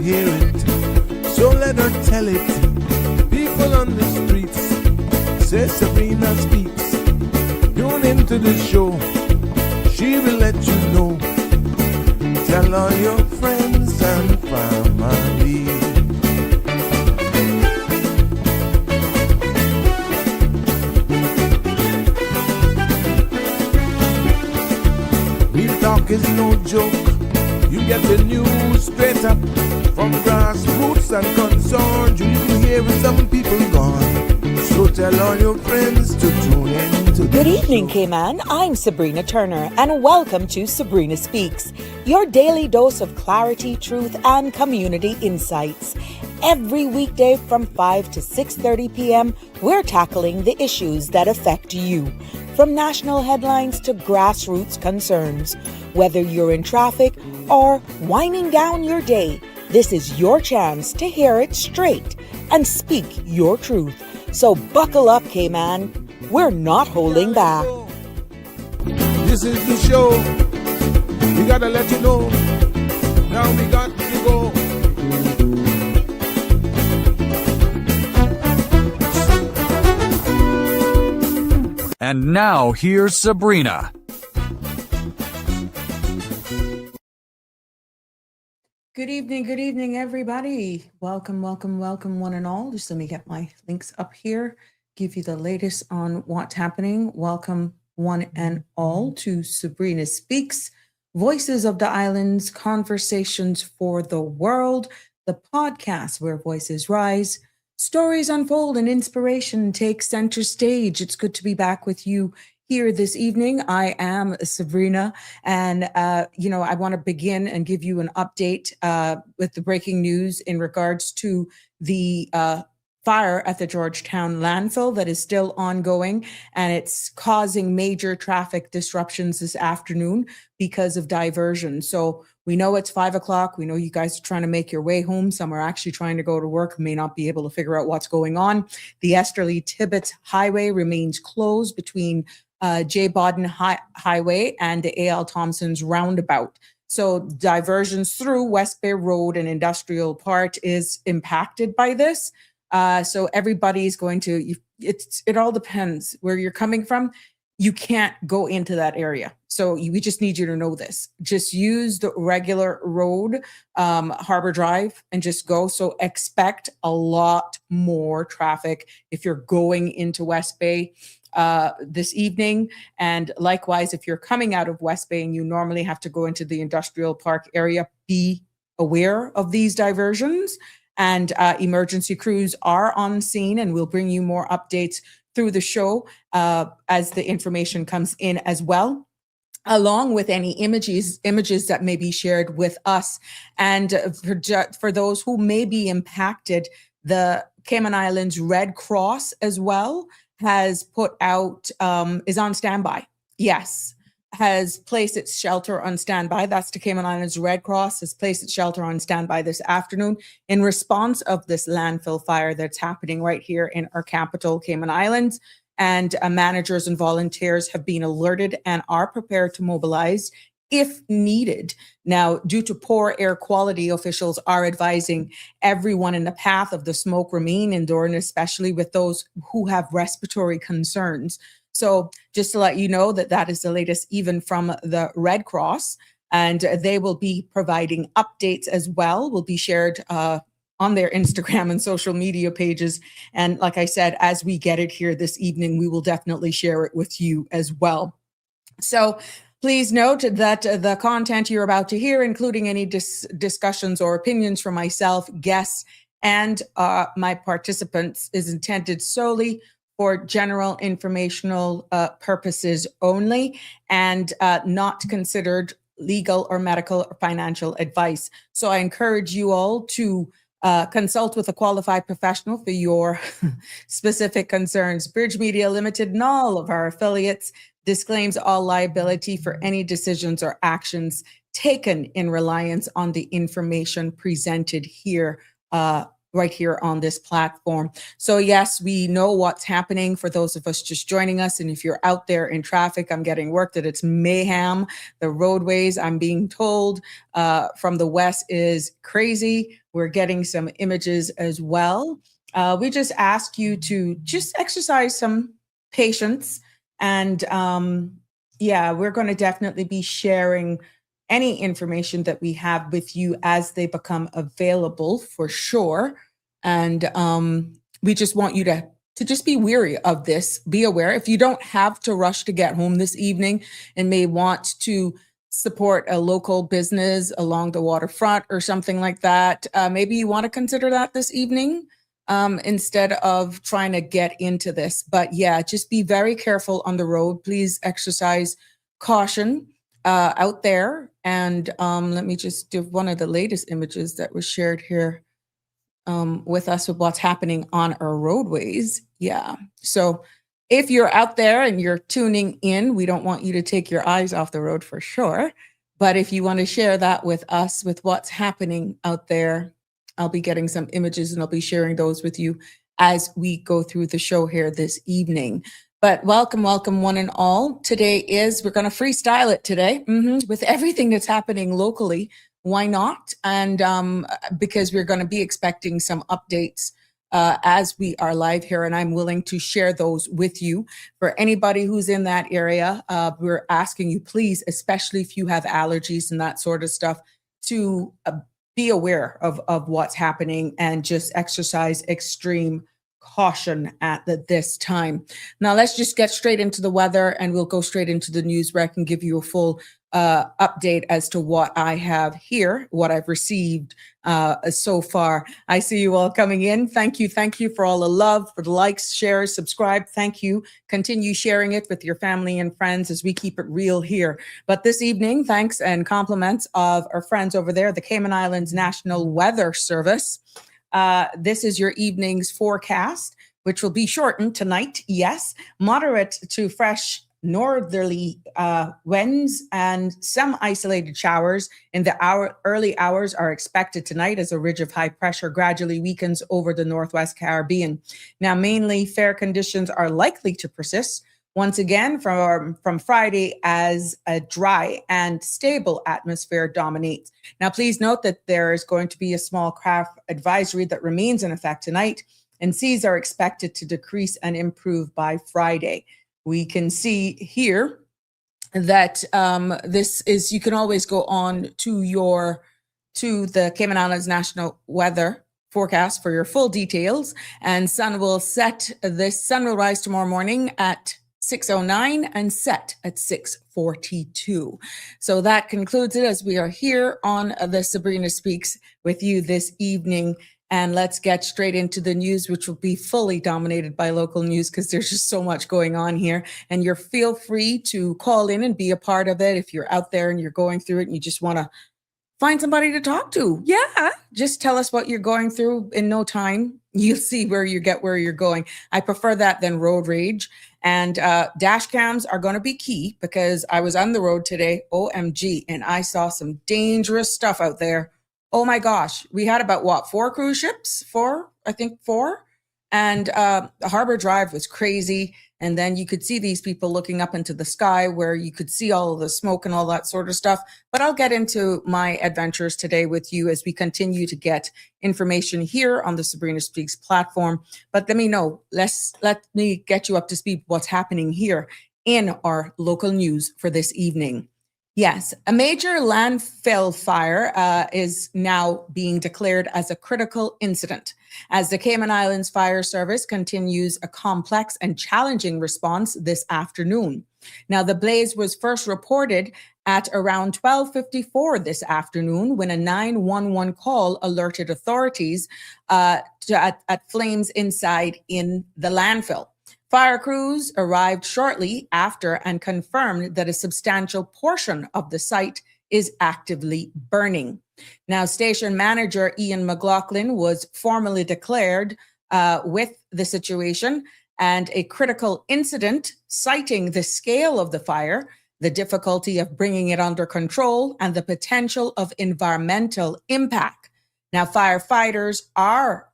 hear it, so let her tell it. People on the streets say Sabrina speaks. Tune into the show, she will let you know. Tell all your friends and family. Real talk is no joke. You get the news straight up from grassroots and concerns. You hear some people gone. So tell all your friends to tune in to Good evening, Cayman. I'm Sabrina Turner, and welcome to Sabrina Speaks, your daily dose of clarity, truth, and community insights. Every weekday from 5 to 6:30 p.m., we're tackling the issues that affect you, from national headlines to grassroots concerns. Whether you're in traffic or winding down your day, this is your chance to hear it straight and speak your truth. So buckle up, Cayman. We're not holding back. This is the show. We gotta let you know. Now we got to go. And now here's Sabrina. Good evening, everybody. Welcome, one and all. Just let me get my links up here, give you the latest on what's happening. Welcome, one and all, to Sabrina Speaks, Voices of the Islands, Conversations for the World, the podcast where voices rise, stories unfold, and inspiration takes center stage. It's good to be back with you here this evening. I am Sabrina, and I want to begin and give you an update with the breaking news in regards to the fire at the Georgetown landfill that is still ongoing, and it's causing major traffic disruptions this afternoon because of diversion. So we know it's 5 o'clock. We know you guys are trying to make your way home. Some are actually trying to go to work, may not be able to figure out what's going on. The Esterly-Tibbetts Highway remains closed between J. Bodden Highway and the A.L. Thompson's roundabout. So diversions through West Bay Road and Industrial Park is impacted by this. So everybody's going to, it all depends where you're coming from. You can't go into that area. So we just need you to know this. Just use the regular road, Harbor Drive, and just go. So expect a lot more traffic if you're going into West Bay this evening. And likewise, if you're coming out of West Bay and you normally have to go into the Industrial Park area, be aware of these diversions. And emergency crews are on scene, and we'll bring you more updates through the show as the information comes in as well, along with any images that may be shared with us. And for those who may be impacted, the Cayman Islands Red Cross as well has put out, is on standby. Yes, has placed its shelter on standby. That's the Cayman Islands Red Cross has placed its shelter on standby this afternoon in response of this landfill fire that's happening right here in our capital, Cayman Islands. And managers and volunteers have been alerted and are prepared to mobilize if needed. Now, due to poor air quality, officials are advising everyone in the path of the smoke remain indoors, especially with those who have respiratory concerns. So just to let you know that is the latest even from the Red Cross, and they will be providing updates as well, will be shared on their Instagram and social media pages. And like I said, as we get it here this evening, we will definitely share it with you as well. So please note that the content you're about to hear, including any discussions or opinions from myself, guests, and my participants, is intended solely for general informational purposes only, and not considered legal or medical or financial advice. So I encourage you all to consult with a qualified professional for your specific concerns. Bridge Media Limited and all of our affiliates disclaims all liability for any decisions or actions taken in reliance on the information presented here right here on this platform. So yes, we know what's happening for those of us just joining us. And if you're out there in traffic, I'm getting word that it's mayhem. The roadways, I'm being told, from the west is crazy. We're getting some images as well. We just ask you to just exercise some patience. And yeah, we're going to definitely be sharing any information that we have with you as they become available for sure. And we just want you to just be weary of this. Be aware if you don't have to rush to get home this evening and may want to support a local business along the waterfront or something like that. Maybe you want to consider that this evening instead of trying to get into this. But yeah, just be very careful on the road. Please exercise caution out there. And let me just give one of the latest images that was shared here with us with what's happening on our roadways. Yeah. So if you're out there and you're tuning in, we don't want you to take your eyes off the road for sure. But if you want to share that with us, with what's happening out there, I'll be getting some images and I'll be sharing those with you as we go through the show here this evening. But welcome, welcome one and all. Today we're going to freestyle it today with everything that's happening locally. Why not? And because we're going to be expecting some updates as we are live here, and I'm willing to share those with you. For anybody who's in that area, we're asking you, please, especially if you have allergies and that sort of stuff, to be aware of what's happening and just exercise extreme caution at this time. Now, let's just get straight into the weather and we'll go straight into the news where I can give you a full update as to what I have here, what I've received so far. I see you all coming in. Thank you. Thank you for all the love, for the likes, shares, subscribe. Thank you. Continue sharing it with your family and friends as we keep it real here. But this evening, thanks and compliments of our friends over there, the Cayman Islands National Weather Service. This is your evening's forecast, which will be shortened tonight. Yes, moderate to fresh northerly winds and some isolated showers in the early hours are expected tonight as a ridge of high pressure gradually weakens over the Northwest Caribbean. Now, mainly fair conditions are likely to persist once again from Friday as a dry and stable atmosphere dominates. Now, please note that there is going to be a small craft advisory that remains in effect tonight, and seas are expected to decrease and improve by Friday. We can see here that this is, you can always go on to the Cayman Islands National Weather forecast for your full details. And sun will rise tomorrow morning at 6:09 and set at 6:42. So that concludes it as we are here on the Sabrina Speaks with you this evening. And let's get straight into the news, which will be fully dominated by local news because there's just so much going on here. And you're feel free to call in and be a part of it if you're out there and you're going through it and you just want to find somebody to talk to. Yeah, just tell us what you're going through. In no time, you'll see where you're going. I prefer that than road rage. And dash cams are going to be key because I was on the road today, OMG, and I saw some dangerous stuff out there. Oh my gosh, we had about 4 cruise ships? 4. And the Harbor Drive was crazy. And then you could see these people looking up into the sky where you could see all of the smoke and all that sort of stuff. But I'll get into my adventures today with you as we continue to get information here on the Sabrina Speaks platform. But let me get you up to speed what's happening here in our local news for this evening. Yes, a major landfill fire is now being declared as a critical incident as the Cayman Islands Fire Service continues a complex and challenging response this afternoon. Now, the blaze was first reported at around 12:54 this afternoon when a 911 call alerted authorities at flames inside in the landfill. Fire crews arrived shortly after and confirmed that a substantial portion of the site is actively burning. Now, station manager Ian McLaughlin was formally declared with the situation and a critical incident, citing the scale of the fire, the difficulty of bringing it under control, and the potential of environmental impact. Now, firefighters are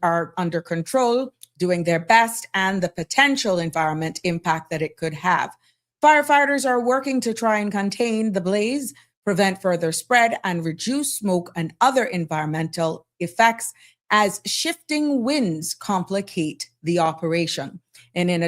are under control, doing their best, and the potential environment impact that it could have. Firefighters are working to try and contain the blaze, prevent further spread, and reduce smoke and other environmental effects as shifting winds complicate the operation. And in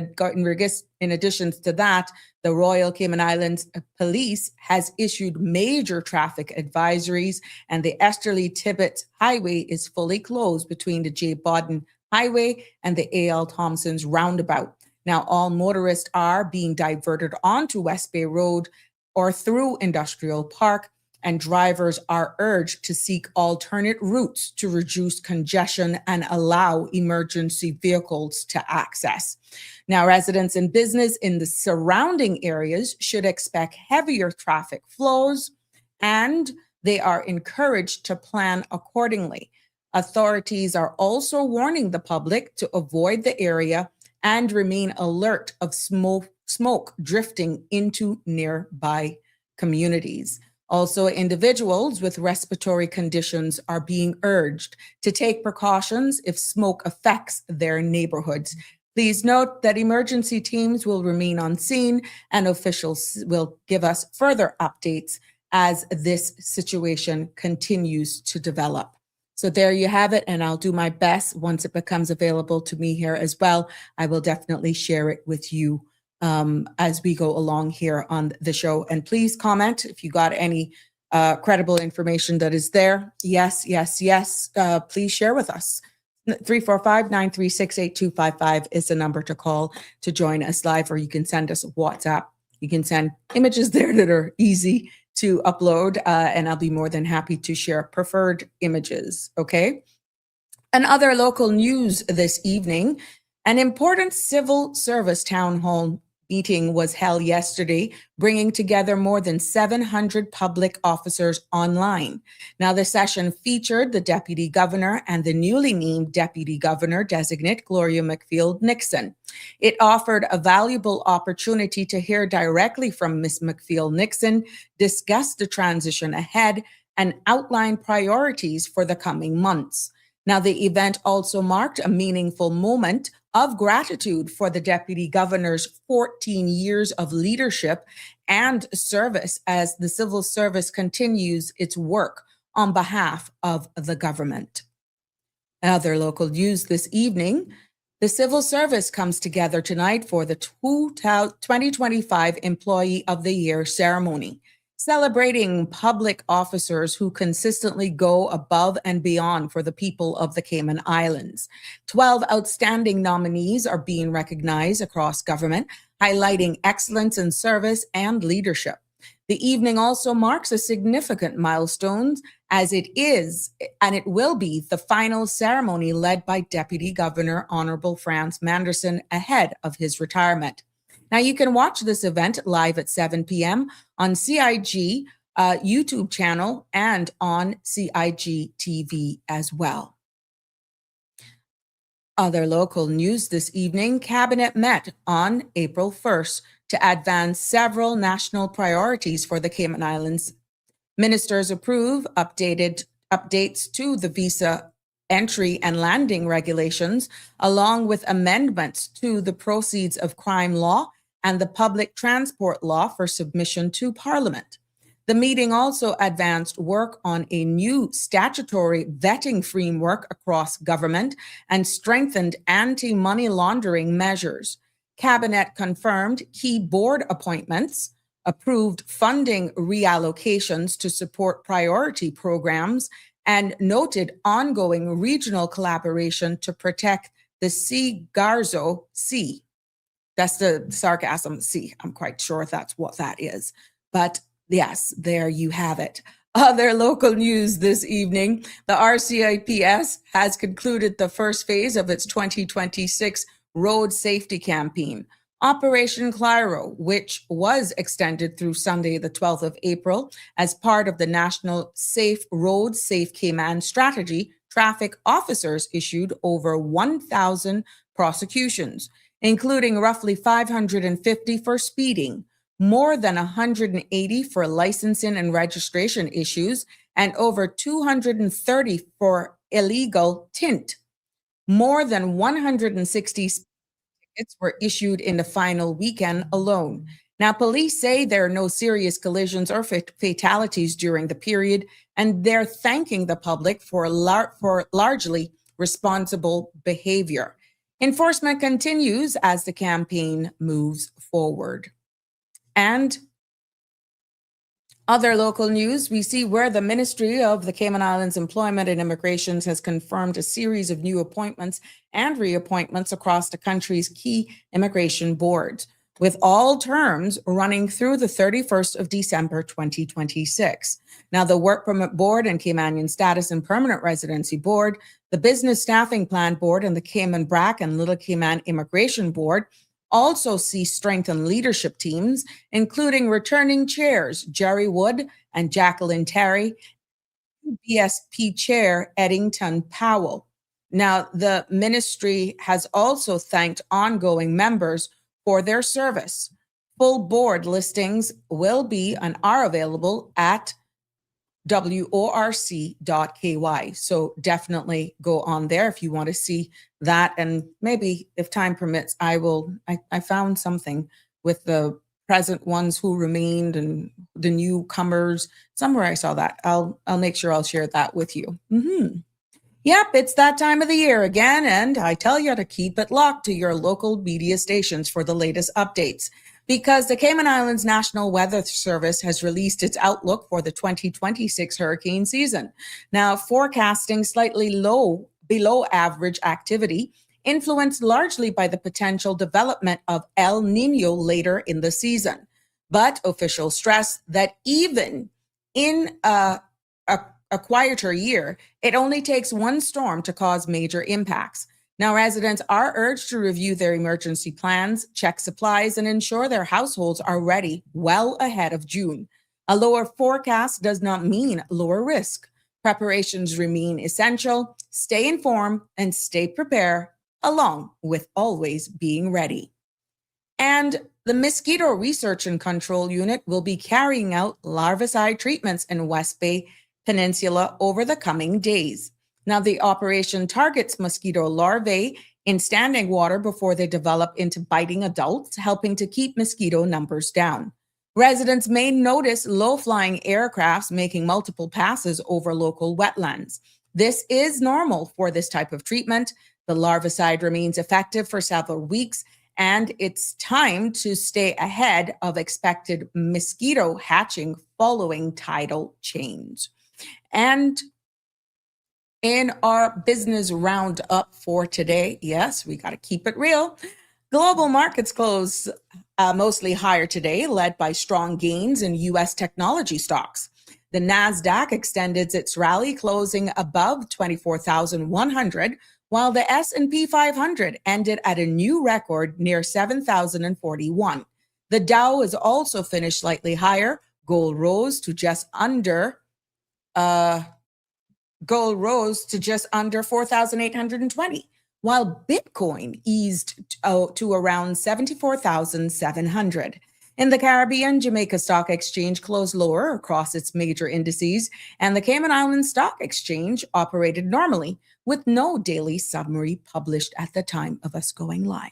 addition to that, the Royal Cayman Islands Police has issued major traffic advisories, and the Esterly Tibbetts Highway is fully closed between the J. Bodden Highway and the A.L. Thompson's roundabout. Now, all motorists are being diverted onto West Bay Road or through Industrial Park, and drivers are urged to seek alternate routes to reduce congestion and allow emergency vehicles to access. Now, residents and business in the surrounding areas should expect heavier traffic flows, and they are encouraged to plan accordingly. Authorities are also warning the public to avoid the area and remain alert of smoke drifting into nearby communities. Also, individuals with respiratory conditions are being urged to take precautions if smoke affects their neighborhoods. Please note that emergency teams will remain on scene and officials will give us further updates as this situation continues to develop. So there you have it, and I'll do my best once it becomes available to me here as well. I will definitely share it with you as we go along here on the show. And please comment if you got any credible information that is there. Yes. Please share with us. 345-936-8255 is the number to call to join us live, or you can send us a WhatsApp. You can send images there that are easy to upload, and I'll be more than happy to share preferred images, okay? And other local news this evening, an important civil service town hall meeting was held yesterday, bringing together more than 700 public officers online. Now, the session featured the Deputy Governor and the newly named Deputy Governor designate, Gloria McField-Nixon. It offered a valuable opportunity to hear directly from Ms. McField-Nixon, discuss the transition ahead, and outline priorities for the coming months. Now, the event also marked a meaningful moment of gratitude for the Deputy Governor's 14 years of leadership and service as the civil service continues its work on behalf of the government. Other local news this evening, the civil service comes together tonight for the 2025 Employee of the Year ceremony, celebrating public officers who consistently go above and beyond for the people of the Cayman Islands. 12 outstanding nominees are being recognized across government, highlighting excellence in service and leadership. The evening also marks a significant milestone, as it is, and it will be, the final ceremony led by Deputy Governor Honorable Frans Manderson ahead of his retirement. Now, you can watch this event live at 7 p.m. on CIG YouTube channel and on CIG TV as well. Other local news this evening, Cabinet met on April 1st to advance several national priorities for the Cayman Islands. Ministers approve updates to the visa entry and landing regulations, along with amendments to the proceeds of crime law and the public transport law for submission to Parliament. The meeting also advanced work on a new statutory vetting framework across government and strengthened anti-money laundering measures. Cabinet confirmed key board appointments, approved funding reallocations to support priority programs, and noted ongoing regional collaboration to protect the Sea Garzo Sea. That's the sarcasm C. I'm quite sure that's what that is. But yes, there you have it. Other local news this evening, the RCIPS has concluded the first phase of its 2026 road safety campaign. Operation Clyro, which was extended through Sunday, the 12th of April, as part of the National Safe Road Safe Cayman strategy, traffic officers issued over 1,000 prosecutions, including roughly 550 for speeding, more than 180 for licensing and registration issues, and over 230 for illegal tint. More than 160 tickets were issued in the final weekend alone. Now, police say there are no serious collisions or fatalities during the period, and they're thanking the public for largely responsible behavior. Enforcement continues as the campaign moves forward. And other local news, we see where the Ministry of the Cayman Islands Employment and Immigration has confirmed a series of new appointments and reappointments across the country's key immigration boards, with all terms running through the 31st of December 2026. Now, the Work Permit Board and Caymanian Status and Permanent Residency Board, the Business Staffing Plan Board, and the Cayman BRAC and Little Cayman Immigration Board also see strengthened leadership teams, including returning chairs Jerry Wood and Jacqueline Terry, BSP Chair Eddington Powell. Now, the ministry has also thanked ongoing members for their service. Full board listings will be and are available at worc.ky. So definitely go on there if you want to see that. And maybe if time permits, I found something with the present ones who remained and the newcomers. Somewhere I saw that. I'll make sure I'll share that with you. Yep, it's that time of the year again, and I tell you to keep it locked to your local media stations for the latest updates, because the Cayman Islands National Weather Service has released its outlook for the 2026 hurricane season. Now, forecasting slightly below average activity, influenced largely by the potential development of El Nino later in the season. But officials stress that even in a quieter year, it only takes one storm to cause major impacts. Now, residents are urged to review their emergency plans, check supplies, and ensure their households are ready well ahead of June. A lower forecast does not mean lower risk. Preparations remain essential. Stay informed and stay prepared, along with always being ready. And the Mosquito Research and Control Unit will be carrying out larvicide treatments in West Bay Peninsula over the coming days. Now, the operation targets mosquito larvae in standing water before they develop into biting adults, helping to keep mosquito numbers down. Residents may notice low-flying aircrafts making multiple passes over local wetlands. This is normal for this type of treatment. The larvicide remains effective for several weeks, and it's time to stay ahead of expected mosquito hatching following tidal change. And in our business roundup for today, yes, we got to keep it real. Global markets closed mostly higher today, led by strong gains in U.S. technology stocks. The NASDAQ extended its rally, closing above 24,100, while the S&P 500 ended at a new record near 7,041. The Dow is also finished slightly higher. Gold rose to just under 4,820, while Bitcoin eased to around 74,700. In the Caribbean, Jamaica Stock Exchange closed lower across its major indices, and the Cayman Islands Stock Exchange operated normally with no daily summary published at the time of us going live.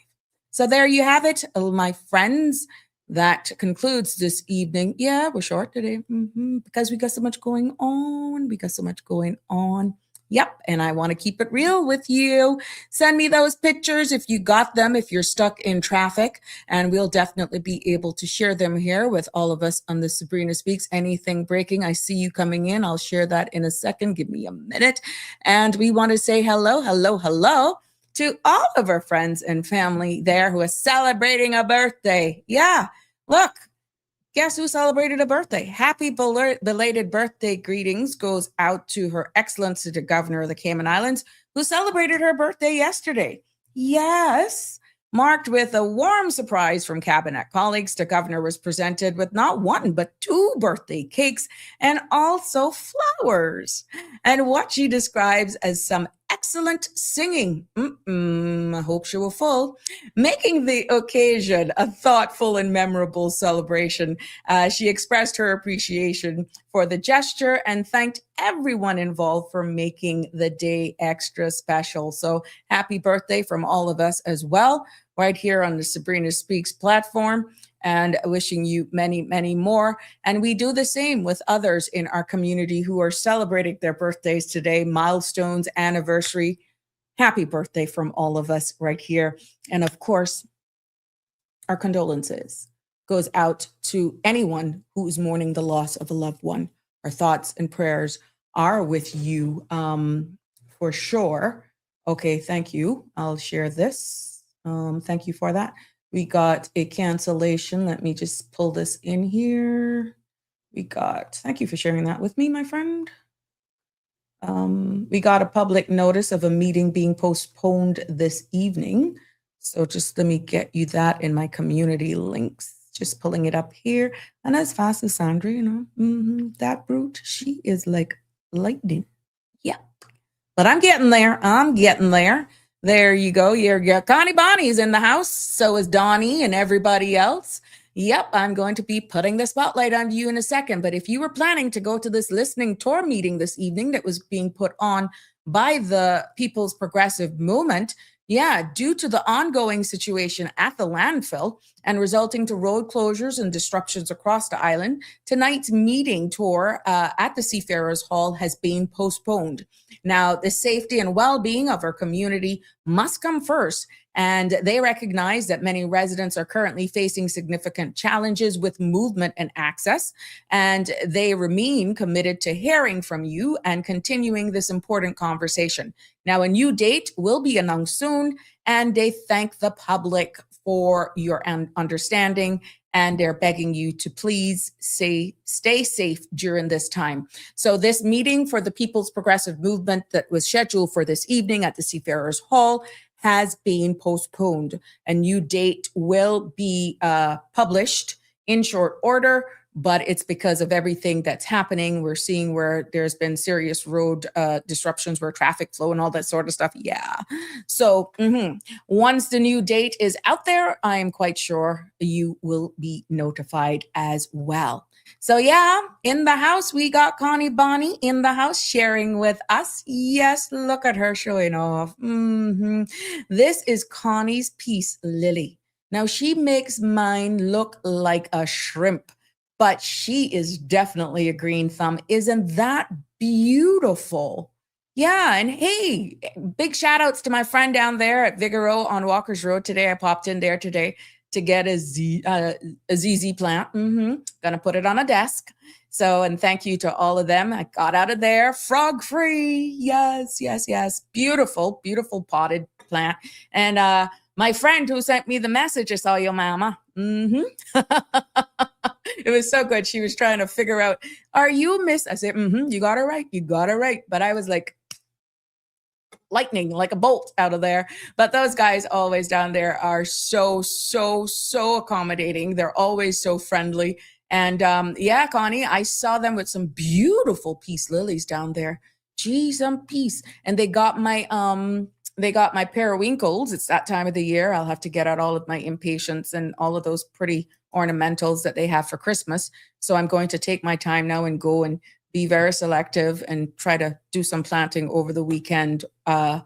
So there you have it, my friends. That concludes this evening. Yeah, we're short today because we got so much going on. Yep, and I want to keep it real with you. Send me those pictures if you got them, if you're stuck in traffic, and we'll definitely be able to share them here with all of us on the Sabrina Speaks. Anything breaking, I see you coming in. I'll share that in a second. Give me a minute. And we want to say hello to all of our friends and family there who are celebrating a birthday. Yeah, look, guess who celebrated a birthday? Happy belated birthday greetings goes out to Her Excellency the Governor of the Cayman Islands, who celebrated her birthday yesterday. Yes, marked with a warm surprise from cabinet colleagues, the governor was presented with not one, but 2 birthday cakes and also flowers, and what she describes as some excellent singing. I hope she were full. Making the occasion a thoughtful and memorable celebration. She expressed her appreciation for the gesture and thanked everyone involved for making the day extra special. So happy birthday from all of us as well, right here on the Sabrina Speaks platform, and wishing you many, many more. And we do the same with others in our community who are celebrating their birthdays today, milestones, anniversary. Happy birthday from all of us right here. And of course, our condolences goes out to anyone who is mourning the loss of a loved one. Our thoughts and prayers are with you for sure. Okay, thank you. I'll share this. Thank you for that. We got a cancellation. Let me just pull this in here. Thank you for sharing that with me, my friend. We got a public notice of a meeting being postponed this evening. So just let me get you that in my community links. Just pulling it up here. And as fast as Sandra, that brute, she is like lightning. Yeah. But I'm getting there. There you go. Your Connie Bonnie's in the house. So is Donnie and everybody else. Yep, I'm going to be putting the spotlight on you in a second. But if you were planning to go to this listening tour meeting this evening that was being put on by the People's Progressive Movement, due to the ongoing situation at the landfill and resulting to road closures and disruptions across the island, tonight's meeting tour at the Seafarers Hall has been postponed. Now, the safety and well-being of our community must come first, and they recognize that many residents are currently facing significant challenges with movement and access, and they remain committed to hearing from you and continuing this important conversation. Now, a new date will be announced soon, and they thank the public for your understanding, and they're begging you to please stay safe during this time. So this meeting for the People's Progressive Movement that was scheduled for this evening at the Seafarers Hall has been postponed. A new date will be published in short order, but it's because of everything that's happening. We're seeing where there's been serious road disruptions, where traffic flow and all that sort of stuff. Yeah. So once the new date is out there, I am quite sure you will be notified as well. So in the house, we got Connie Bonnie in the house sharing with us. Yes, look at her showing off. This is Connie's piece, Lily. Now, she makes mine look like a shrimp, but she is definitely a green thumb. Isn't that beautiful? Yeah, and hey, big shout outs to my friend down there at Vigoro on Walker's Road today. I popped in there today to get a ZZ plant. Gonna put it on a desk. So, and thank you to all of them. I got out of there frog free. Yes. Beautiful, beautiful potted plant. And my friend who sent me the message, I saw your mama. It was so good. She was trying to figure out, are you Miss? I said, you got it right. But I was like, lightning, like a bolt out of there. But those guys always down there are so accommodating. They're always so friendly. And Connie, I saw them with some beautiful peace lilies down there. Gee, some peace. And they got my periwinkles. It's that time of the year. I'll have to get out all of my impatiens and all of those pretty ornamentals that they have for Christmas. So I'm going to take my time now and go and be very selective and try to do some planting over the weekend to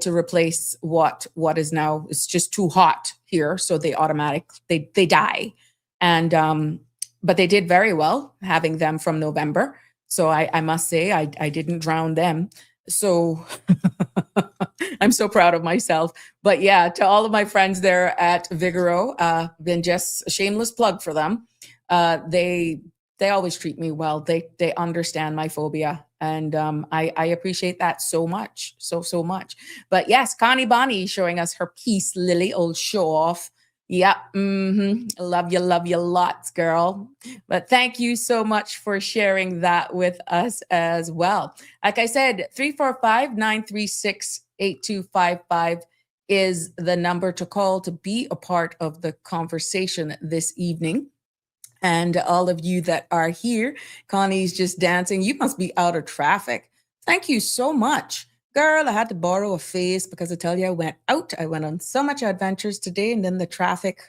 replace what is now, it's just too hot here. So they die. And, but they did very well having them from November. So I must say I didn't drown them. So I'm so proud of myself. But to all of my friends there at Vigoro, been just a shameless plug for them. They always treat me well. They understand my phobia. And I appreciate that so much. So much. But yes, Connie Bonnie showing us her piece, Lily, old show off. Yeah. Love you lots, girl. But thank you so much for sharing that with us as well. Like I said, 345-936-8255 is the number to call to be a part of the conversation this evening. And all of you that are here, Connie's just dancing. You must be out of traffic. Thank you so much. Girl, I had to borrow a face because I tell you, I went out. I went on so much adventures today, and then the traffic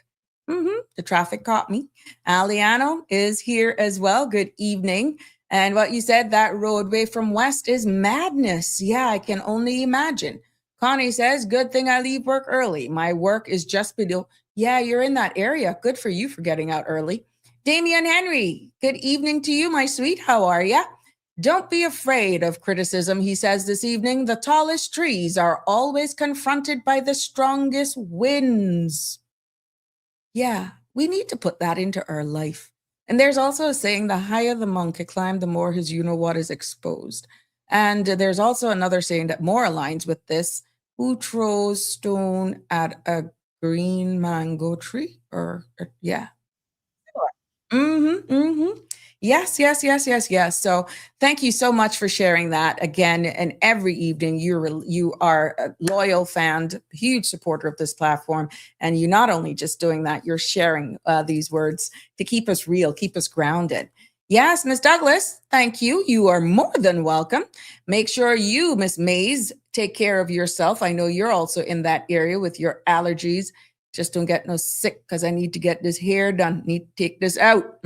caught me. Aliano is here as well. Good evening. And what you said, that roadway from west is madness. Yeah, I can only imagine. Connie says, good thing I leave work early. My work is just below. Yeah, you're in that area. Good for you for getting out early. Damian Henry, good evening to you, my sweet. How are you? Don't be afraid of criticism, he says this evening. The tallest trees are always confronted by the strongest winds. Yeah, we need to put that into our life. And there's also a saying, the higher the monk can climb, the more his you-know-what is exposed. And there's also another saying that more aligns with this. Who throws stone at a green mango tree? Yeah. Yes. So thank you so much for sharing that again. And every evening you are a loyal fan, huge supporter of this platform. And you're not only just doing that, you're sharing these words to keep us real, keep us grounded. Yes, Miss Douglas, thank you. You are more than welcome. Make sure you, Miss Mays, take care of yourself. I know you're also in that area with your allergies. Just don't get no sick because I need to get this hair done. Need to take this out.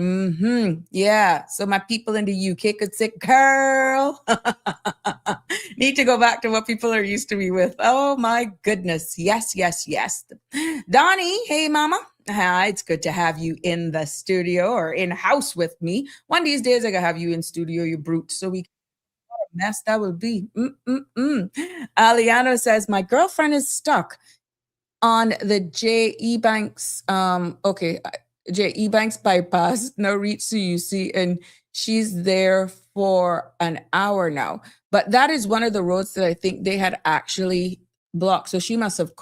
Yeah. So my people in the UK could say, girl, need to go back to what people are used to me with. Oh my goodness. Yes. Donnie, hey mama. Hi, it's good to have you in the studio or in house with me. One of these days I gotta have you in studio, you brute, so we mess that will be. Aliano says, my girlfriend is stuck on the J.E. Banks, J.E. Banks bypass, no reach CUC, and she's there for an hour now. But that is one of the roads that I think they had actually blocked. So she must have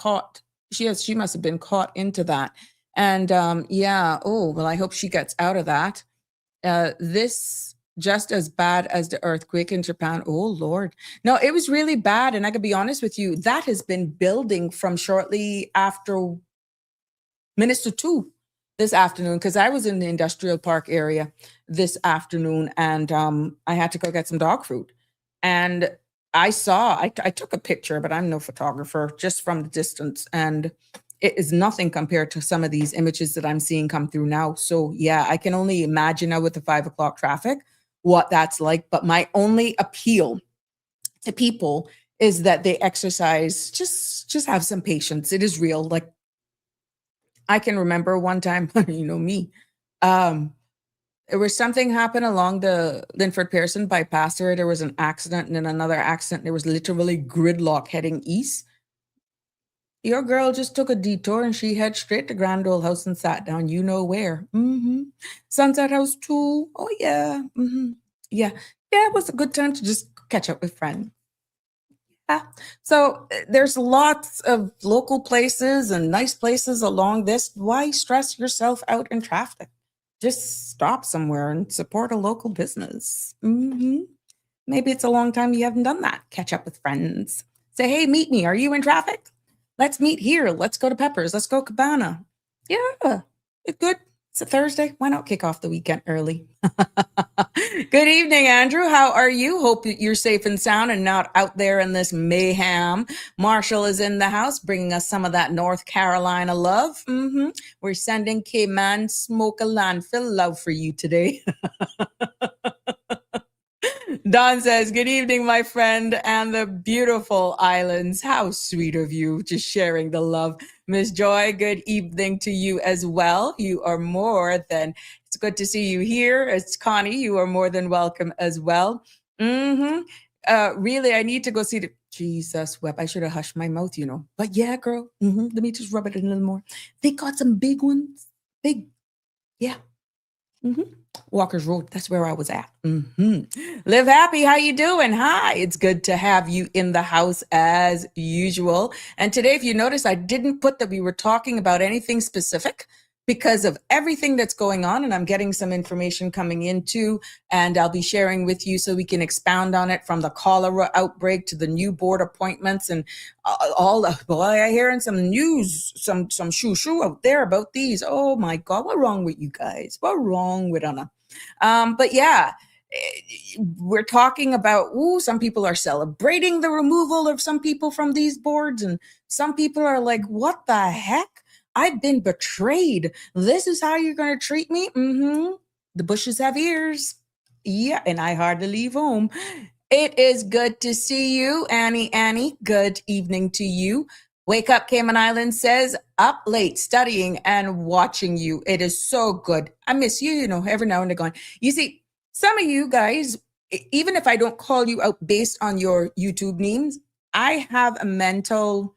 been caught into that. And I hope she gets out of that. This just as bad as the earthquake in Japan. Oh, Lord. No, it was really bad. And I could be honest with you, that has been building from shortly after Minister 2 this afternoon, because I was in the industrial park area this afternoon and I had to go get some dog food. And I took a picture, but I'm no photographer, just from the distance. And it is nothing compared to some of these images that I'm seeing come through now. So yeah, I can only imagine now with the 5 o'clock traffic, what that's like. But my only appeal to people is that they exercise, just have some patience. It is real. Like I can remember one time, you know me, there was something happened along the Linford Pearson bypass there. There was an accident and then another accident. There was literally gridlock heading east. Your girl just took a detour and she head straight to Grand Ole House and sat down, you know where. Sunset House too. Oh yeah. Yeah, it was a good time to just catch up with friends. Yeah. So there's lots of local places and nice places along this. Why stress yourself out in traffic? Just stop somewhere and support a local business. Maybe it's a long time you haven't done that. Catch up with friends. Say, hey, meet me. Are you in traffic? Let's meet here. Let's go to Peppers. Let's go Cabana. Yeah, it's good. It's a Thursday. Why not kick off the weekend early? Good evening, Andrew. How are you? Hope you're safe and sound and not out there in this mayhem. Marshall is in the house, bringing us some of that North Carolina love. We're sending K-Man Smoke a Landfill love for you today. Don says, good evening, my friend, and the beautiful islands. How sweet of you, just sharing the love. Miss Joy, good evening to you as well. You are more than, it's good to see you here. It's Connie, you are more than welcome as well. Really, I need to go see the, Jesus, Web, I should have hushed my mouth, you know. But yeah, girl, let me just rub it in a little more. They got some big ones, big, yeah. Walker's Road, that's where I was at. Live Happy, how you doing? Hi, it's good to have you in the house as usual. And today, if you notice, I didn't put that we were talking about anything specific because of everything that's going on, and I'm getting some information coming in too, and I'll be sharing with you so we can expound on it, from the cholera outbreak to the new board appointments and all the, boy, I hearing some news, some shoo out there about these. Oh my God, what's wrong with you guys? What's wrong with Anna? But yeah, we're talking about, some people are celebrating the removal of some people from these boards, and some people are like, what the heck? I've been betrayed. This is how you're going to treat me? Mm-hmm. The bushes have ears. Yeah, and I hardly leave home. It is good to see you, Annie. Annie, good evening to you. Wake Up Cayman Island says, up late studying and watching you. It is so good. I miss you, every now and again. You see, some of you guys, even if I don't call you out based on your YouTube names, I have a mental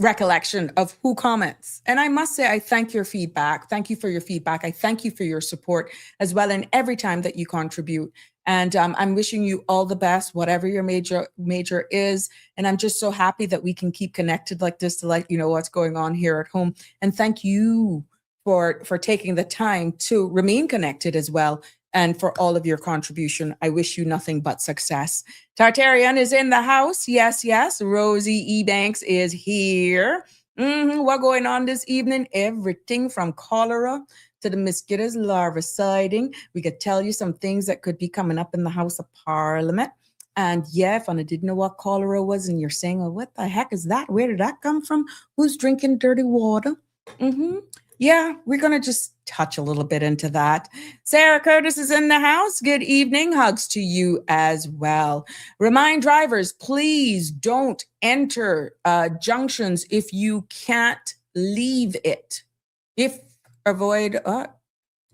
recollection of who comments. And I must say, I thank your feedback. Thank you for your feedback. I thank you for your support as well. And every time that you contribute. And I'm wishing you all the best, whatever your major is. And I'm just so happy that we can keep connected like this to let you know what's going on here at home. And thank you for taking the time to remain connected as well. And for all of your contribution. I wish you nothing but success. Tartarian is in the house. Yes, yes. Rosie Ebanks is here. What's going on this evening? Everything from cholera to the mosquitoes larviciding. We could tell you some things that could be coming up in the House of Parliament. And yeah, if I didn't know what cholera was and you're saying, well, what the heck is that? Where did that come from? Who's drinking dirty water? Yeah, we're going to just touch a little bit into that. Sarah Curtis is in the house. Good evening. Hugs to you as well. Remind drivers, please don't enter junctions if you can't leave it. Avoid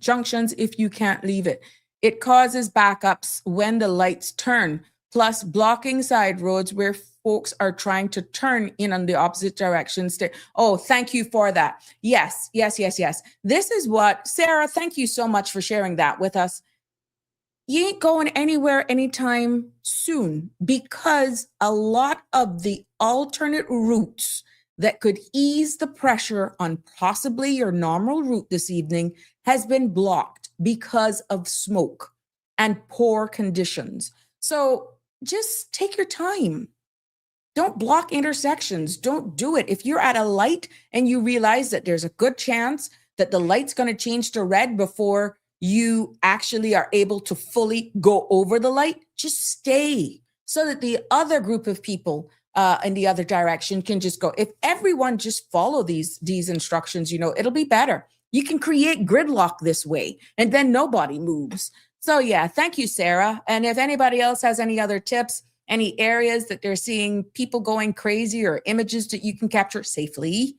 junctions if you can't leave it. It causes backups when the lights turn, plus blocking side roads where folks are trying to turn in on the opposite direction. Oh, thank you for that. Yes. This is what, Sarah, thank you so much for sharing that with us. You ain't going anywhere anytime soon because a lot of the alternate routes that could ease the pressure on possibly your normal route this evening has been blocked because of smoke and poor conditions. So just take your time. Don't block intersections. Don't do it. If you're at a light and you realize that there's a good chance that the light's going to change to red before you actually are able to fully go over the light, just stay so that the other group of people in the other direction can just go. If everyone just follow these instructions, it'll be better. You can create gridlock this way and then nobody moves. So yeah, thank you, Sarah. And if anybody else has any other tips, any areas that they're seeing people going crazy or images that you can capture safely,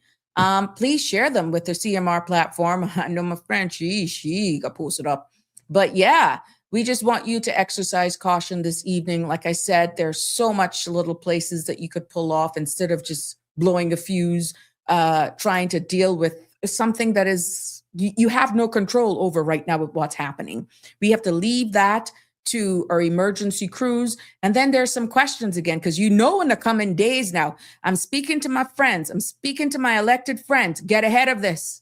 please share them with the CMR platform. I know my friend, she got posted up. But yeah, we just want you to exercise caution this evening. Like I said, there's so much little places that you could pull off instead of just blowing a fuse, trying to deal with something that is you have no control over right now with what's happening. We have to leave that to our emergency crews. And then there's some questions again, because in the coming days now, I'm speaking to my friends, I'm speaking to my elected friends, get ahead of this.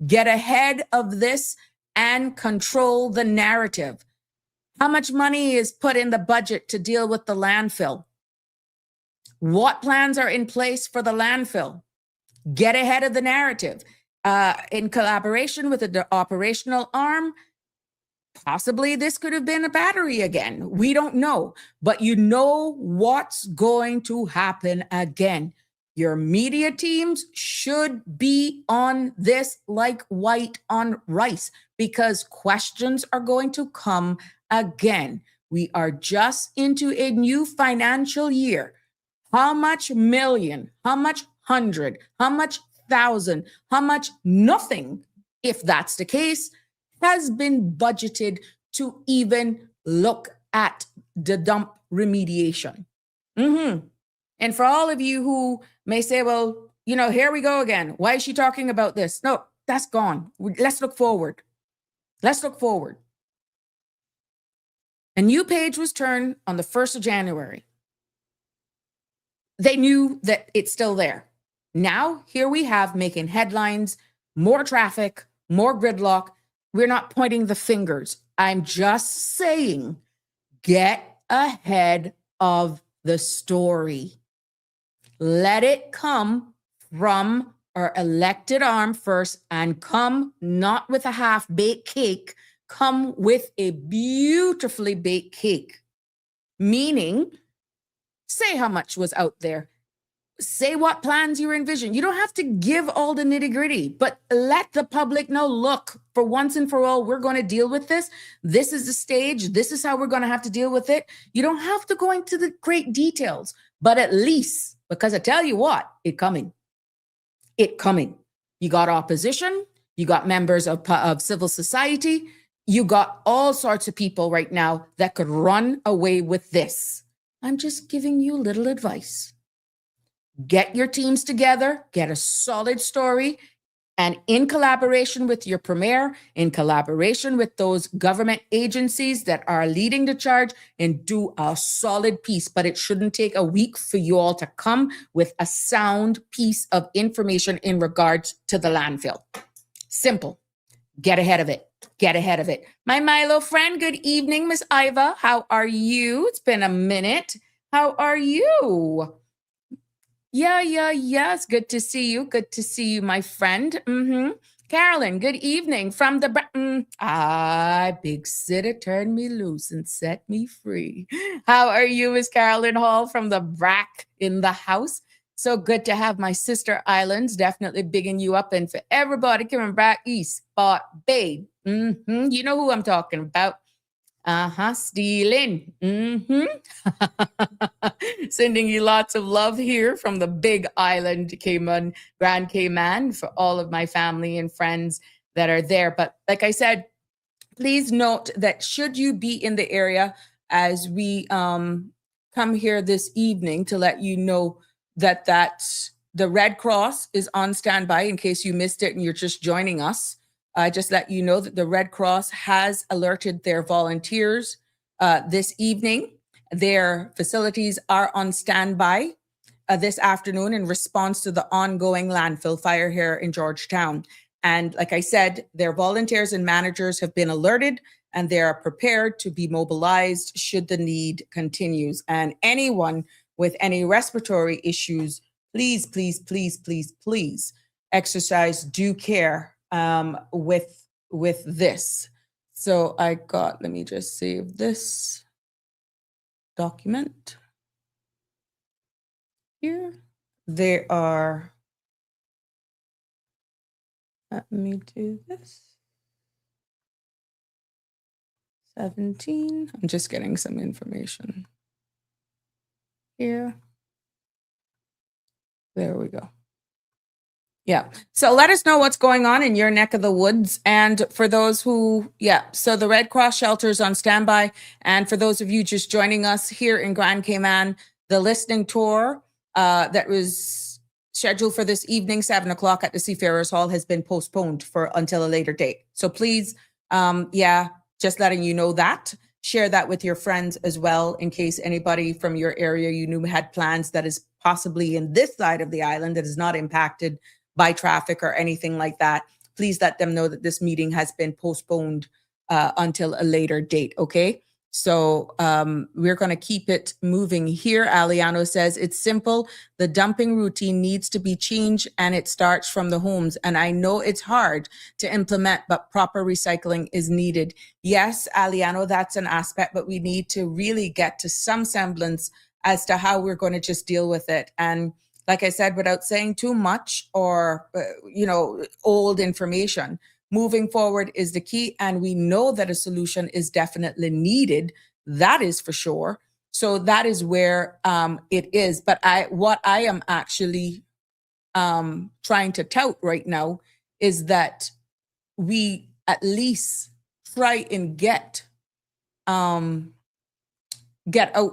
Get ahead of this and control the narrative. How much money is put in the budget to deal with the landfill? What plans are in place for the landfill? Get ahead of the narrative. In collaboration with the operational arm, possibly this could have been a battery again. We don't know, but what's going to happen again. Your media teams should be on this like white on rice because questions are going to come again. We are just into a new financial year. How much million? How much hundred? How much thousand? How much nothing, if that's the case, has been budgeted to even look at the dump remediation. And for all of you who may say, well, here we go again. Why is she talking about this? No, that's gone. Let's look forward. Let's look forward. A new page was turned on the 1st of January. They knew that it's still there. Now, here we have making headlines, more traffic, more gridlock. We're not pointing the fingers. I'm just saying, get ahead of the story. Let it come from our elected arm first and come not with a half-baked cake, come with a beautifully baked cake, meaning say how much was out there. Say what plans you envision. You don't have to give all the nitty gritty, but let the public know, look, for once and for all, we're going to deal with this. This is the stage. This is how we're going to have to deal with it. You don't have to go into the great details, but at least, because I tell you what, it coming. You got opposition. You got members of civil society. You got all sorts of people right now that could run away with this. I'm just giving you little advice. Get your teams together, get a solid story, and in collaboration with your premier, in collaboration with those government agencies that are leading the charge, and do a solid piece. But it shouldn't take a week for you all to come with a sound piece of information in regards to the landfill. Simple. Get ahead of it. Get ahead of it. My Milo friend, good evening, Miss Iva. How are you? It's been a minute. How are you? Yeah. It's good to see you. Good to see you, my friend. Carolyn, good evening from the... Big Sitter turned me loose and set me free. How are you, Miss Carolyn Hall from the BRAC in the house? So good to have my sister islands. Definitely bigging you up. And for everybody coming back east, Spot Bay. You know who I'm talking about. Stealing. Sending you lots of love here from the big island, Cayman, Grand Cayman, for all of my family and friends that are there. But like I said, please note that should you be in the area as we come here this evening, to let you know that the Red Cross is on standby in case you missed it and you're just joining us. I just let you know that the Red Cross has alerted their volunteers this evening. Their facilities are on standby this afternoon in response to the ongoing landfill fire here in Georgetown. And like I said, their volunteers and managers have been alerted and they are prepared to be mobilized should the need continues. And anyone with any respiratory issues, please exercise due care with this. So let me just save this document here. Let me do this. 17. I'm just getting some information here. There we go. Yeah. So let us know what's going on in your neck of the woods. And for those who, so the Red Cross shelter is on standby. And for those of you just joining us here in Grand Cayman, the listening tour that was scheduled for this evening, 7 o'clock at the Seafarers Hall, has been postponed until a later date. So please, just letting you know that. Share that with your friends as well, in case anybody from your area you knew had plans that is possibly in this side of the island that is not impacted by traffic or anything like that. Please let them know that this meeting has been postponed until a later date, okay? So we're going to keep it moving here. Aliano says, it's simple. The dumping routine needs to be changed and it starts from the homes. And I know it's hard to implement, but proper recycling is needed. Yes, Aliano, that's an aspect, but we need to really get to some semblance as to how we're going to just deal with it. And like I said, without saying too much or, old information, moving forward is the key. And we know that a solution is definitely needed. That is for sure. So that is where it is. But what I am actually trying to tout right now is that we at least try and get out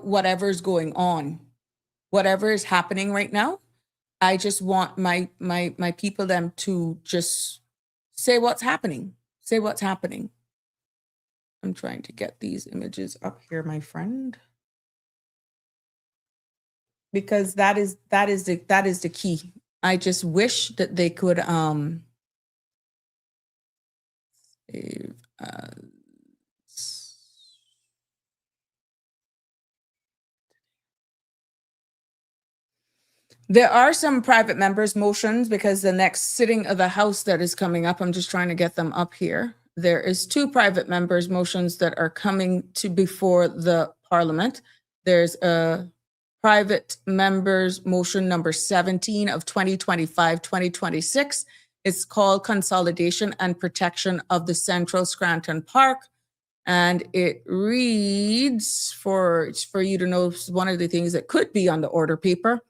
whatever's going on, whatever is happening right now. I just want my people them to just say what's happening. Say what's happening. I'm trying to get these images up here, my friend, because that is the key. I just wish that they could save as. There are some private members' motions because the next sitting of the House that is coming up, I'm just trying to get them up here. there is two private members' motions that are coming to before the Parliament. There's a private members' motion number 17 of 2025-2026. It's called Consolidation and Protection of the Central Scranton Park. And it reads, for you to know one of the things that could be on the order paper.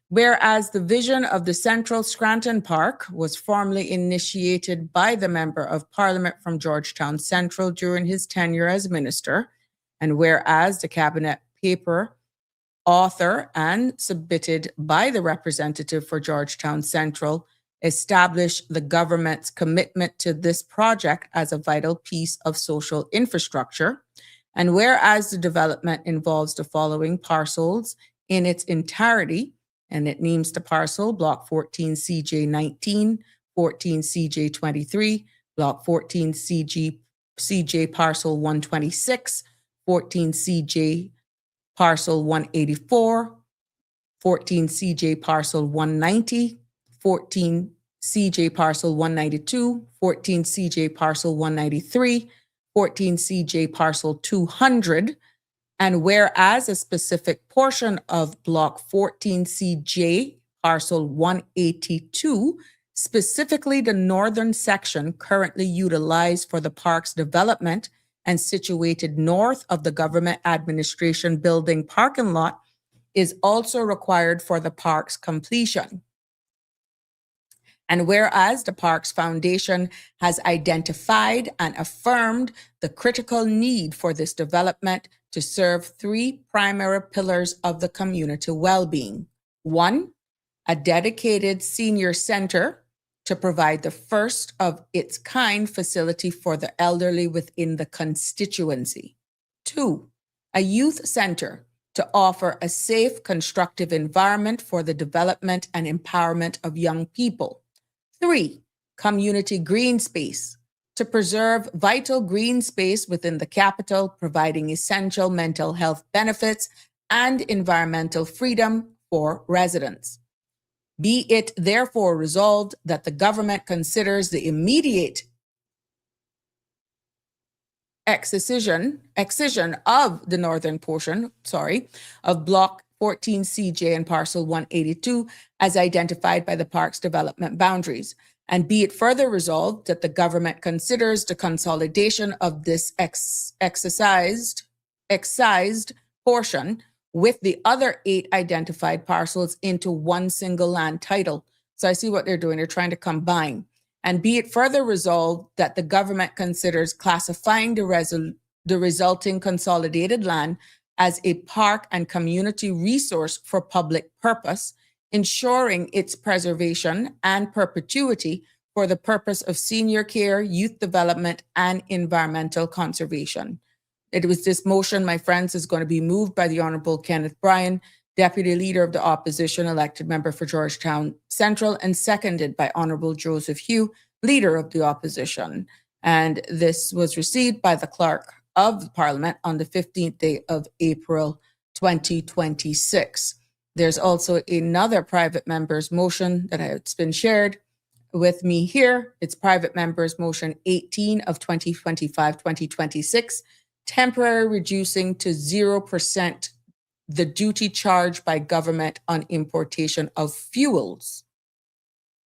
Whereas the vision of the Central Scranton Park was formally initiated by the Member of Parliament from Georgetown Central during his tenure as minister, and whereas the cabinet paper author and submitted by the representative for Georgetown Central establish the government's commitment to this project as a vital piece of social infrastructure. And whereas the development involves the following parcels in its entirety, and it names the parcel Block 14 CJ19, 14 CJ23, Block 14 CJ Parcel 126, 14 CJ Parcel 184, 14 CJ Parcel 190, 14 CJ Parcel 192, 14 CJ Parcel 193, 14 CJ Parcel 200, and whereas a specific portion of Block 14 CJ Parcel 182, specifically the northern section currently utilized for the park's development and situated north of the government administration building parking lot, is also required for the park's completion. And whereas the park's foundation has identified and affirmed the critical need for this development to serve three primary pillars of the community well-being. One, a dedicated senior center to provide the first of its kind facility for the elderly within the constituency. Two, a youth center to offer a safe, constructive environment for the development and empowerment of young people. Three, community green space to preserve vital green space within the capital, providing essential mental health benefits and environmental freedom for residents. Be it therefore resolved that the government considers the immediate excision of the northern portion, of Block 14 CJ and Parcel 182 as identified by the park's development boundaries. And be it further resolved that the government considers the consolidation of this excised portion with the other 8 identified parcels into one single land title. So I see what they're doing. They're trying to combine. And be it further resolved that the government considers classifying the resulting consolidated land as a park and community resource for public purpose, ensuring its preservation and perpetuity for the purpose of senior care, youth development, and environmental conservation. It was this motion, my friends, is going to be moved by the Honorable Kenneth Bryan, Deputy Leader of the Opposition, elected member for Georgetown Central, and seconded by Honorable Joseph Hugh, Leader of the Opposition. And this was received by the Clerk of Parliament on the 15th day of April 2026. There's also another private member's motion that has been shared with me here. It's private member's motion 18 of 2025-2026, temporary reducing to 0% the duty charged by government on importation of fuels.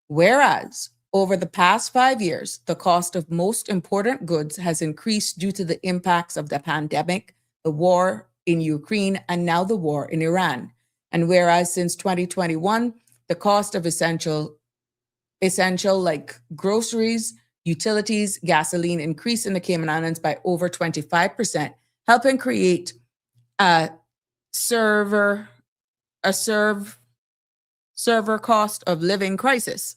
Whereas over the past 5 years, the cost of most important goods has increased due to the impacts of the pandemic, the war in Ukraine, and now the war in Iran. And whereas since 2021, the cost of essential like groceries, utilities, gasoline increased in the Cayman Islands by over 25%, helping create a server cost of living crisis.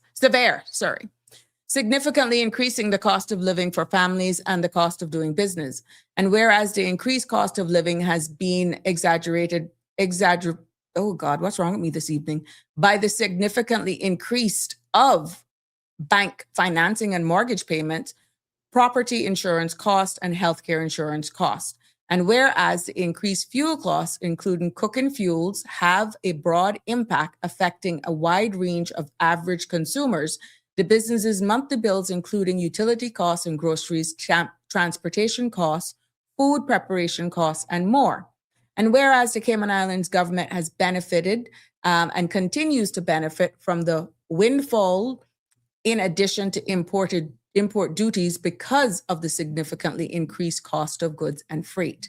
Significantly increasing the cost of living for families and the cost of doing business. And whereas the increased cost of living has been oh God, what's wrong with me this evening? By the significantly increased of bank financing and mortgage payments, property insurance cost, and healthcare insurance cost. And whereas the increased fuel costs, including cooking fuels, have a broad impact affecting a wide range of average consumers, the business's monthly bills, including utility costs and groceries, transportation costs, food preparation costs, and more. And whereas the Cayman Islands government has benefited and continues to benefit from the windfall in addition to import duties because of the significantly increased cost of goods and freight.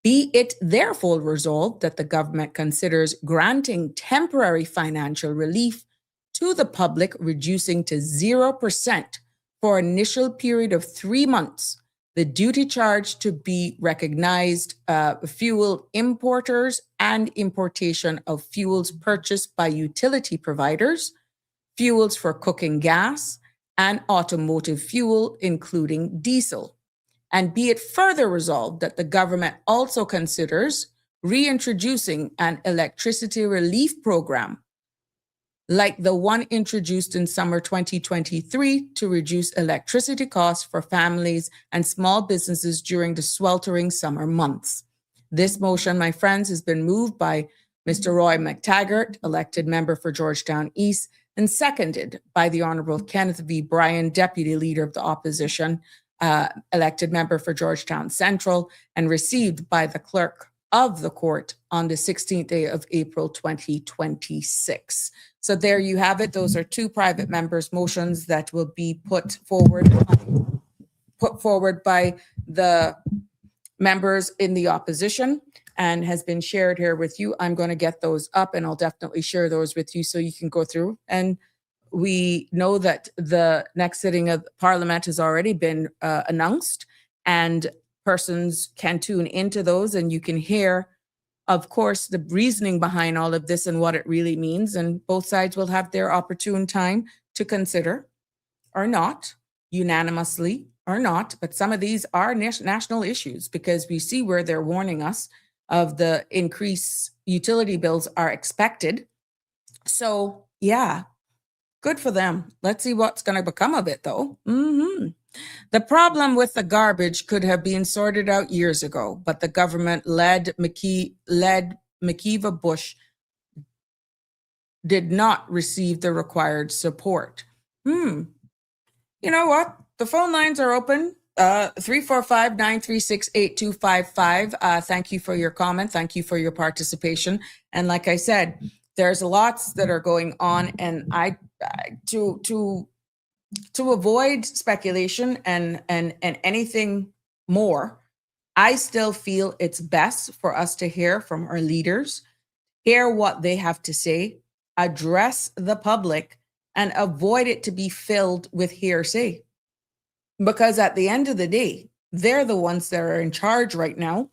Be it therefore resolved that the government considers granting temporary financial relief to the public, reducing to 0% for an initial period of 3 months the duty charge to be recognized fuel importers and importation of fuels purchased by utility providers, fuels for cooking gas, and automotive fuel, including diesel. And be it further resolved that the government also considers reintroducing an electricity relief program like the one introduced in summer 2023 to reduce electricity costs for families and small businesses during the sweltering summer months. This motion, my friends, has been moved by Mr. Roy McTaggart, elected member for Georgetown East, and seconded by the Honorable Kenneth V. Bryan, Deputy Leader of the Opposition, elected member for Georgetown Central, and received by the Clerk of the Court on the 16th day of April 2026. So there you have it. Those are two private members' motions that will be put forward by the members in the opposition and has been shared here with you. I'm going to get those up and I'll definitely share those with you so you can go through. And we know that the next sitting of Parliament has already been announced, and persons can tune into those and you can hear, of course, the reasoning behind all of this and what it really means. And both sides will have their opportune time to consider or not, unanimously or not. But some of these are national issues because we see where they're warning us of the increased utility bills are expected. So, yeah, good for them. Let's see what's going to become of it, though. The problem with the garbage could have been sorted out years ago, but the government led McKeeva Bush did not receive the required support. You know what? The phone lines are open. 345-936-8255. Thank you for your comment. Thank you for your participation. And like I said, there's lots that are going on, and to avoid speculation and anything more, I still feel it's best for us to hear from our leaders, hear what they have to say, address the public, and avoid it to be filled with hearsay. Because at the end of the day, they're the ones that are in charge right now.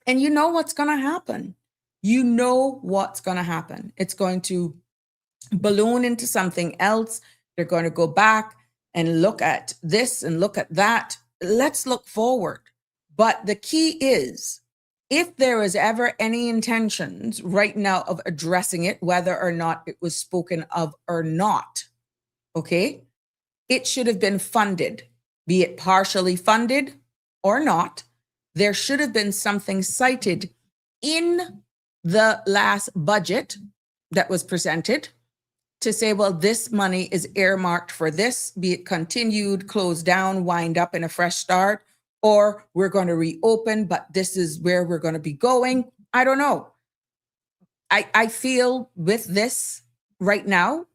And you know what's going to happen. You know what's going to happen. It's going to balloon into something else. They're going to go back and look at this and look at that. Let's look forward. But the key is, if there is ever any intentions right now of addressing it, whether or not it was spoken of or not, okay, it should have been funded, be it partially funded or not. There should have been something cited in the last budget that was presented to say, well, this money is earmarked for this, be it continued, closed down, wind up, and a fresh start, or we're going to reopen, but this is where we're going to be going. I don't know. I feel with this right now,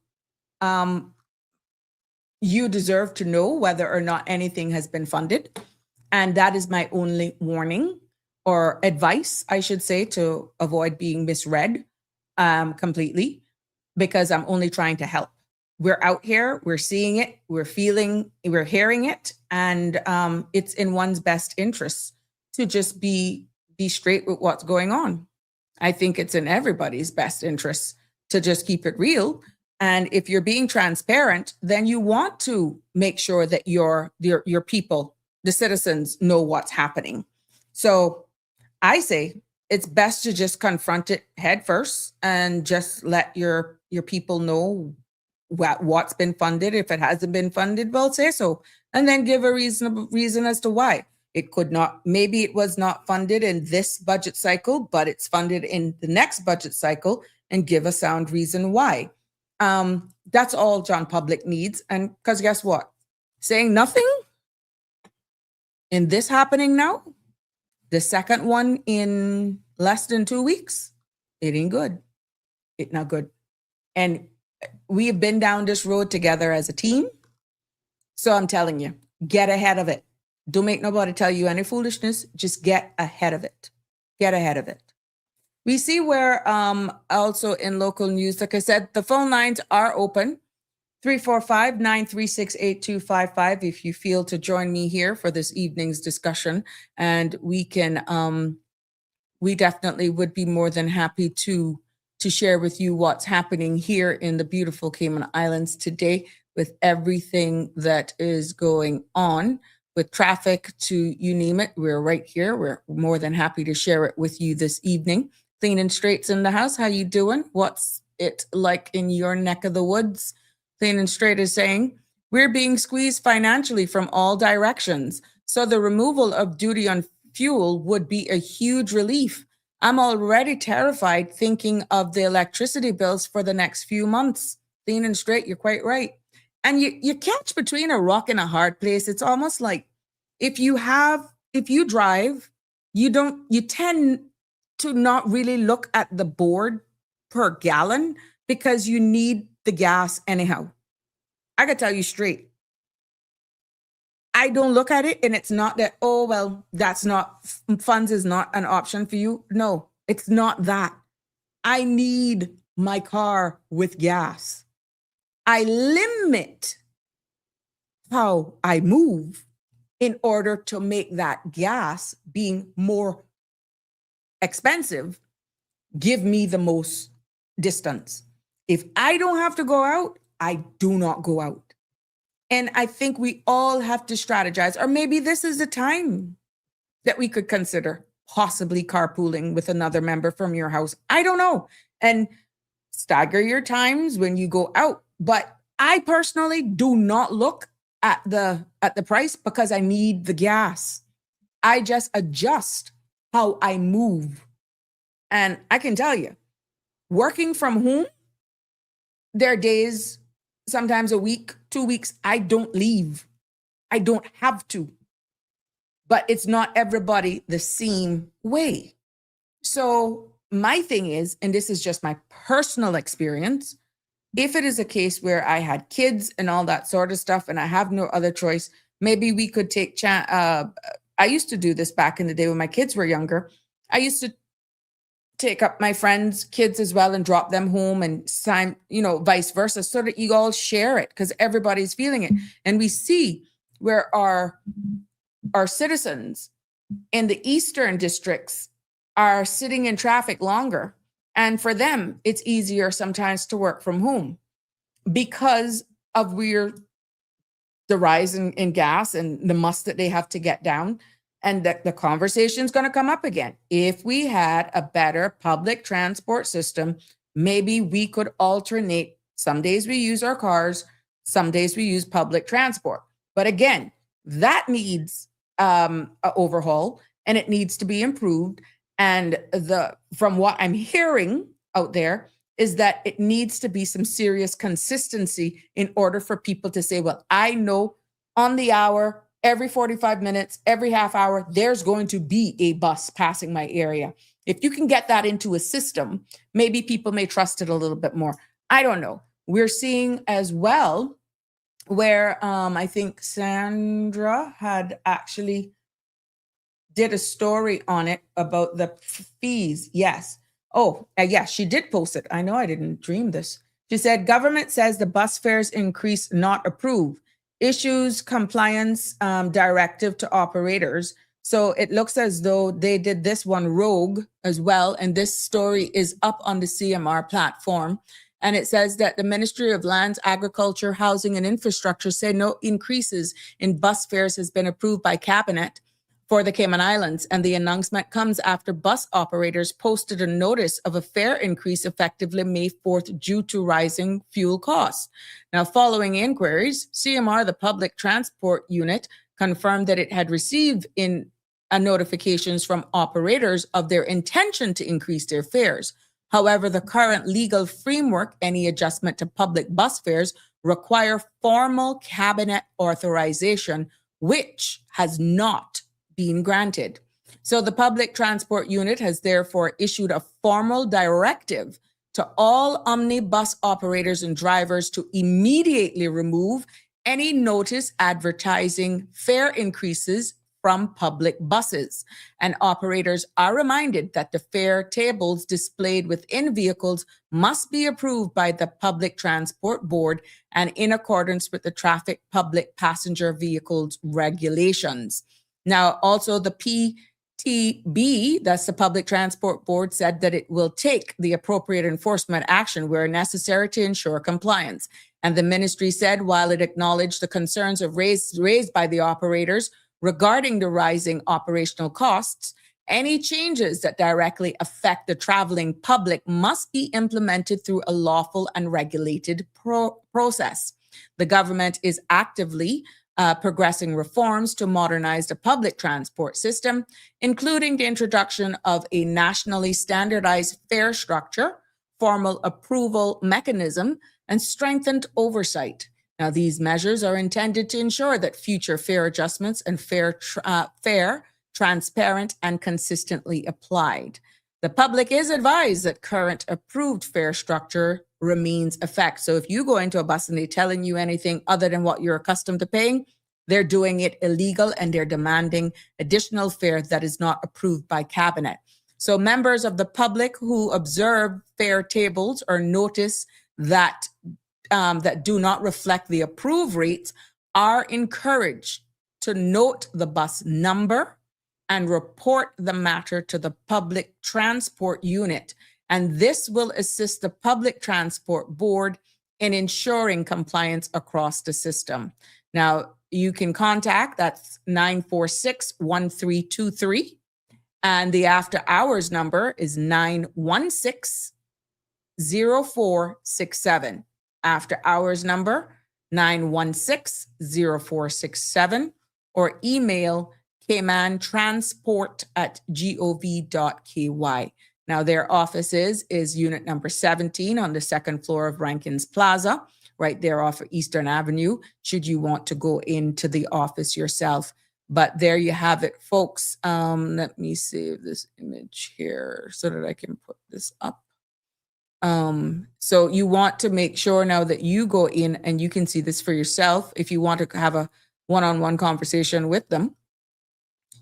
you deserve to know whether or not anything has been funded. And that is my only warning or advice, I should say, to avoid being misread completely, because I'm only trying to help. We're out here, we're seeing it, we're feeling, we're hearing it, and it's in one's best interest to just be straight with what's going on. I think it's in everybody's best interest to just keep it real. And if you're being transparent, then you want to make sure that your people, the citizens, know what's happening. So I say it's best to just confront it head first and just let your people know what's been funded. If it hasn't been funded, well, say so. And then give a reasonable reason as to why. It could not, maybe it was not funded in this budget cycle, but it's funded in the next budget cycle, and give a sound reason why. That's all John Public needs. And because guess what? Saying nothing in this happening now, the second one in less than 2 weeks, it ain't good. It not good. And we have been down this road together as a team. So I'm telling you, get ahead of it. Don't make nobody tell you any foolishness. Just get ahead of it. Get ahead of it. We see where also in local news, like I said, the phone lines are open. 345-936-8255 if you feel to join me here for this evening's discussion. And we can, we definitely would be more than happy to share with you what's happening here in the beautiful Cayman Islands today with everything that is going on with traffic to you name it. We're right here. We're more than happy to share it with you this evening. Clean and Straight's in the house. How you doing? What's it like in your neck of the woods? Clean and Straight is saying, we're being squeezed financially from all directions. So the removal of duty on fuel would be a huge relief. I'm already terrified thinking of the electricity bills for the next few months. Clean and Straight, you're quite right. And you catch between a rock and a hard place. It's almost like if you drive, you tend to not really look at the board per gallon because you need the gas anyhow. I gotta tell you straight. I don't look at it and it's not that, oh, well, that's not, funds is not an option for you. No, it's not that. I need my car with gas. I limit how I move in order to make that gas being more expensive, give me the most distance. If I don't have to go out, I do not go out. And I think we all have to strategize, or maybe this is the time that we could consider possibly carpooling with another member from your house. I don't know. And stagger your times when you go out. But I personally do not look at the price because I need the gas. I just adjust how I move. And I can tell you, working from home, there are days, sometimes a week, 2 weeks, I don't leave. I don't have to. But it's not everybody the same way. So my thing is, and this is just my personal experience, if it is a case where I had kids and all that sort of stuff and I have no other choice, maybe we could take, I used to do this back in the day when my kids were younger. I used to take up my friends' kids as well and drop them home and sign, vice versa, so that you all share it because everybody's feeling it. And we see where our citizens in the eastern districts are sitting in traffic longer. And for them, it's easier sometimes to work from home because of the rise in gas and the must that they have to get down. And the conversation is going to come up again. If we had a better public transport system, maybe we could alternate. Some days we use our cars, some days we use public transport. But again, that needs an overhaul and it needs to be improved. And from what I'm hearing out there is that it needs to be some serious consistency in order for people to say, well, I know on the hour, every 45 minutes, every half hour, there's going to be a bus passing my area. If you can get that into a system, maybe people may trust it a little bit more. I don't know. We're seeing as well where I think Sandra had actually did a story on it about the fees. Yes. Oh, yes, she did post it. I know I didn't dream this. She said, government says the bus fares increase not approved. Issues compliance directive to operators. So it looks as though they did this one rogue as well. And this story is up on the CMR platform. And it says that the Ministry of Lands, Agriculture, Housing and Infrastructure said no increases in bus fares has been approved by Cabinet for the Cayman Islands. And the announcement comes after bus operators posted a notice of a fare increase effectively May 4th due to rising fuel costs. Now, following inquiries, CMR, the Public Transport Unit, confirmed that it had received notifications from operators of their intention to increase their fares. However, the current legal framework, any adjustment to public bus fares, require formal cabinet authorization, which has not been granted. So the Public Transport Unit has therefore issued a formal directive to all omnibus operators and drivers to immediately remove any notice advertising fare increases from public buses. And operators are reminded that the fare tables displayed within vehicles must be approved by the Public Transport Board and in accordance with the Traffic Public Passenger Vehicles regulations. Now, also the PTB, that's the Public Transport Board, said that it will take the appropriate enforcement action where necessary to ensure compliance. And the ministry said, while it acknowledged the concerns raised by the operators regarding the rising operational costs, any changes that directly affect the traveling public must be implemented through a lawful and regulated process. The government is actively progressing reforms to modernize the public transport system, including the introduction of a nationally standardized fare structure, formal approval mechanism, and strengthened oversight. Now, these measures are intended to ensure that future fare adjustments and fair, transparent, and consistently applied. The public is advised that current approved fare structure remains effect. So if you go into a bus and they're telling you anything other than what you're accustomed to paying, they're doing it illegal and they're demanding additional fare that is not approved by cabinet. So members of the public who observe fare tables or notice that do not reflect the approved rates are encouraged to note the bus number and report the matter to the Public Transport Unit. And this will assist the Public Transport Board in ensuring compliance across the system. Now, you can contact, that's 946-1323. And the after hours number is 916-0467. After hours number 916-0467, or email caymantransport@gov.ky. Now their office is unit number 17 on the second floor of Rankins Plaza, right there off of Eastern Avenue, should you want to go into the office yourself. But there you have it, folks. Let me save this image here so that I can put this up. So you want to make sure now that you go in and you can see this for yourself. If you want to have a one-on-one conversation with them,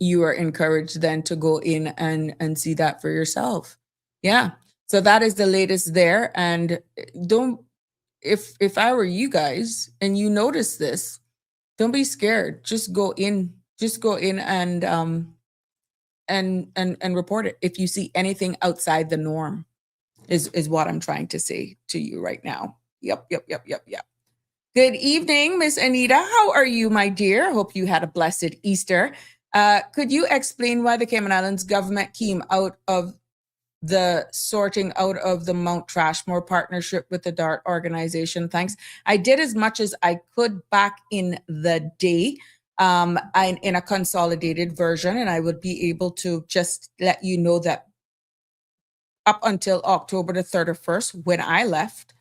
you are encouraged then to go in and see that for yourself. Yeah. So that is the latest there. And don't, if I were you guys and you notice this, don't be scared. Just go in and report it if you see anything outside the norm. Is what I'm trying to say to you right now. Yep. Good evening, Miss Anita. How are you, my dear? Hope you had a blessed Easter. Could you explain why the Cayman Islands government came out of the sorting out of the Mount Trashmore partnership with the DART organization? Thanks. I did as much as I could back in the day in a consolidated version, and I would be able to just let you know that up until October the 31st, when I left,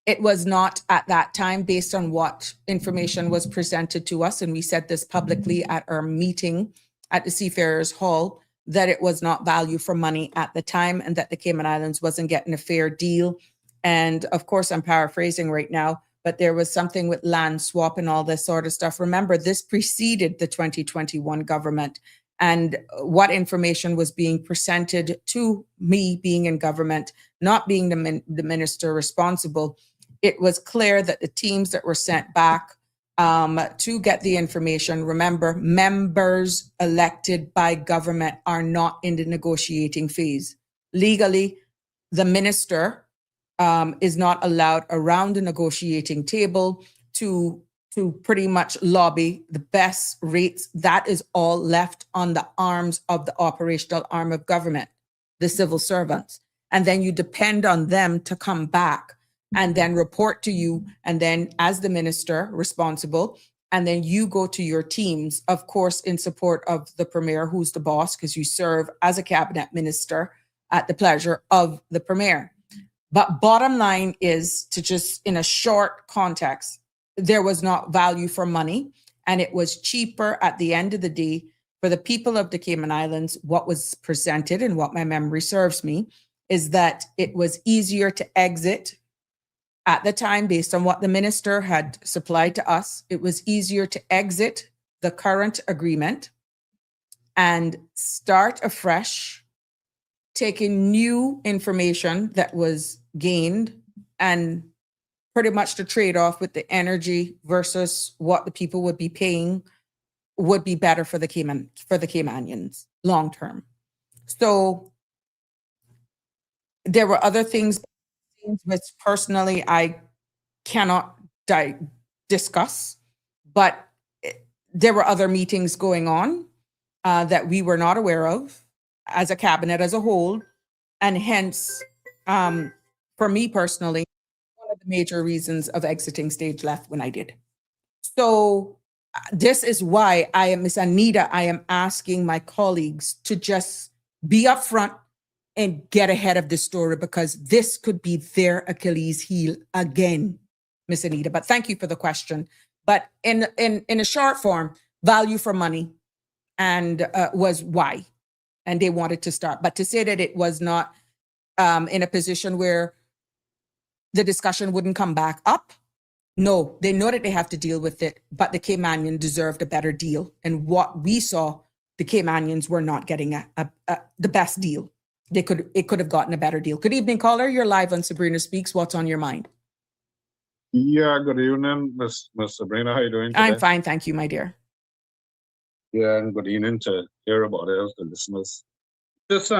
it was not at that time based on what information was presented to us. And we said this publicly at our meeting at the Seafarers Hall, that it was not value for money at the time and that the Cayman Islands wasn't getting a fair deal. And of course, I'm paraphrasing right now, but there was something with land swap and all this sort of stuff. Remember, this preceded the 2021 government. And what information was being presented to me being in government, not being the minister responsible, it was clear that the teams that were sent back to get the information, remember, members elected by government are not in the negotiating phase. Legally, the minister is not allowed around the negotiating table to pretty much lobby the best rates. That is all left on the arms of the operational arm of government, the civil servants. And then you depend on them to come back and then report to you. And then as the minister responsible, and then you go to your teams, of course, in support of the premier, who's the boss, because you serve as a cabinet minister at the pleasure of the premier. But bottom line is, to just in a short context, there was not value for money, and it was cheaper at the end of the day for the people of the Cayman Islands. What was presented, and what my memory serves me, is that it was easier to exit at the time based on what the minister had supplied to us. It was easier to exit the current agreement and start afresh, taking new information that was gained, and pretty much the trade-off with the energy versus what the people would be paying would be better for the Caymanians long term. So there were other things which personally I cannot discuss, but there were other meetings going on that we were not aware of as a cabinet as a whole, and hence, for me personally, one of the major reasons of exiting stage left when I did. So this is why Miss Anita, I am asking my colleagues to just be upfront and get ahead of this story, because this could be their Achilles heel again, Miss Anita. But thank you for the question. But in a short form, value for money and was why, and they wanted to start. But to say that it was not in a position where the discussion wouldn't come back up, no, they know that they have to deal with it, but the Caymanian deserved a better deal. And what we saw, the Caymanians were not getting the best deal. It could have gotten a better deal. Good evening, caller. You're live on Sabrina Speaks. What's on your mind? Yeah, good evening, Miss Sabrina. How you doing today? I'm fine, thank you, my dear. Yeah, and good evening to everybody else, the listeners. This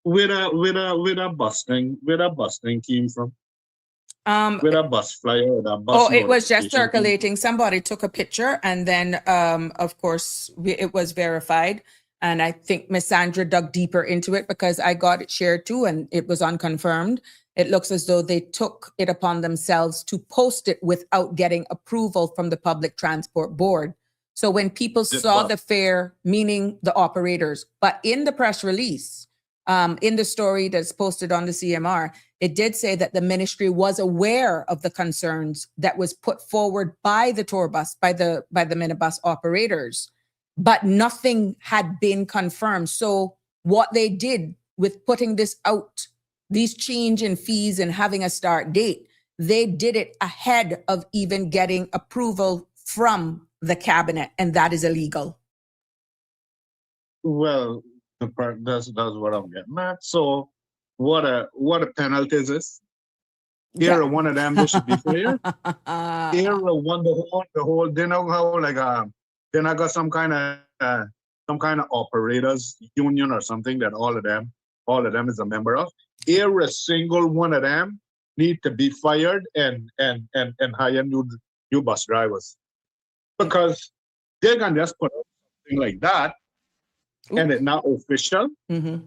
where the busting came from? Where the bus flyer or the bus? Oh, it was just notification came circulating. Somebody took a picture, and then, of course, it was verified. And I think Miss Sandra dug deeper into it, because I got it shared too, and it was unconfirmed. It looks as though they took it upon themselves to post it without getting approval from the Public Transport Board. So when people saw the fare, meaning the operators, but in the press release, in the story that's posted on the CMR, it did say that the ministry was aware of the concerns that was put forward by the tour bus, by the minibus operators, but nothing had been confirmed. So what they did with putting this out, these change in fees and having a start date, they did it ahead of even getting approval from the cabinet, and that is illegal. Well, that's what I'm getting at. So what a penalty is this? Here, one of them, they should be fair. Here, one the whole they know how then I got some kind of operators union or something that all of them is a member of. Every single one of them need to be fired and hire new bus drivers, because they can just put up something like that. Oops. And it's not official. Mm-hmm.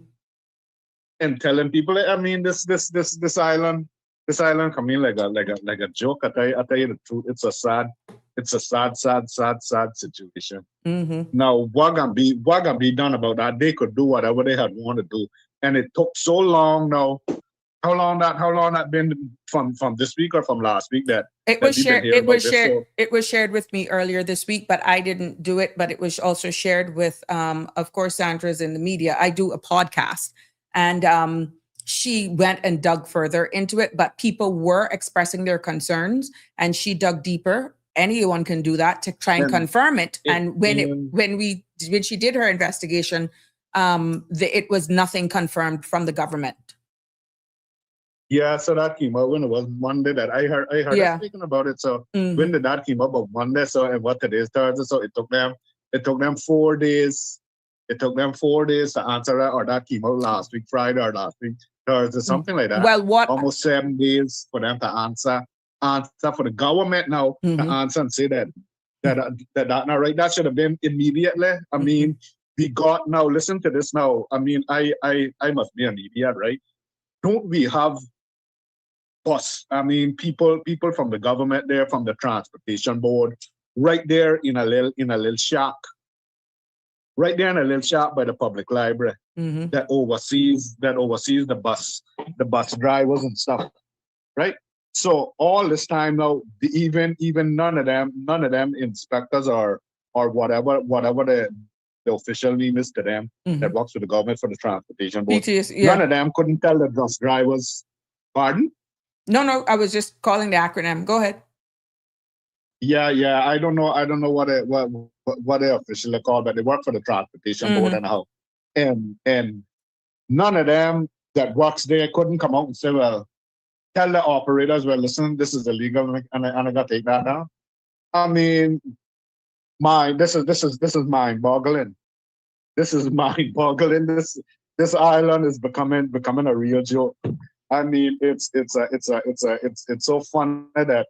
And telling people, I mean, this island come in like a joke. I tell you the truth, it's a sad situation. Mm-hmm. Now, what can be done about that? They could do whatever they had wanted to do, and it took so long now. How long that been from this week or from last week that it was shared? It was shared. So, it was shared with me earlier this week, but I didn't do it. But it was also shared with, of course, Sandra's in the media. I do a podcast, and she went and dug further into it. But people were expressing their concerns, and she dug deeper. Anyone can do that to try and confirm it. And when she did her investigation, it was nothing confirmed from the government. Yeah, so that came out when it was Monday that I heard her speaking about it. So when that came up on Monday, so and what today is Thursday, so it took them 4 days. It took them 4 days to answer that, or that came out last week Friday or last week Thursday, something like that. Well, almost 7 days for them to answer for the government now to answer and say that not right. That should have been immediately. I mean, we got now. Listen to this now. I mean, I must be an idiot, right? Don't we have bus? I mean, people from the government there, from the transportation board, right there in a little shack, right there in a little shack by the public library. Mhm. that oversees the bus drivers and stuff, right? So all this time now, even none of them inspectors or whatever the official name is to them that Mhm. works for the government for the transportation board. BTS, None yeah. of them couldn't tell the bus drivers. Pardon? No, I was just calling the acronym. Go ahead. Yeah. I don't know what they officially call, but they work for the transportation board Mhm. and how. And none of them that works there couldn't come out and say, well, tell the operators, well, listen, this is illegal, and I gotta take that down. I mean, this is mind-boggling. This is mind-boggling. This island is becoming a real joke. I mean, it's so funny that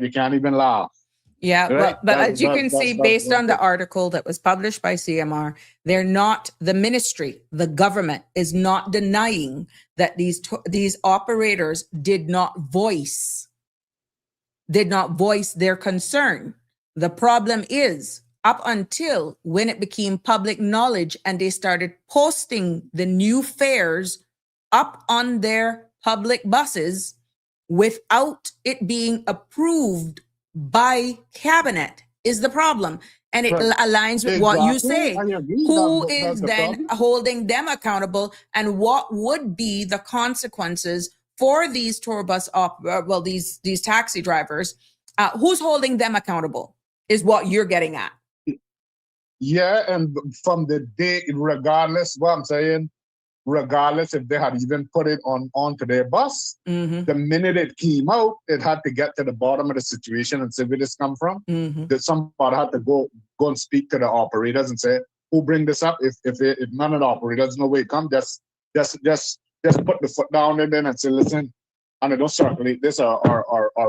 you can't even laugh. Yeah, Right? but as you can see, based on the it. article that was published by CMR, they're not, the ministry, the government is not denying that these operators did not voice their concern. The problem is, up until when it became public knowledge and they started posting the new fares up on their public buses without it being approved by cabinet is the problem. And it Right. aligns with what you Exactly. say. I agree. Who That's is the then problem. holding them accountable, and what would be the consequences for these tour bus these taxi drivers? Who's holding them accountable is what you're getting at. Yeah, and from the day, regardless, what I'm saying, regardless if they had even put it onto their bus, Mm-hmm. the minute it came out, it had to get to the bottom of the situation and see where this come from. Mm-hmm. That somebody had to go and speak to the operators and say, who bring this up? If none of the operators know where it come, just put the foot down and then and say, listen, and I don't circulate this or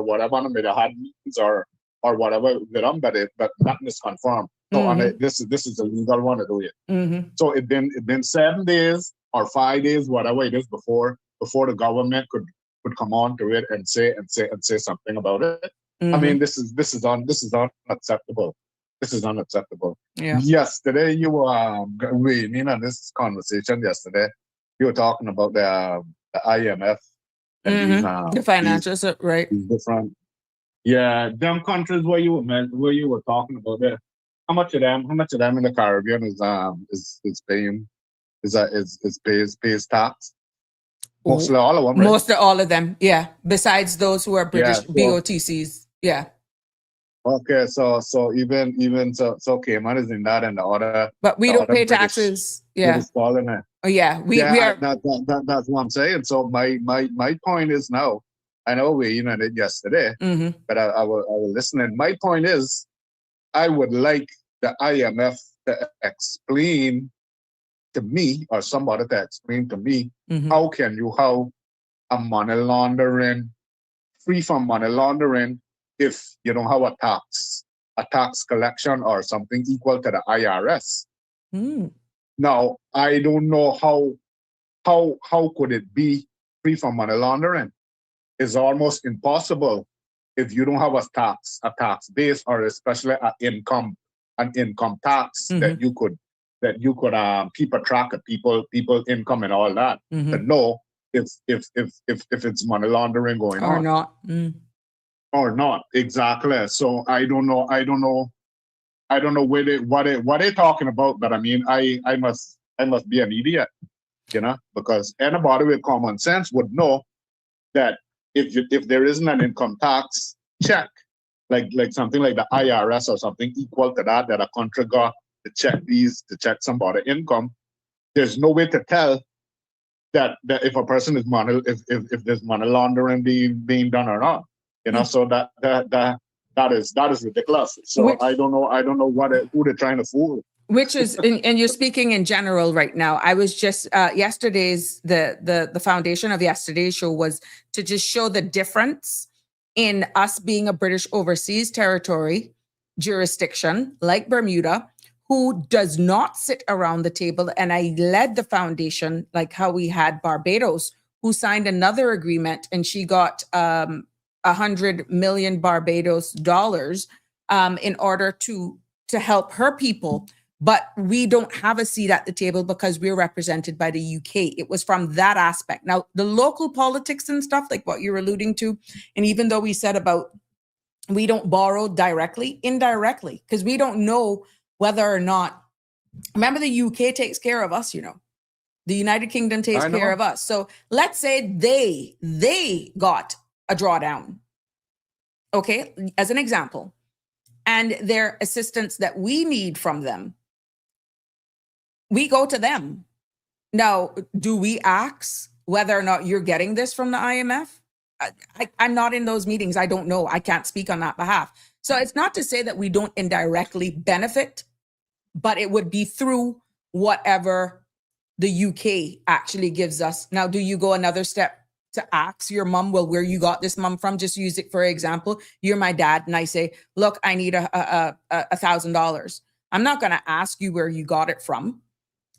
whatever, and maybe had meetings or whatever with them, but nothing is confirmed. So and this is a legal one to do it. Mm-hmm. So it been 7 days or 5 days, whatever it is, before the government could come on to it and say something about it. Mm-hmm. I mean, this is unacceptable. This is unacceptable. Yeah. Yesterday, you were weighing on this conversation. Yesterday, you were talking about the IMF and The financials, right? these different, yeah, them countries where you were talking about there. How much of them in the Caribbean is paying pays tax? Mostly all of them, right? Most of all of them, yeah. Besides those who are British BOTCs, yeah. Okay, so even so Cayman is in that, and the other. But we the don't other pay British- taxes. Yeah. British fall in it. Oh, yeah. We are. That's what I'm saying. So my point is now. I know we it yesterday, Mm-hmm. but I will listen. And my point is, I would like the IMF to explain to me, or somebody to explain to me, Mm-hmm. how can you have a money laundering, free from money laundering, if you don't have a tax collection or something equal to the IRS. Mm. Now, I don't know how could it be free from money laundering? It's almost impossible if you don't have a tax base, or especially an income tax that you could keep a track of people income and all that, to know if it's money laundering going Or on not. or not. Exactly. So I don't know what they're talking about, but I mean, I must be an idiot, because anybody with common sense would know that if there isn't an income tax check, like something like the IRS or something equal to that a country got to check somebody's income, there's no way to tell that if a person is if there's money laundering being done or not. So that is ridiculous. So I don't know who they're trying to fool. Which is, and you're speaking in general right now. I was just yesterday's the foundation of yesterday's show was to just show the difference in us being a British overseas territory jurisdiction like Bermuda, who does not sit around the table. And I led the foundation, like how we had Barbados, who signed another agreement, and she got 100 million Barbados dollars in order to help her people but we don't have a seat at the table because we're represented by the UK. It was from that aspect. Now, the local politics and stuff, like what you're alluding to, and even though we said about we don't borrow directly, indirectly, because we don't know whether or not, remember the UK takes care of us, the United Kingdom takes I know. care of us. So let's say they got a drawdown, okay, as an example, and their assistance that we need from them, we go to them. Now, do we ask whether or not you're getting this from the IMF? I'm not in those meetings. I don't know. I can't speak on that behalf. So it's not to say that we don't indirectly benefit, but it would be through whatever the UK actually gives us. Now, do you go another step to ask your mom, well, where you got this, mom, from? Just use it for example. You're my dad, and I say, look, I need $1,000. I'm not going to ask you where you got it from.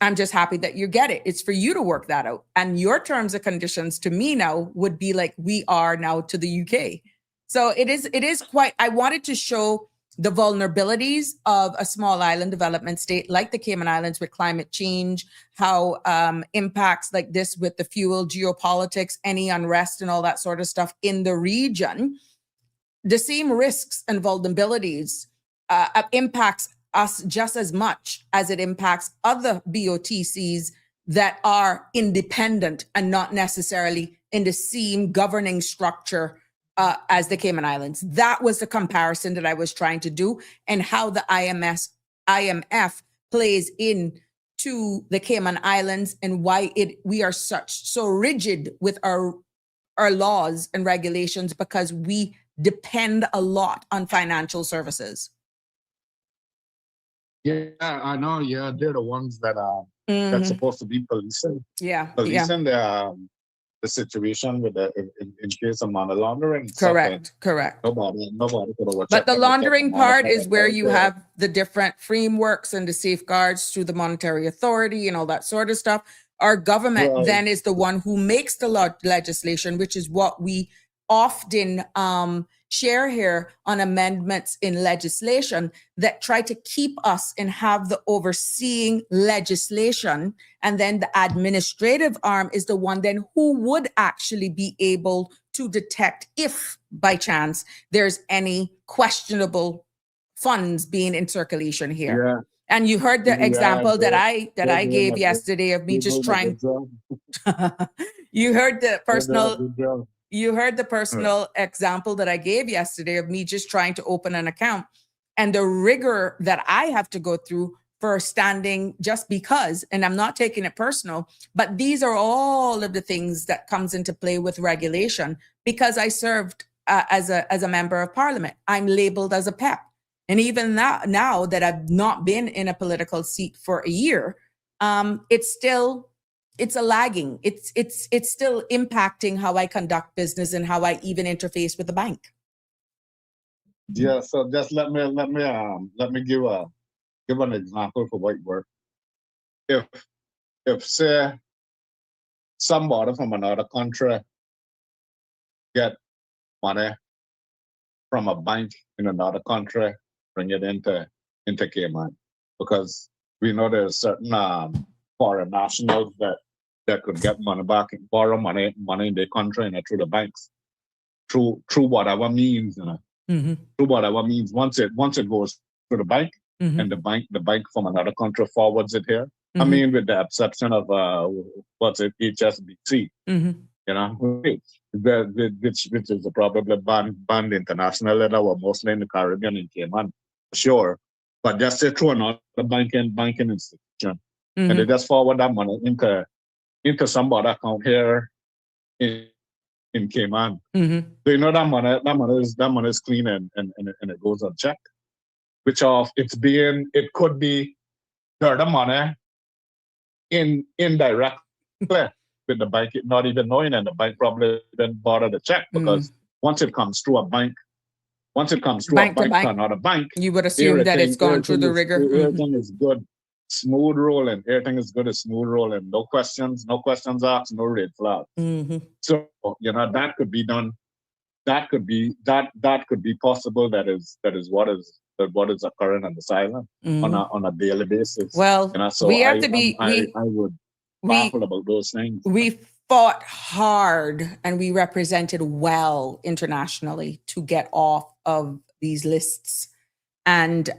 I'm just happy that you get it. It's for you to work that out. And your terms and conditions to me now would be like we are now to the UK. So it is quite, I wanted to show the vulnerabilities of a small island development state like the Cayman Islands with climate change, how impacts like this with the fuel, geopolitics, any unrest and all that sort of stuff in the region, the same risks and vulnerabilities impacts us just as much as it impacts other BOTCs that are independent and not necessarily in the same governing structure as the Cayman Islands. That was the comparison that I was trying to do, and how the IMF plays in to the Cayman Islands and why we are so rigid with our laws and regulations, because we depend a lot on financial services. Yeah, I know. Yeah, they're the ones that are that's supposed to be policing the situation with in case of money laundering. Correct. Nobody could have. But the laundering part is where you have the different frameworks and the safeguards through the monetary authority and all that sort of stuff. Our government then is the one who makes the legislation, which is what we often share here on amendments in legislation that try to keep us and have the overseeing legislation. And then the administrative arm is the one then who would actually be able to detect if by chance there's any questionable funds being in circulation here. Yeah. And you heard the example that I gave yesterday of me just trying. You heard the personal. You heard the personal example that I gave yesterday of me just trying to open an account and the rigor that I have to go through for standing just because, and I'm not taking it personal, but these are all of the things that comes into play with regulation because I served as a member of parliament. I'm labeled as a PEP. And even now that I've not been in a political seat for a year, it's a lagging. It's still impacting how I conduct business and how I even interface with the bank. Yeah. So just let me give an example for what work. If say somebody from another country get money from a bank in another country, bring it into Cayman, because we know there's certain foreign nationals that could get money back and borrow money in their country and through the banks, through whatever means, through whatever means. Once it goes to the bank, and the bank from another country forwards it here. I mean, with the exception of HSBC, which is probably banned internationally, that were mostly in the Caribbean and Cayman, sure. But just say through another banking institution, and they just forward that money into somebody account here in Cayman. So that money is clean and it goes unchecked. Which it could be the money indirectly with the bank not even knowing, and the bank probably didn't bother the check because once it comes through a bank, to another bank, you would assume that it's gone through the rigor. Everything is good, smooth rolling. Everything is good, smooth rolling. No questions asked, no red flag. So that could be done. That could be possible. That is what is what is occurring on this island on a daily basis. Well, You know, so we have to be, I would baffle about those things. we fought hard and we represented well internationally to get off of these lists. And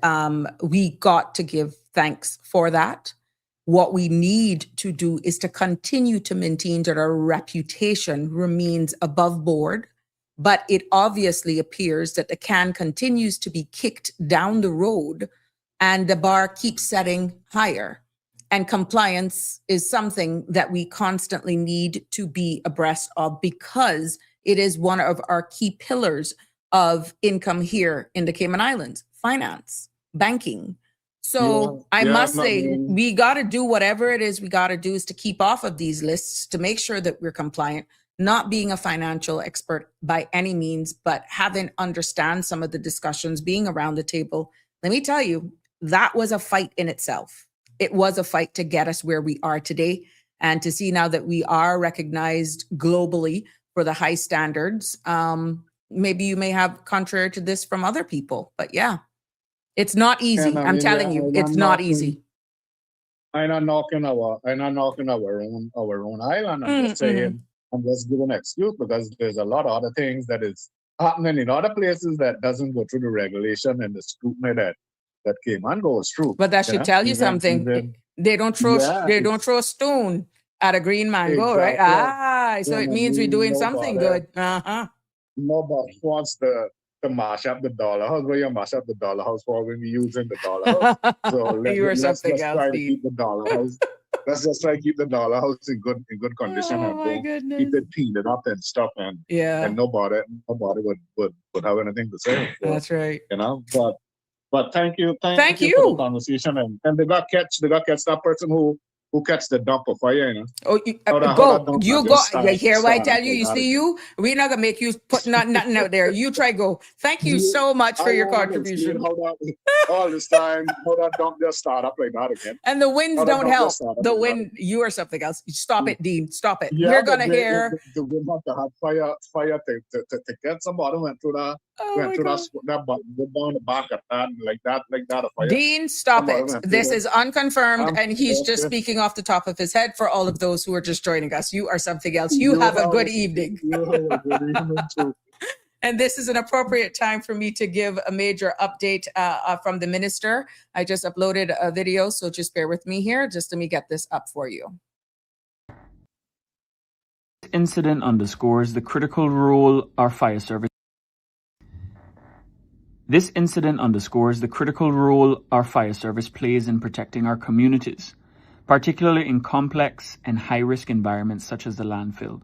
we got to give thanks for that. What we need to do is to continue to maintain that our reputation remains above board. But it obviously appears that the can continues to be kicked down the road and the bar keeps setting higher. And compliance is something that we constantly need to be abreast of because it is one of our key pillars of income here in the Cayman Islands, finance, banking. So I must say, we got to do whatever it is we got to do is to keep off of these lists to make sure that we're compliant, not being a financial expert by any means, but having understand some of the discussions, being around the table. Let me tell you, that was a fight in itself. It was a fight to get us where we are today and to see now that we are recognized globally for the high standards. Maybe you may have contrary to this from other people, but yeah, it's not easy. I'm telling you, it's not easy. I'm not knocking our own island. I'm just saying, I'm just giving an excuse because there's a lot of other things that is happening in other places that doesn't go through the regulation and the scrutiny that Cayman goes through. But that should tell you something. They don't throw a stone at a green mango, right? Ah, so it means we're doing something good. Nobody wants to mash up the dollar house. Where you mash up the dollar house for when we're using the dollar house. So let's just try to keep the dollar house. Let's just try to keep the dollar house in good condition and keep it cleaned up and stuff. And nobody would have anything to say. So, that's right. You know, but thank you for the conversation. And they got catch that person who catch the dump of fire, you know. Oh, you go. You hear what I tell you? You see you? We're not gonna make you put nothing out there. You try go. Thank you so much for your contribution. All this time, how that dump just start up like that again. And the winds don't help. The wind, you are something else. Stop it, Dean. Stop it. We're gonna hear the wind have to have fire to get somebody went through that. Went through that down the back of that like that. Dean, stop it. This is unconfirmed, and he's just speaking off the top of his head for all of those who are just joining us. You are something else. You have a good evening. And this is an appropriate time for me to give a major update from the minister. I just uploaded a video, so just bear with me here. Just let me get this up for you. This incident underscores the critical role our fire service. This incident underscores the critical role our fire service plays in protecting our communities, particularly in complex and high-risk environments such as the landfill.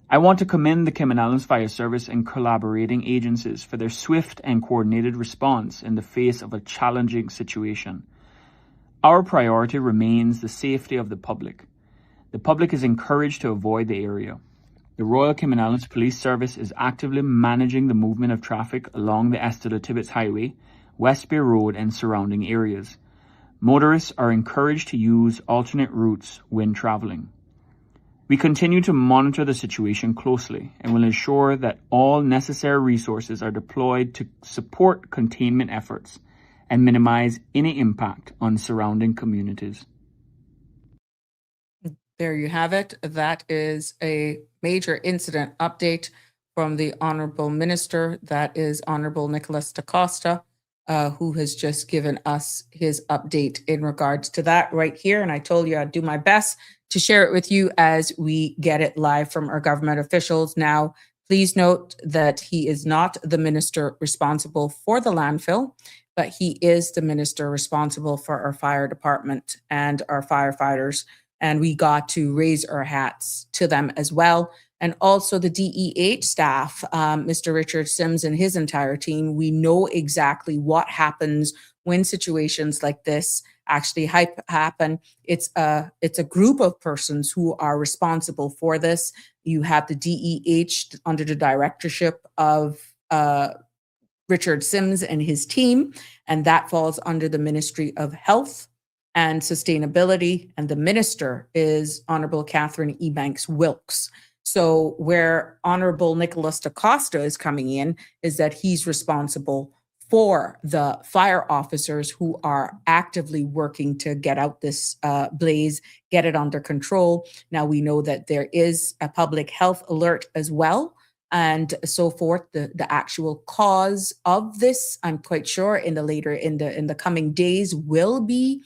I want to commend the Cayman Islands Fire Service and collaborating agencies for their swift and coordinated response in the face of a challenging situation. Our priority remains the safety of the public. The public is encouraged to avoid the area. The Royal Cayman Islands Police Service is actively managing the movement of traffic along the Esther de Tibbets Highway, West Bay Road and surrounding areas. Motorists are encouraged to use alternate routes when traveling. We continue to monitor the situation closely and will ensure that all necessary resources are deployed to support containment efforts and minimize any impact on surrounding communities. There you have it. That is a major incident update from the Honorable Minister. That is Honorable Nicholas DaCosta, who has just given us his update in regards to that right here. And I told you I'd do my best to share it with you as we get it live from our government officials. Now, please note that he is not the minister responsible for the landfill, but he is the minister responsible for our fire department and our firefighters. And we got to raise our hats to them as well. And also the DEH staff, Mr. Richard Sims and his entire team. We know exactly what happens when situations like this actually happen. It's a group of persons who are responsible for this. You have the DEH under the directorship of Richard Sims and his team, and that falls under the Ministry of Health and Sustainability, and the minister is Honorable Catherine Ebanks Wilkes. So where Honorable Nicholas DaCosta is coming in is that he's responsible for the fire officers who are actively working to get out this blaze, get it under control. Now we know that there is a public health alert as well, and so forth. The actual cause of this, I'm quite sure, in the coming days will be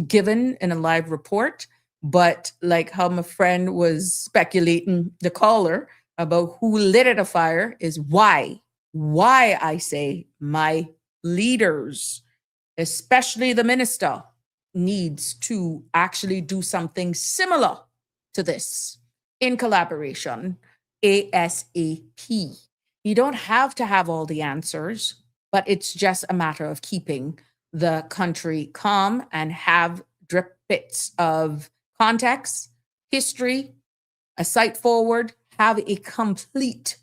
given in a live report. But like how my friend was speculating, the caller, about who lit it a fire, is why I say my leaders, especially the minister, needs to actually do something similar to this in collaboration ASAP. You don't have to have all the answers, but it's just a matter of keeping the country calm and have drip bits of context, history, a sight forward, have a complete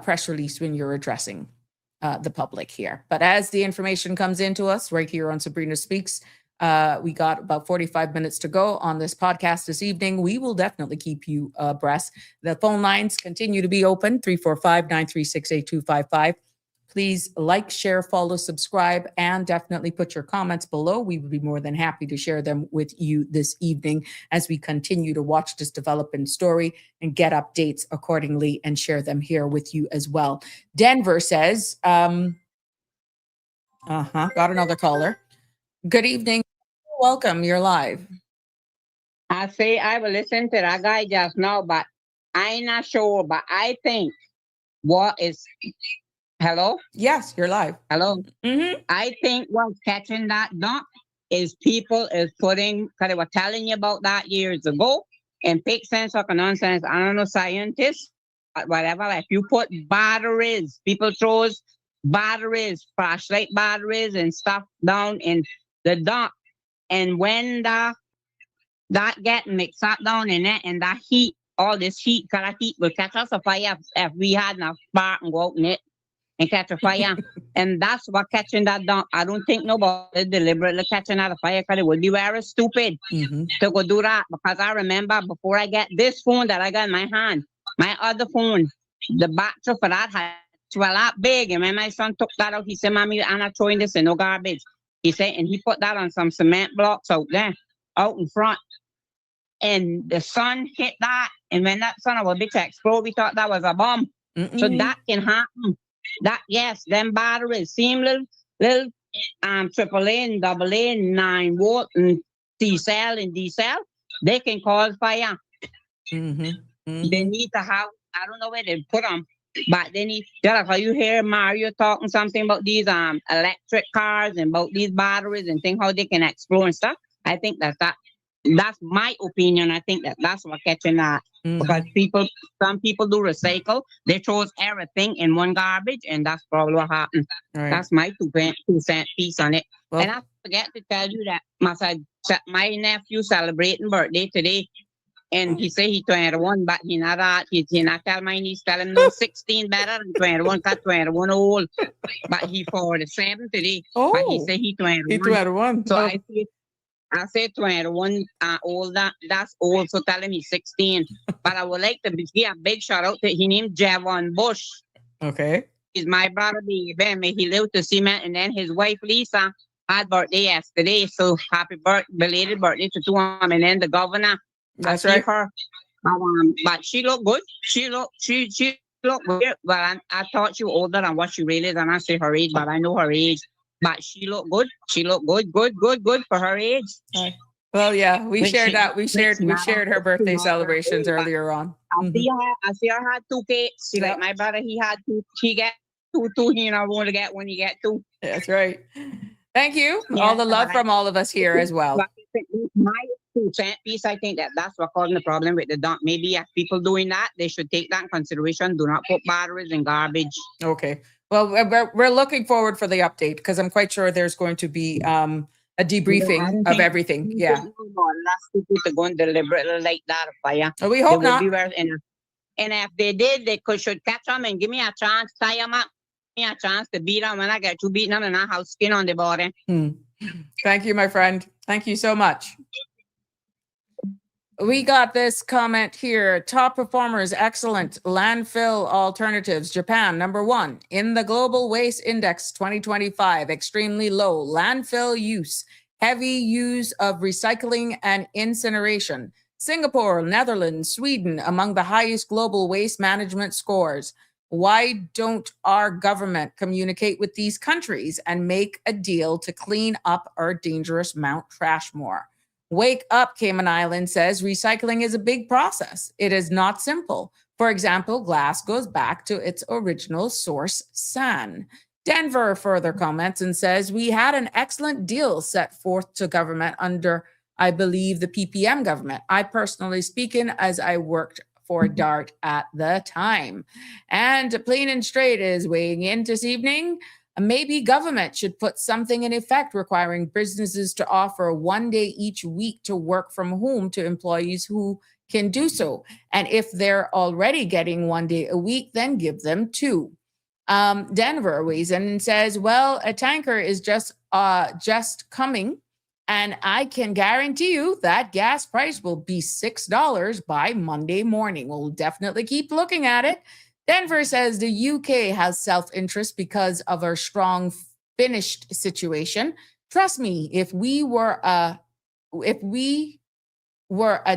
press release when you're addressing the public here. But as the information comes into us right here on Sabrina Speaks, we got about 45 minutes to go on this podcast this evening. We will definitely keep you abreast. The phone lines continue to be open, 345-936-8255. Please like, share, follow, subscribe, and definitely put your comments below. We would be more than happy to share them with you this evening as we continue to watch this developing story and get updates accordingly and share them here with you as well. Denver says, got another caller. Good evening. Welcome. You're live. I say I will listen to that guy just now, but I'm not sure. But I think what is... Hello? Yes, you're live. Hello? Mm-hmm. I think what's catching that dump is people is putting, because they were telling you about that years ago, and fake sense or nonsense. I don't know, scientists, but whatever. If you put batteries, people throws batteries, flashlight batteries and stuff down in the dump. And when that get mixed up down in it, and that heat, all this heat, because that heat will catch us a fire if we had enough spark and go out in it and catch a fire. And that's what catching that dump. I don't think nobody deliberately catching out a fire, because it would be very stupid to go do that. Because I remember before I get this phone that I got in my hand, my other phone, the battery for that had swell up big. And when my son took that out, he said, "Mommy, I'm not throwing this in no garbage." He said, and he put that on some cement blocks out there, out in front. And the sun hit that. And when that son was big to explode, we thought that was a bomb. So that can happen. That, yes, them batteries seem little AAA and AA, 9 volt and C cell and D cell, they can cause fire. They need to have, I don't know where they put them, but they need, just like you hear Mario talking something about these electric cars and about these batteries and things, how they can explode and stuff. I think that's my opinion. I think that's what catching that. Because some people do recycle. They throw everything in one garbage, and that's probably what happened. Right. That's my 2-cent piece on it. Well, and I forget to tell you that my nephew celebrating birthday today, and he say he 21, but he not tell my niece, tell him no 16 better than 21, because 21 old. But he 47 today. Oh, but he say he 21. He 21. So I said 21 old, that's old, so tell him he's 16. But I would like to give a big shout out to his name, Javon Bush. Okay. He's my brother, baby. May he live to see me. And then his wife, Lisa, had birthday yesterday. So happy belated birthday to them. And then the governor, that's right. Her. But she looked good. She looked weird. Well, I thought she was older than what she really is. And I say her age, but I know her age. But she looked good. She looked good for her age. Well, yeah, we shared her birthday celebrations earlier on. I see her had 2 cakes. She like my brother, he had 2. He get 2. He not want to get when you get 2. That's right. Thank you. Yeah, all the love from all of us here as well. My 2-cent piece, I think that's what causing the problem with the dump. Maybe if people doing that, they should take that in consideration. Do not put batteries in garbage. Okay. Well, we're looking forward for the update, because I'm quite sure there's going to be a debriefing of everything. Yeah. Last people to go and deliberately like that fire. Oh, we hope not. And if they did, they should catch them and give me a chance, tie them up, give me a chance to beat them. When I get to beat them, and I have skin on the body. Thank you, my friend. Thank you so much. We got this comment here. Top performers, excellent. Landfill alternatives. Japan, number 1. In the Global Waste Index 2025, extremely low. Landfill use. Heavy use of recycling and incineration. Singapore, Netherlands, Sweden, among the highest global waste management scores. Why don't our government communicate with these countries and make a deal to clean up our dangerous Mount Trashmore? Wake up, Cayman Island says recycling is a big process. It is not simple. For example, glass goes back to its original source, sand. Denver further comments and says, we had an excellent deal set forth to government under, I believe, the PPM government. I personally speaking, as I worked for DART at the time. And Plain and Straight is weighing in this evening. Maybe government should put something in effect requiring businesses to offer 1 day each week to work from home to employees who can do so. And if they're already getting 1 day a week, then give them 2. Denver weighs in and says, well, a tanker is just coming, and I can guarantee you that gas price will be $6 by Monday morning. We'll definitely keep looking at it. Denver says the UK has self-interest because of our strong finished situation. Trust me, if we were a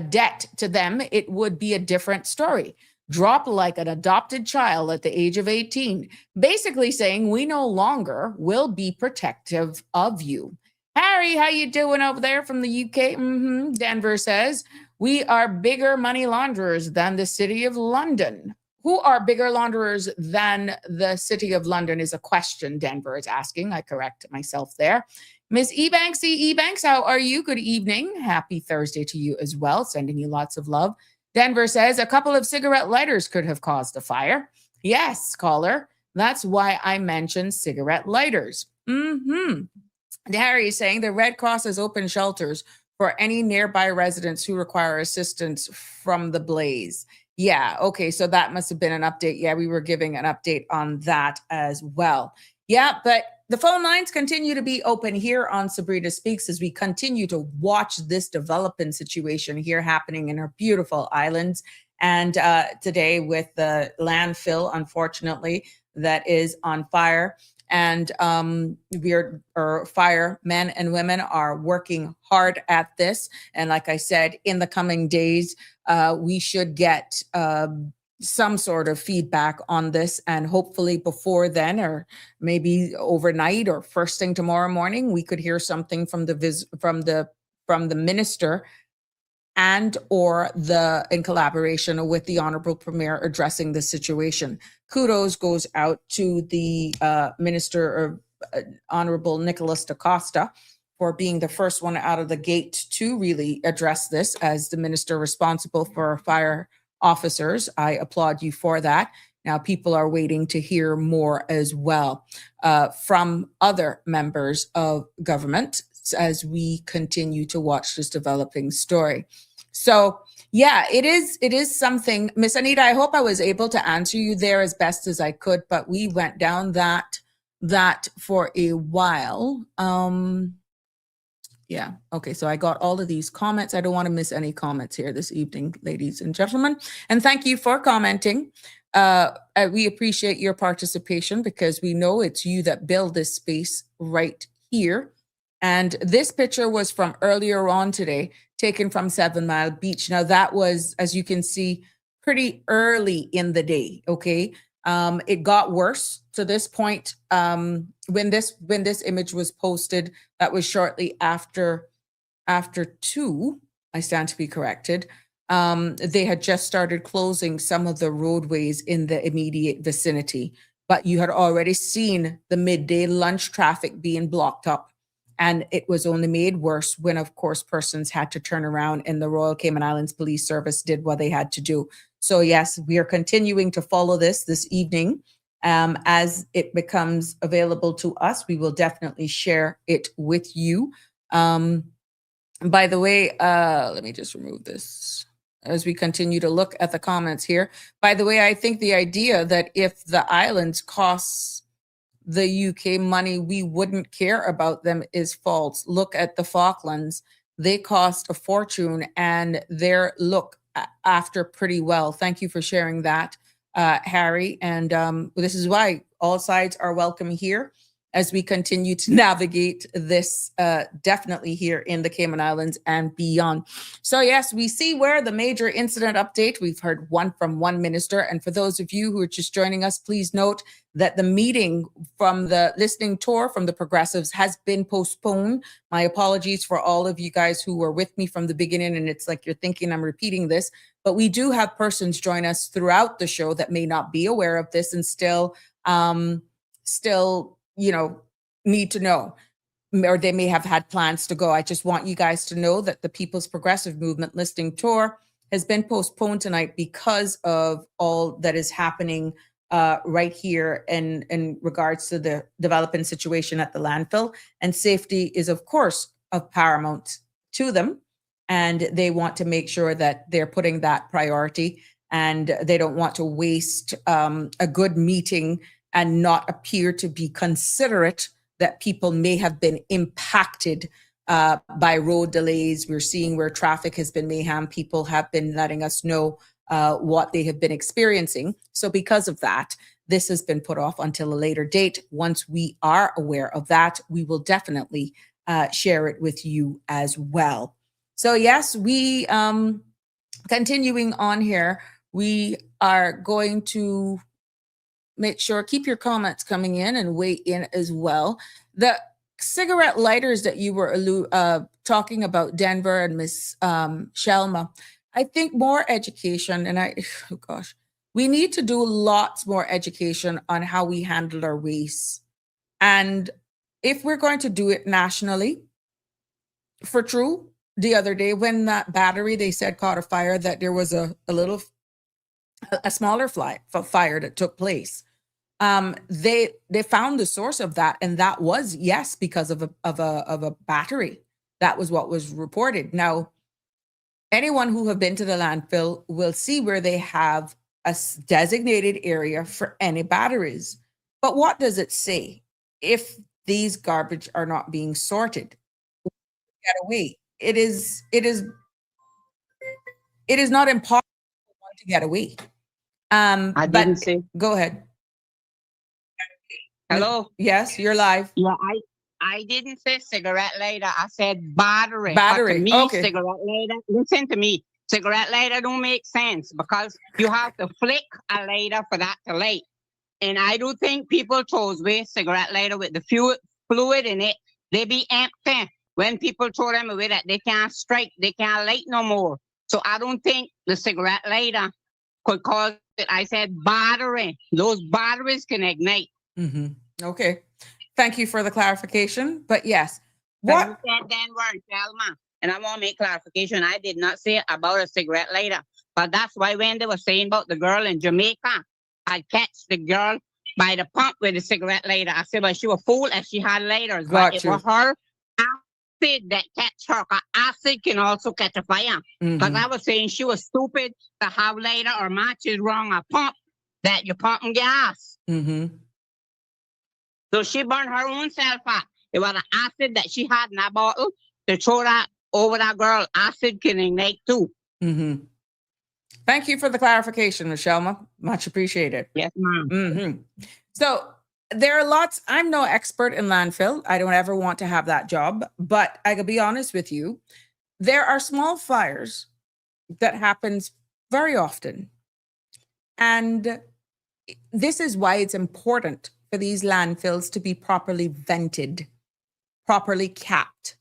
debt to them, it would be a different story. Drop like an adopted child at the age of 18, basically saying we no longer will be protective of you. Harry, how you doing over there from the UK? Denver says, we are bigger money launderers than the City of London. Who are bigger launderers than the City of London is a question Denver is asking. I correct myself there. Miss Ebanks, how are you? Good evening. Happy Thursday to you as well. Sending you lots of love. Denver says a couple of cigarette lighters could have caused the fire. Yes, caller. That's why I mentioned cigarette lighters. Harry is saying the Red Cross has opened shelters for any nearby residents who require assistance from the blaze. Yeah, okay, so that must have been an update. Yeah, we were giving an update on that as well. Yeah, but the phone lines continue to be open here on Sabrina Speaks as we continue to watch this developing situation here happening in our beautiful islands. And today with the landfill, unfortunately, that is on fire. And our firemen and women are working hard at this. And like I said, in the coming days, we should get some sort of feedback on this, and hopefully before then, or maybe overnight or first thing tomorrow morning, we could hear something from the minister and or in collaboration with the Honorable Premier addressing the situation. Kudos goes out to the Minister, Honorable Nicholas DaCosta, for being the first one out of the gate to really address this as the minister responsible for fire officers. I applaud you for that. Now, people are waiting to hear more as well from other members of government as we continue to watch this developing story. So, yeah, it is something. Miss Anita, I hope I was able to answer you there as best as I could, but we went down that for a while. Yeah. Okay. So I got all of these comments. I don't want to miss any comments here this evening, ladies and gentlemen. And thank you for commenting. We appreciate your participation because we know it's you that build this space right here. And this picture was from earlier on today, taken from 7 Mile Beach. Now that was, as you can see, pretty early in the day. Okay. It got worse to this point. When this image was posted, that was shortly after 2, I stand to be corrected. They had just started closing some of the roadways in the immediate vicinity, but you had already seen the midday lunch traffic being blocked up. And it was only made worse when, of course, persons had to turn around and the Royal Cayman Islands Police Service did what they had to do. So yes, we are continuing to follow this evening. As it becomes available to us, we will definitely share it with you. By the way, let me just remove this as we continue to look at the comments here. By the way, I think the idea that if the islands costs the UK money, we wouldn't care about them is false. Look at the Falklands. They cost a fortune and they're look after pretty well. Thank you for sharing that, Harry. And this is why all sides are welcome here as we continue to navigate this definitely here in the Cayman Islands and beyond. So yes, we see where the major incident update, we've heard one from one minister. And for those of you who are just joining us, please note that the meeting from the listening tour from the Progressives has been postponed. My apologies for all of you guys who were with me from the beginning. And it's like you're thinking I'm repeating this, but we do have persons join us throughout the show that may not be aware of this and still, need to know, or they may have had plans to go. I just want you guys to know that the People's Progressive Movement listening tour has been postponed tonight because of all that is happening right here in regards to the developing situation at the landfill. And safety is, of course, of paramount to them. And they want to make sure that they're putting that priority, and they don't want to waste a good meeting and not appear to be considerate that people may have been impacted by road delays. We're seeing where traffic has been mayhem. People have been letting us know what they have been experiencing. So because of that, this has been put off until a later date. Once we are aware of that, we will definitely share it with you as well. So yes, we continuing on here, we are going to make sure, keep your comments coming in and weigh in as well. The cigarette lighters that you were talking about, Denver and Miss Shelma, I think more education, and we need to do lots more education on how we handle our waste. And if we're going to do it nationally, for true, the other day when that battery, they said, caught a fire, that there was a smaller fire that took place. They found the source of that, and that was, yes, because of a battery. That was what was reported. Now, anyone who have been to the landfill will see where they have a designated area for any batteries. But what does it say if these garbage are not being sorted? Get away. It is not impossible to get away. I didn't say. Go ahead. Hello. Yes, you're live. Yeah, I didn't say cigarette lighter. I said battery. Battery. But to me, Okay. cigarette lighter. Listen to me. Cigarette lighter don't make sense because you have to flick a lighter for that to light. And I do think people throw away cigarette lighter with the fluid in it. They be empty. When people throw them away, that they can't strike, they can't light no more. So I don't think the cigarette lighter could cause it. I said battery. Those batteries can ignite. Mm-hmm. Okay. Thank you for the clarification. But yes, what you said then word, Selma, and I want to make clarification. I did not say about a cigarette lighter, but that's why when they were saying about the girl in Jamaica, I catch the girl by the pump with the cigarette lighter. I said, well, she was a fool if she had lighters, but it was her acid that catch her. Acid can also catch a fire. Because I was saying she was stupid to have lighter or matches wrong a pump that you pumping gas. Mm-hmm. So she burned her own self out. It was an acid that she had in that bottle to throw that over that girl. Acid can ignite too. Mm-hmm. Thank you for the clarification, Michelle. Much appreciated. Yes, ma'am. Mm-hmm. So there are lots. I'm no expert in landfill. I don't ever want to have that job. But I could be honest with you. There are small fires that happens very often. And this is why it's important for these landfills to be properly vented, properly capped,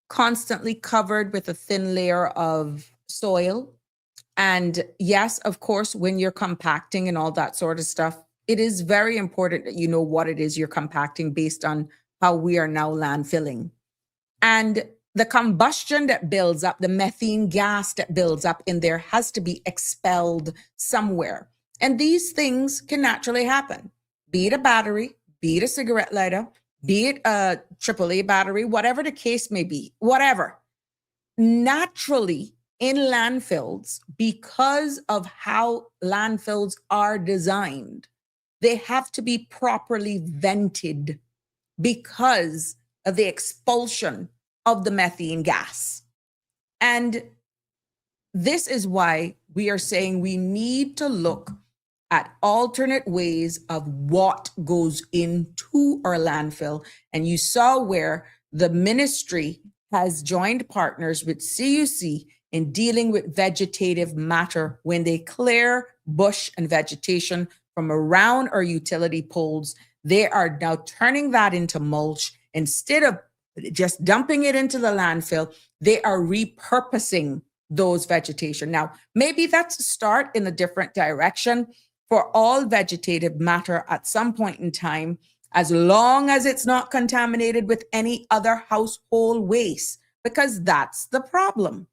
constantly covered with a thin layer of soil. And yes, of course, when you're compacting and all that sort of stuff, it is very important that you know what it is you're compacting based on how we are now landfilling. And the combustion that builds up, the methane gas that builds up in there has to be expelled somewhere. And these things can naturally happen. Be it a battery, be it a cigarette lighter, be it a AAA battery, whatever the case may be, whatever. Naturally, in landfills, because of how landfills are designed, they have to be properly vented because of the expulsion of the methane gas. And this is why we are saying we need to look at alternate ways of what goes into our landfill. And you saw where the ministry has joined partners with CUC in dealing with vegetative matter when they clear bush and vegetation from around our utility poles. They are now turning that into mulch. Instead of just dumping it into the landfill, they are repurposing those vegetation. Now, maybe that's a start in a different direction for all vegetative matter at some point in time, as long as it's not contaminated with any other household waste, because that's the problem.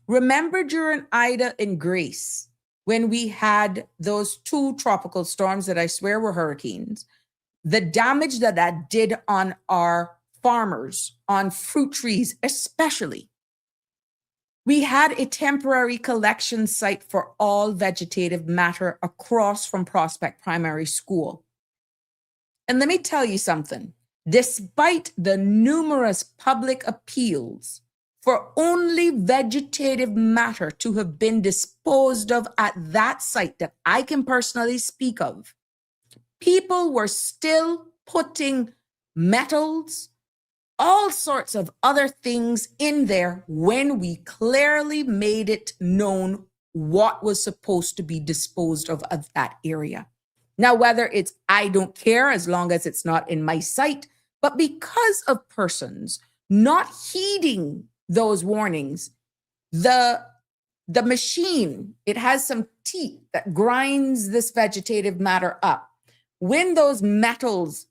Remember during Ida and Grace, when we had those 2 tropical storms that I swear were hurricanes, the damage that that did on our farmers, on fruit trees especially. We had a temporary collection site for all vegetative matter across from Prospect Primary School. And let me tell you something. Despite the numerous public appeals for only vegetative matter to have been disposed of at that site that I can personally speak of, people were still putting metals, all sorts of other things in there when we clearly made it known what was supposed to be disposed of that area. Now, whether it's I don't care as long as it's not in my sight, but because of persons not heeding those warnings, the machine, it has some teeth that grinds this vegetative matter up. When those metals,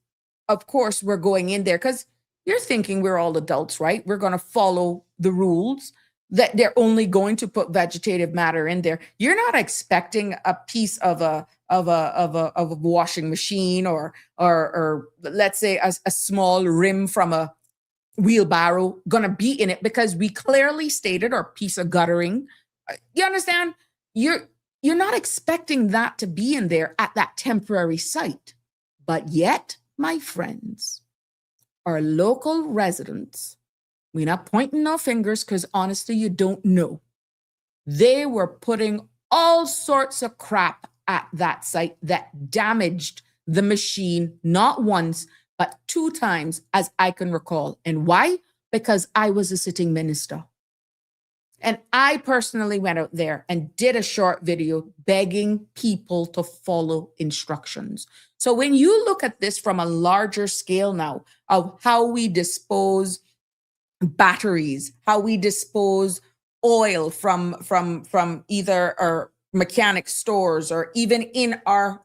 of course, were going in there, because you're thinking we're all adults, right? We're going to follow the rules, that they're only going to put vegetative matter in there. You're not expecting a piece of a washing machine or let's say a small rim from a wheelbarrow going to be in it, because we clearly stated, or piece of guttering. You understand? You're not expecting that to be in there at that temporary site. But yet, my friends, our local residents, we're not pointing no fingers because honestly, you don't know. They were putting all sorts of crap at that site that damaged the machine not once, but 2 times, as I can recall. And why? Because I was a sitting minister. And I personally went out there and did a short video begging people to follow instructions. So when you look at this from a larger scale now of how we dispose batteries, how we dispose oil from either our mechanic stores or even in our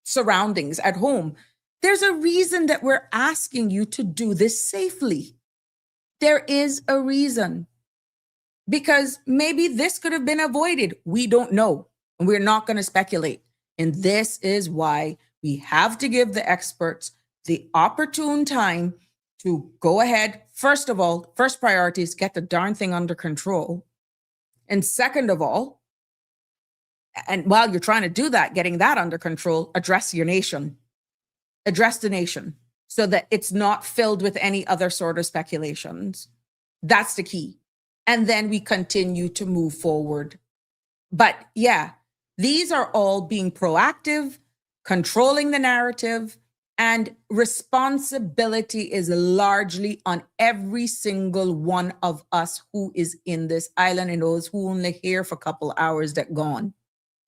surroundings at home, there's a reason that we're asking you to do this safely. There is a reason. Because maybe this could have been avoided. We don't know. And we're not going to speculate. And this is why we have to give the experts the opportune time to go ahead. First of all, first priority is get the darn thing under control. And second of all, and while you're trying to do that, getting that under control, address your nation. Address the nation so that it's not filled with any other sort of speculations. That's the key. And then we continue to move forward. But yeah, these are all being proactive, controlling the narrative, and responsibility is largely on every single one of us who is in this island and those who only here for a couple hours that gone.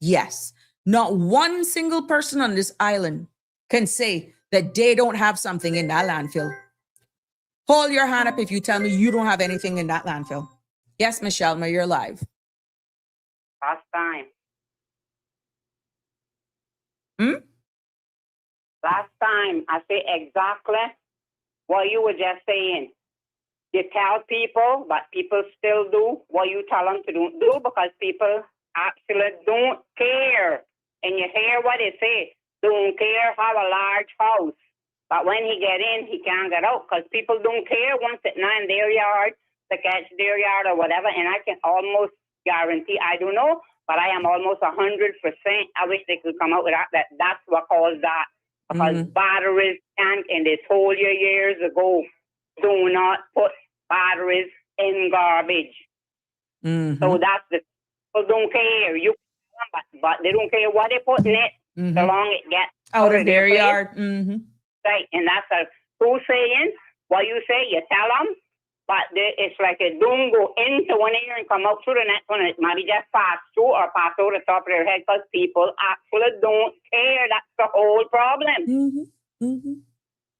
Yes, not one single person on this island can say that they don't have something in that landfill. Hold your hand up if you tell me you don't have anything in that landfill. Yes, Michelle, you're live. Last time. Last time, I say exactly what you were just saying. You tell people, but people still do what you tell them to do because people actually don't care. And you hear what they say, don't care, have a large house. But when he get in, he can't get out because people don't care once it's not in their yard to catch their yard or whatever. And I can almost guarantee, I don't know, but I am almost 100%. I wish they could come out with that that's what caused that. Because batteries tank in this whole years ago, do not put batteries in garbage. Mhm. So that's the people don't care. You, but they don't care what they put in it, so Mhm. long it gets Out of their place. yard. Mhm. Right, and that's a true saying. What you say, you tell them, but it's like it don't go into one ear and come out through the next one. It maybe just pass through or pass over the top of their head because people actually don't care. That's the whole problem. Mhm. Mhm.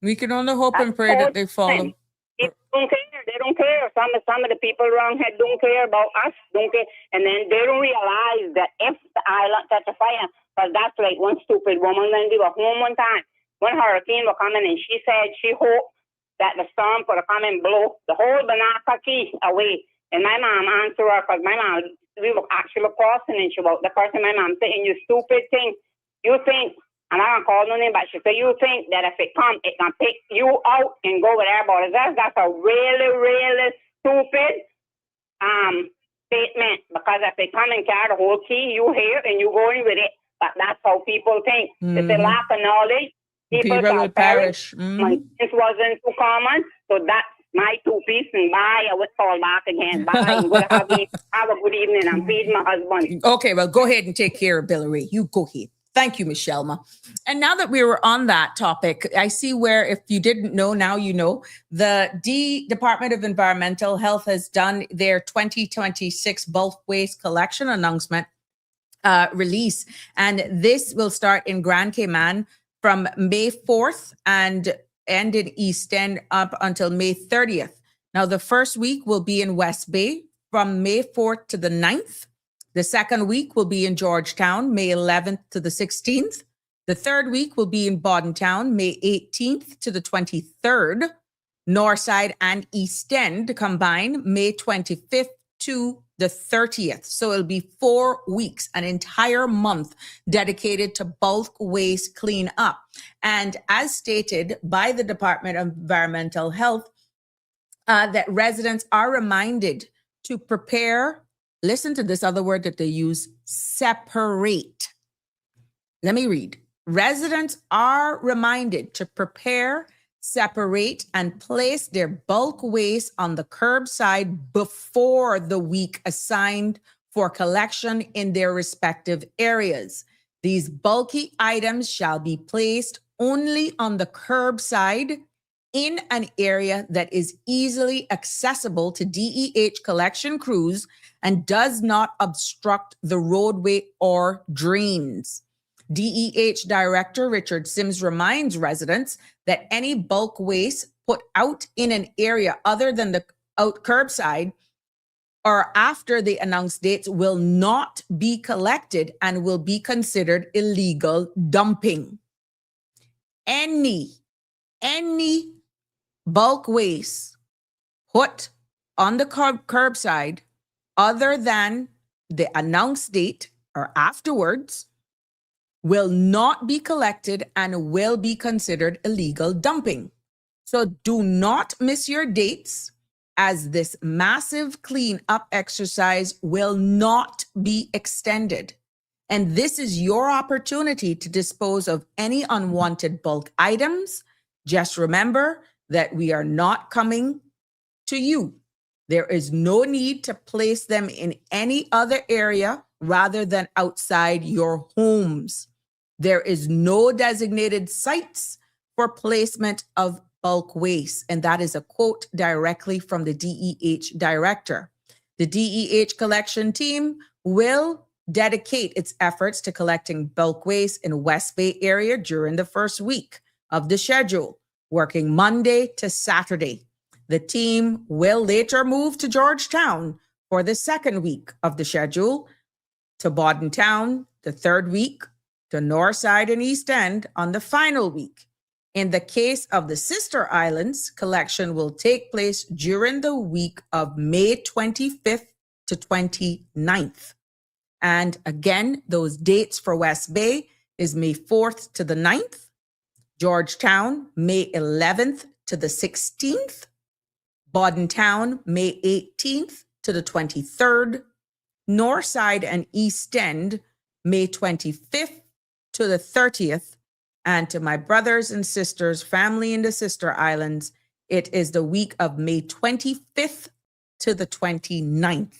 We can only hope That's and pray that they the whole follow. thing. People don't care. They don't care. Some of the people around here don't care about us. Don't care, and then they don't realize that if the island catch a fire, because that's like one stupid woman. Then we were home one time when hurricane was coming, and she said she hoped that the storm could come and blow the whole Banaka Key away. And my mom answered her because my mom, we were actually crossing, and she was the person. My mom said, "You stupid thing, you think." And I don't call no name, but she said, "You think that if it comes, it can pick you out and go with everybody." That's a really, really stupid statement, because if they come and carry the whole key, you hear and you going with it. But that's how people think. It's a Mhm. lack of knowledge. People People shall will perish. perish. Mhm. This wasn't too common, so that's my 2 piece. And bye. I would call back again. Bye. And good have a good evening. I'm feeding my husband. Okay, well, go ahead and take care of Billy. You go ahead. Thank you, Michelma. And now that we were on that topic, I see where, if you didn't know, now you know, the Department of Environmental Health has done their 2026 bulk waste collection announcement release. And this will start in Grand Cayman from May 4th and end in East End up until May 30th. Now, the first week will be in West Bay from May 4th to the 9th. The second week will be in Georgetown, May 11th to the 16th. The third week will be in Bordentown, May 18th to the 23rd. Northside and East End combined, May 25th to the 30th. So it'll be 4 weeks, an entire month dedicated to bulk waste cleanup. And as stated by the Department of Environmental Health, that residents are reminded to prepare. Listen to this other word that they use, separate. Let me read. Residents are reminded to prepare, separate, and place their bulk waste on the curbside before the week assigned for collection in their respective areas. These bulky items shall be placed only on the curbside in an area that is easily accessible to DEH collection crews and does not obstruct the roadway or drains. DEH Director Richard Sims reminds residents that any bulk waste put out in an area other than the curbside or after the announced dates will not be collected and will be considered illegal dumping. Any bulk waste put on the curbside other than the announced date or afterwards will not be collected and will be considered illegal dumping. So do not miss your dates, as this massive cleanup exercise will not be extended. And this is your opportunity to dispose of any unwanted bulk items. Just remember that we are not coming to you. There is no need to place them in any other area rather than outside your homes. There is no designated sites for placement of bulk waste. And that is a quote directly from the DEH director. The DEH collection team will dedicate its efforts to collecting bulk waste in West Bay area during the first week of the schedule, working Monday to Saturday. The team will later move to Georgetown for the second week of the schedule, to Bordentown the third week, to Northside and East End on the final week. In the case of the sister islands, collection will take place during the week of May 25th to 29th. And again, those dates for West Bay is May 4th to the 9th, Georgetown, May 11th to the 16th, Bordentown, May 18th to the 23rd, Northside and East End, May 25th to the 30th, and to my brothers and sisters, family in the sister islands, it is the week of May 25th to the 29th.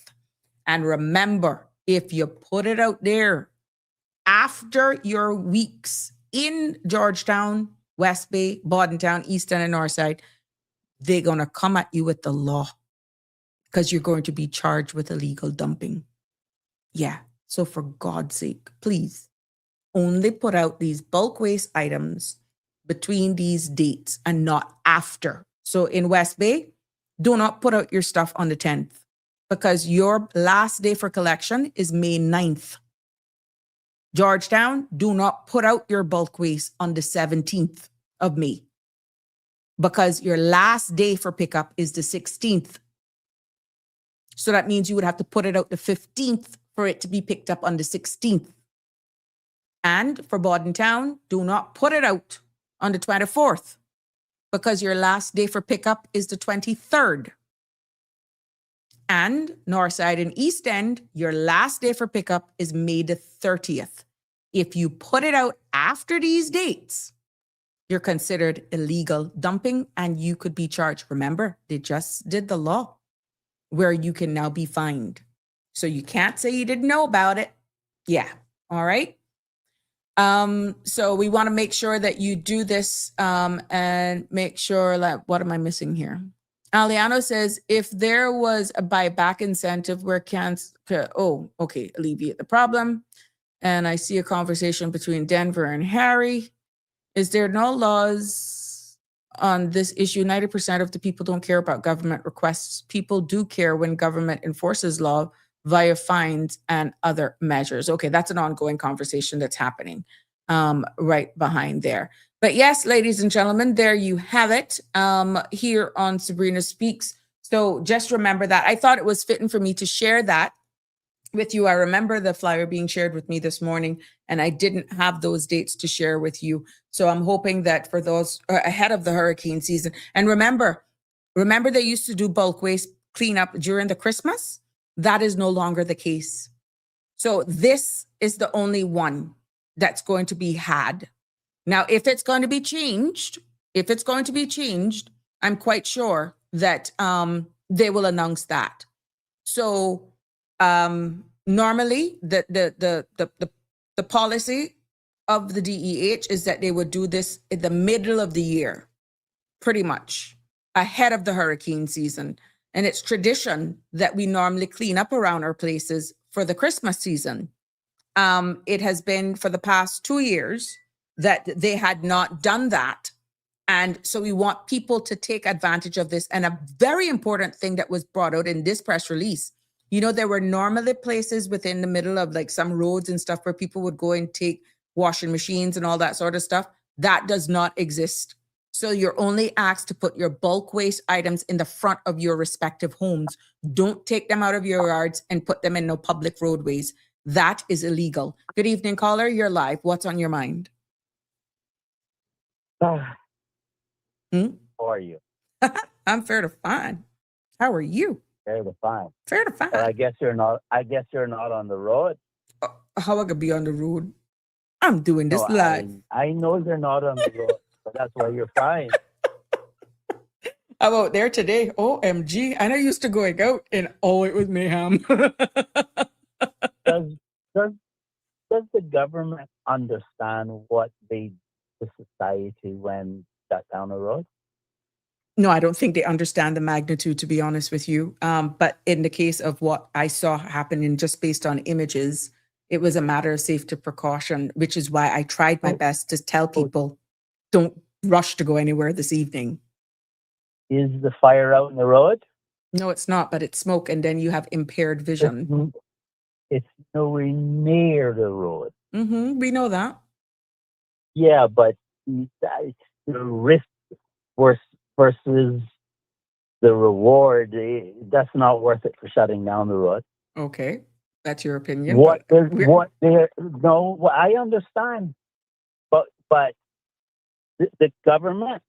And remember, if you put it out there after your weeks in Georgetown, West Bay, Bordentown, East End, and Northside, they're going to come at you with the law because you're going to be charged with illegal dumping. Yeah. So for God's sake, please only put out these bulk waste items between these dates and not after. So in West Bay, do not put out your stuff on the 10th because your last day for collection is May 9th. Georgetown, do not put out your bulk waste on the 17th of May because your last day for pickup is the 16th. So that means you would have to put it out the 15th for it to be picked up on the 16th. And for Bordentown, do not put it out on the 24th because your last day for pickup is the 23rd. And Northside and East End, your last day for pickup is May the 30th. If you put it out after these dates, you're considered illegal dumping and you could be charged. Remember, they just did the law where you can now be fined. So you can't say you didn't know about it. Yeah. All right. So we want to make sure that you do this and make sure that, what am I missing here? Aliano says, if there was a buyback incentive where alleviate the problem. And I see a conversation between Denver and Harry. Is there no laws on this issue? 90% of the people don't care about government requests. People do care when government enforces law via fines and other measures. Okay, that's an ongoing conversation that's happening right behind there. But yes, ladies and gentlemen, there you have it here on Sabrina Speaks. So just remember that. I thought it was fitting for me to share that with you. I remember the flyer being shared with me this morning, and I didn't have those dates to share with you. So I'm hoping that for those ahead of the hurricane season, and remember they used to do bulk waste cleanup during the Christmas. That is no longer the case. So this is the only one that's going to be had. Now, if it's going to be changed, I'm quite sure that they will announce that. So normally the policy of the DEH is that they would do this in the middle of the year, pretty much ahead of the hurricane season. And it's tradition that we normally clean up around our places for the Christmas season. It has been for the past 2 years that they had not done that. And so we want people to take advantage of this. And a very important thing that was brought out in this press release, there were normally places within the middle of like some roads and stuff where people would go and take washing machines and all that sort of stuff. That does not exist. So you're only asked to put your bulk waste items in the front of your respective homes. Don't take them out of your yards and put them in no public roadways. That is illegal. Good evening, caller. You're live. What's on your mind? How are you? I'm fair to fine. How are you? Fair to fine. Fair to fine. I guess you're not on the road. How I could be on the road? I'm doing this live. I know you're not on the road, but that's why you're fine. I'm out there today. OMG. I know used to going out and it was mayhem. Does the government understand what they did to society when shut down the road? No, I don't think they understand the magnitude, to be honest with you. But in the case of what I saw happening, just based on images, it was a matter of safety precaution, which is why I tried my best to tell people, don't rush to go anywhere this evening. Is the fire out in the road? No, it's not, but it's smoke, and then you have impaired vision. It's nowhere near the road. We know that. Yeah, but the risk versus the reward, that's not worth it for shutting down the road. Okay, that's your opinion. I understand, but the government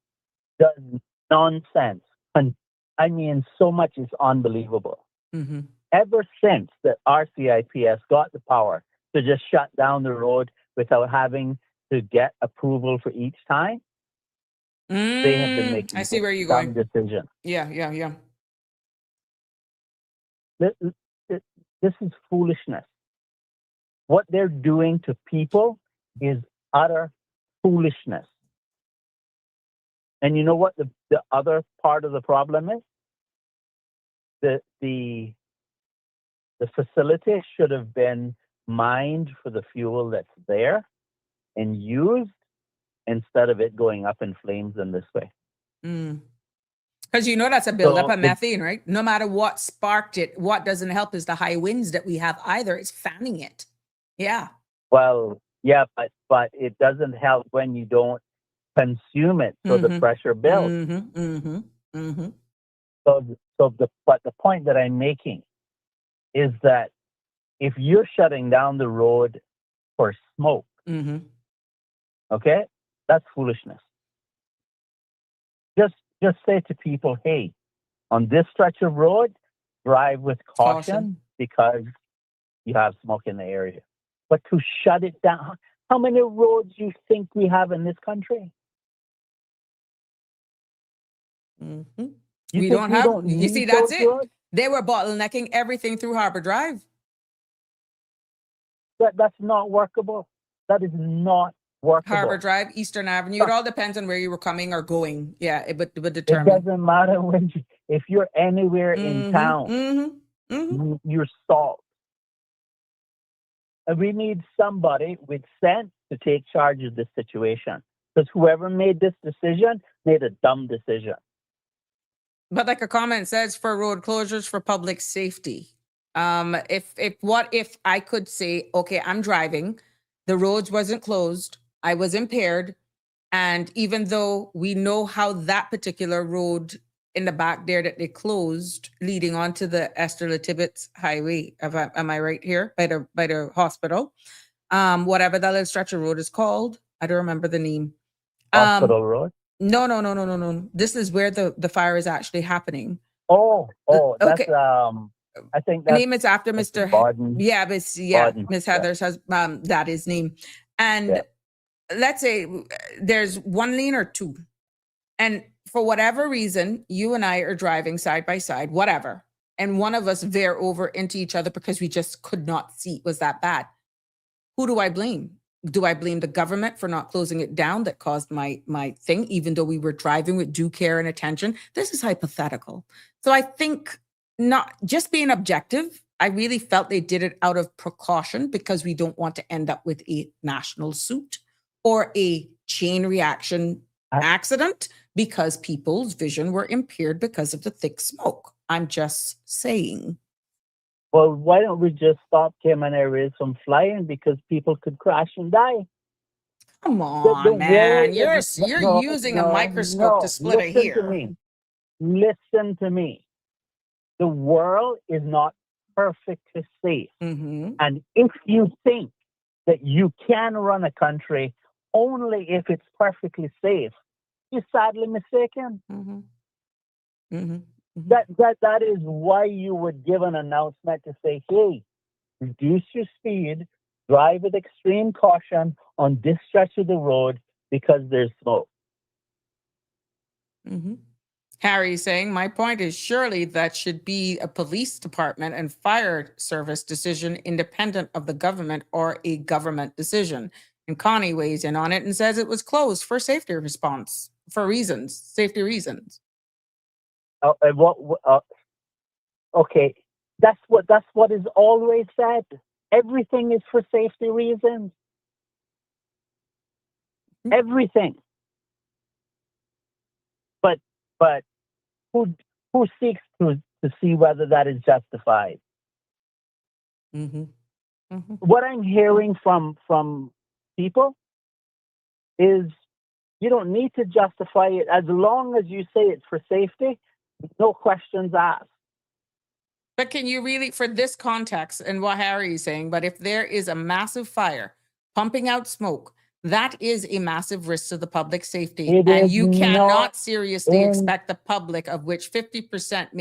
does nonsense, and I mean, so much is unbelievable. Ever since the RCIPS got the power to just shut down the road without having to get approval for each time, they have been making I see where you're dumb going. decisions. Yeah. this is foolishness. What they're doing to people is utter foolishness. And you know what the other part of the problem is? The facility should have been mined for the fuel that's there and used instead of it going up in flames in this way. Because you know that's a buildup So of methane, right? No matter what sparked it, what doesn't help is the high winds that we have either. It's fanning it. Yeah. Well, yeah, but it doesn't help when you don't consume it, so the pressure builds. But the point that I'm making is that if you're shutting down the road for smoke, okay, that's foolishness. Just say to people, hey, on this stretch of road, drive with caution because you have smoke in the area. But to shut it down, how many roads do you think we have in this country? We don't have, you see, that's it. Roads? They were bottlenecking everything through Harbor Drive. That's not workable. That is not workable. Harbor Drive, Eastern Avenue. It all depends on where you were coming or going. Yeah, it would determine. It doesn't matter if you're anywhere in town, you're stalled. And we need somebody with sense to take charge of this situation. Because whoever made this decision made a dumb decision. But like a comment says, for road closures for public safety. If I could say, okay, I'm driving, the roads wasn't closed, I was impaired, and even though we know how that particular road in the back there that they closed, leading onto the Esther Latibbetts Highway, am I right here by the hospital? Whatever that little stretch of road is called, I don't remember the name. Hospital Road. No. This is where the fire is actually happening. Oh, that's okay. I think the name is after Mr. Borden. Yeah, Miss Heather's husband. That is name. And let's say there's one lane or two, and for whatever reason, you and I are driving side by side, whatever, and one of us veer over into each other because we just could not see it was that bad. Who do I blame? Do I blame the government for not closing it down that caused my thing, even though we were driving with due care and attention? This is hypothetical. So I think not just being objective, I really felt they did it out of precaution because we don't want to end up with a national suit or a chain reaction accident because people's vision were impaired because of the thick smoke. I'm just saying. Well, why don't we just stop Cayman Airways from flying because people could crash and die? Come on, man. You're using a microscope to split a hair. Listen to me. The world is not perfectly safe. And if you think that you can run a country only if it's perfectly safe, you're sadly mistaken. That is why you would give an announcement to say, hey, reduce your speed, drive with extreme caution on this stretch of the road because there's smoke. Harry saying, my point is surely that should be a police department and fire service decision independent of the government or a government decision. And Connie weighs in on it and says it was closed for safety response, for safety reasons. Okay, that's what is always said. Everything is for safety reasons. Everything. But who seeks to see whether that is justified? What I'm hearing from people is you don't need to justify it as long as you say it's for safety. No questions asked. But can you really, for this context and what Harry is saying, but if there is a massive fire pumping out smoke, that is a massive risk to the public safety. And you cannot seriously expect the public, of which 50%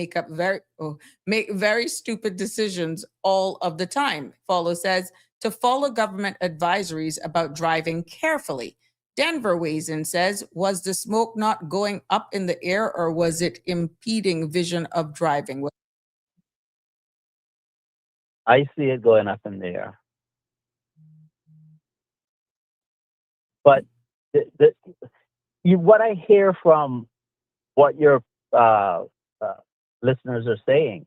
make very stupid decisions all of the time. Follow says to follow government advisories about driving carefully. Denver weighs in, says, was the smoke not going up in the air or was it impeding vision of driving? I see it going up in the air. But what I hear from what your listeners are saying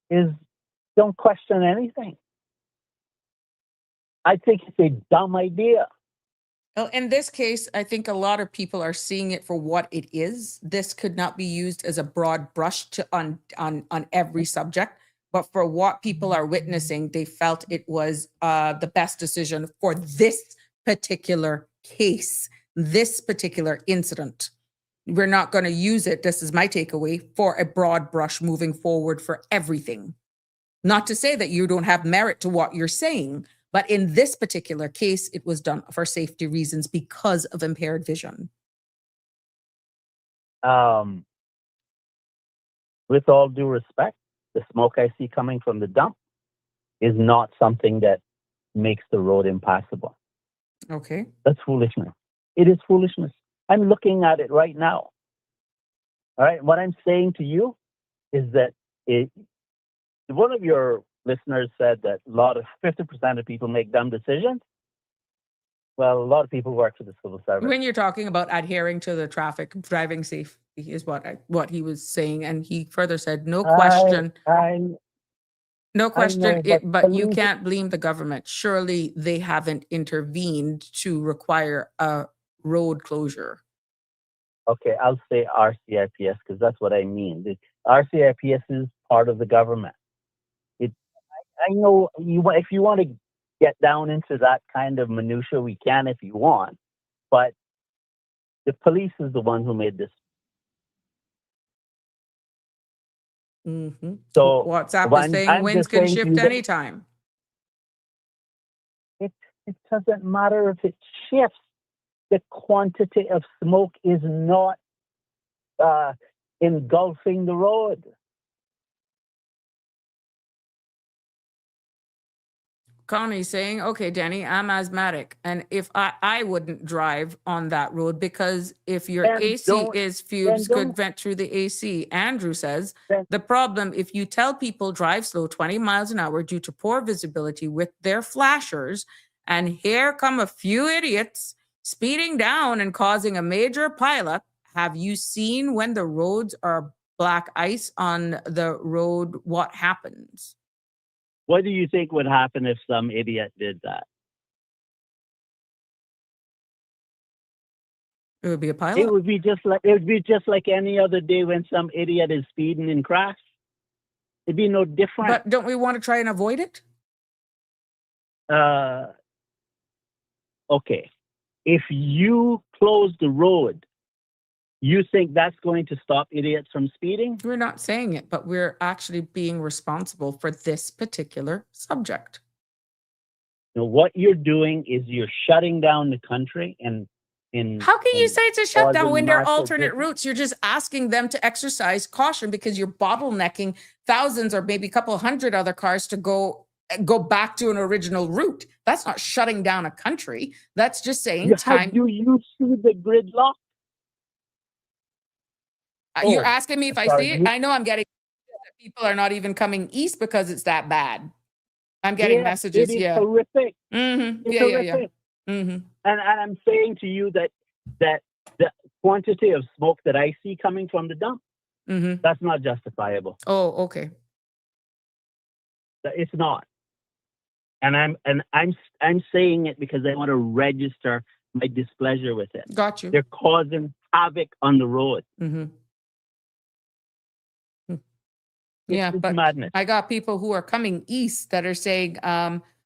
is don't question anything. I think it's a dumb idea. Well, in this case, I think a lot of people are seeing it for what it is. This could not be used as a broad brush on every subject, but for what people are witnessing, they felt it was the best decision for this particular case, this particular incident. We're not going to use it, this is my takeaway, for a broad brush moving forward for everything. Not to say that you don't have merit to what you're saying, but in this particular case, it was done for safety reasons because of impaired vision. With all due respect, the smoke I see coming from the dump is not something that makes the road impassable. Okay. That's foolishness. It is foolishness. I'm looking at it right now. All right. What I'm saying to you is that one of your listeners said that 50% of people make dumb decisions. Well, a lot of people work for the civil service. When you're talking about adhering to the traffic, driving safe is what he was saying. And he further said, no question. No question, but you can't blame the government. Surely they haven't intervened to require a road closure. Okay, I'll say RCIPS because that's what I mean. The RCIPS is part of the government. I know if you want to get down into that kind of minutia, we can if you want. But the police is the one who made this. Mm-hmm. So WhatsApp is saying winds can shift anytime. It doesn't matter if it shifts. The quantity of smoke is not engulfing the road. Connie's saying, okay, Danny, I'm asthmatic. And if I wouldn't drive on that road because if your AC is fumes could vent through the AC. Andrew says, the problem, if you tell people drive slow 20 miles an hour due to poor visibility with their flashers, and here come a few idiots speeding down and causing a major pileup. Have you seen when the roads are black ice on the road, what happens? What do you think would happen if some idiot did that? It would be a pileup. It would be just like any other day when some idiot is speeding and crash. It'd be no different. But don't we want to try and avoid it? Okay. If you close the road, you think that's going to stop idiots from speeding? We're not saying it, but we're actually being responsible for this particular subject. You know, what you're doing is you're shutting down the country how can you say it's a shutdown when there are alternate routes? You're just asking them to exercise caution because you're bottlenecking thousands or maybe a couple hundred other cars to go back to an original route. That's not shutting down a country. That's just saying time. Do you see the gridlock? You're asking me if I see it? I know I'm getting that people are not even coming east because it's that bad. I'm getting messages. It is horrific. Mm-hmm. It's horrific. Mm-hmm. And I'm saying to you that the quantity of smoke that I see coming from the dump, that's not justifiable. Oh, okay. It's not. And I'm saying it because I want to register my displeasure with it. Got you. They're causing havoc on the road. Mm-hmm. Yeah, but madness. I got people who are coming east that are saying,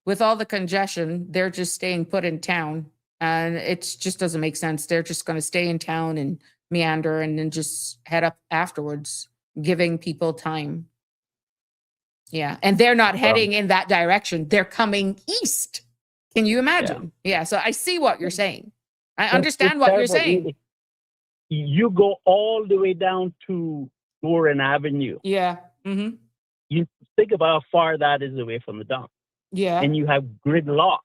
with all the congestion, they're just staying put in town. And it just doesn't make sense. They're just going to stay in town and meander and then just head up afterwards, giving people time. Yeah. And they're not heading in that direction. They're coming east. Can you imagine? Yeah. So I see what you're saying. I understand what you're saying. You go all the way down to Warren Avenue. Yeah. Mm-hmm. You think about how far that is away from the dump. Yeah. And you have gridlock.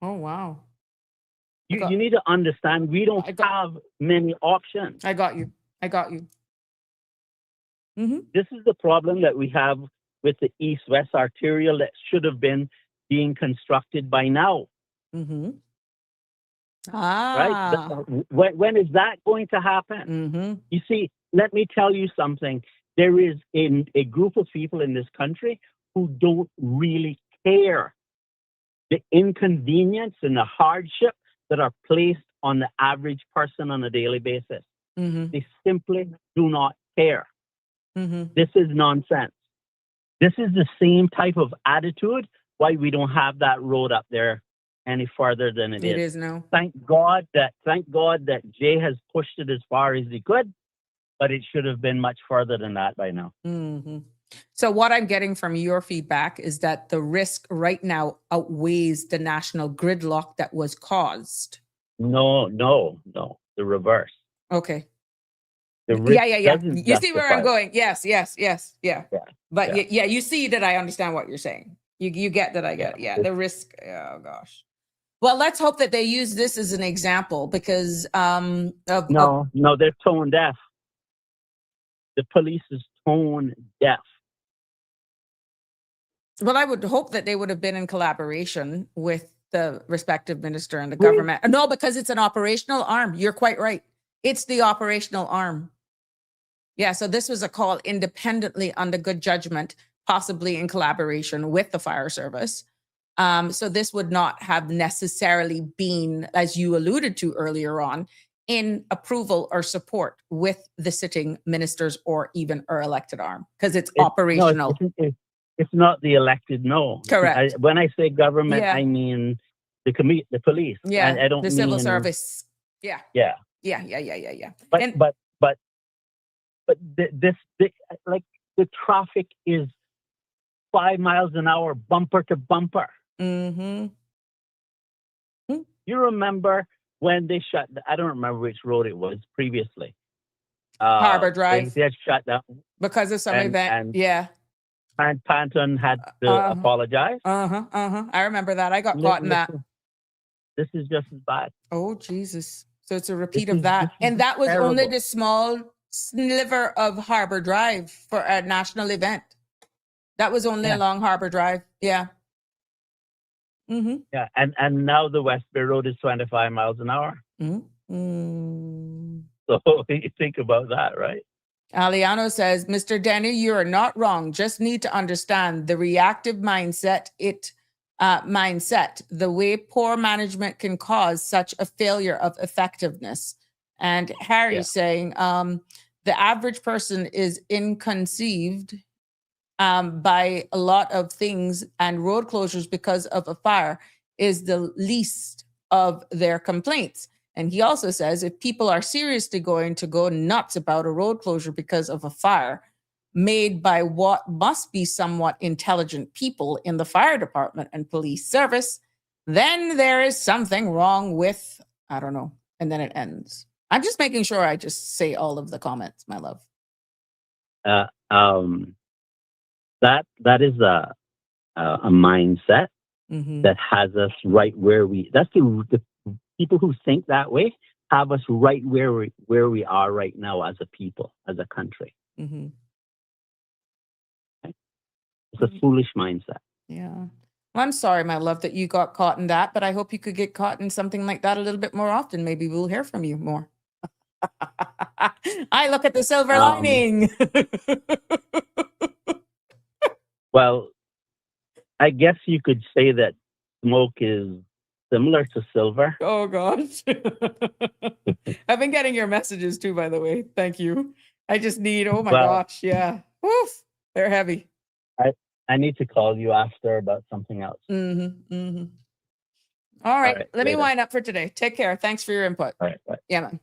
Oh, wow. You need to understand we don't have many options. I got you. Mm-hmm. This is the problem that we have with the east-west arterial that should have been being constructed by now, Mm-hmm. right? Ah. When is that going to happen? Mm-hmm. You see, let me tell you something. There is a group of people in this country who don't really care the inconvenience and the hardship that are placed on the average person on a daily basis. Mm-hmm. They simply do not care. Mm-hmm. This is nonsense. This is the same type of attitude why we don't have that road up there any farther than it is. It is now. Thank God that Jay has pushed it as far as he could, but it should have been much farther than that by now. Mm-hmm. So what I'm getting from your feedback is that the risk right now outweighs the national gridlock that was caused. No, the reverse. Okay. The risk Yeah. doesn't You see where I'm justify it. going? Yes. Yeah. But Yeah. yeah, you see that I understand what you're saying. You get that I get it. Yeah, the risk. Oh gosh. Well, let's hope that they use this as an example because No, they're tone deaf. The police is tone deaf. well, I would hope that they would have been in collaboration with the respective minister and the Really? government. No, because it's an operational arm. You're quite right. It's the operational arm. Yeah, so this was a call independently under good judgment, possibly in collaboration with the fire service. So this would not have necessarily been, as you alluded to earlier on, in approval or support with the sitting ministers or even our elected arm, because it's operational. No, it's not the elected. No, Correct. When I say government, Yeah. I mean the police. Yeah, I don't the mean civil service. Yeah. Yeah, And but this like the traffic is 5 miles an hour, bumper to bumper. mm-hmm. You remember when they shut? I don't remember which road it was previously. Harbor Drive. They had shut down Because of some event. and Yeah. and Panton had to apologize. I remember that. I got caught in that. This is just as bad. Oh, Jesus. So it's a repeat This of is- that. this is And that was only terrible. the small sliver of Harbor Drive for a national event. That was only Yeah. along Harbor Drive. Yeah. Mm-hmm. Yeah, and now the West Bay Road is 25 miles an hour. Mm-hmm. So you think about that, right? Aliano says, Mr. Denny, you are not wrong. Just need to understand the reactive mindset, the way poor management can cause such a failure of effectiveness. And Harry's saying, the average person is inconceived by a lot of things, and road closures because of a fire is the least of their complaints. And he also says if people are seriously going to go nuts about a road closure because of a fire made by what must be somewhat intelligent people in the fire department and police service, then there is something wrong with, I don't know. And then it ends. I'm just making sure I just say all of the comments, my love. That is a mindset that has us right where that's the people who think that way have us right where we are right now as a people, as a country. Mm-hmm. Okay? It's a foolish mindset. Yeah. Well, I'm sorry, my love, that you got caught in that, but I hope you could get caught in something like that a little bit more often. Maybe we'll hear from you more. I look at the silver lining. Well, I guess you could say that smoke is similar to silver. Oh, gosh. I've been getting your messages too, by the way. Thank you. I just need, oh my gosh. Yeah. Woof. They're heavy. I need to call you after about something else. Mm-hmm. Mm-hmm. All right. Let me wind up for today. Take care. Thanks for your input. All right. Bye. Yeah, man.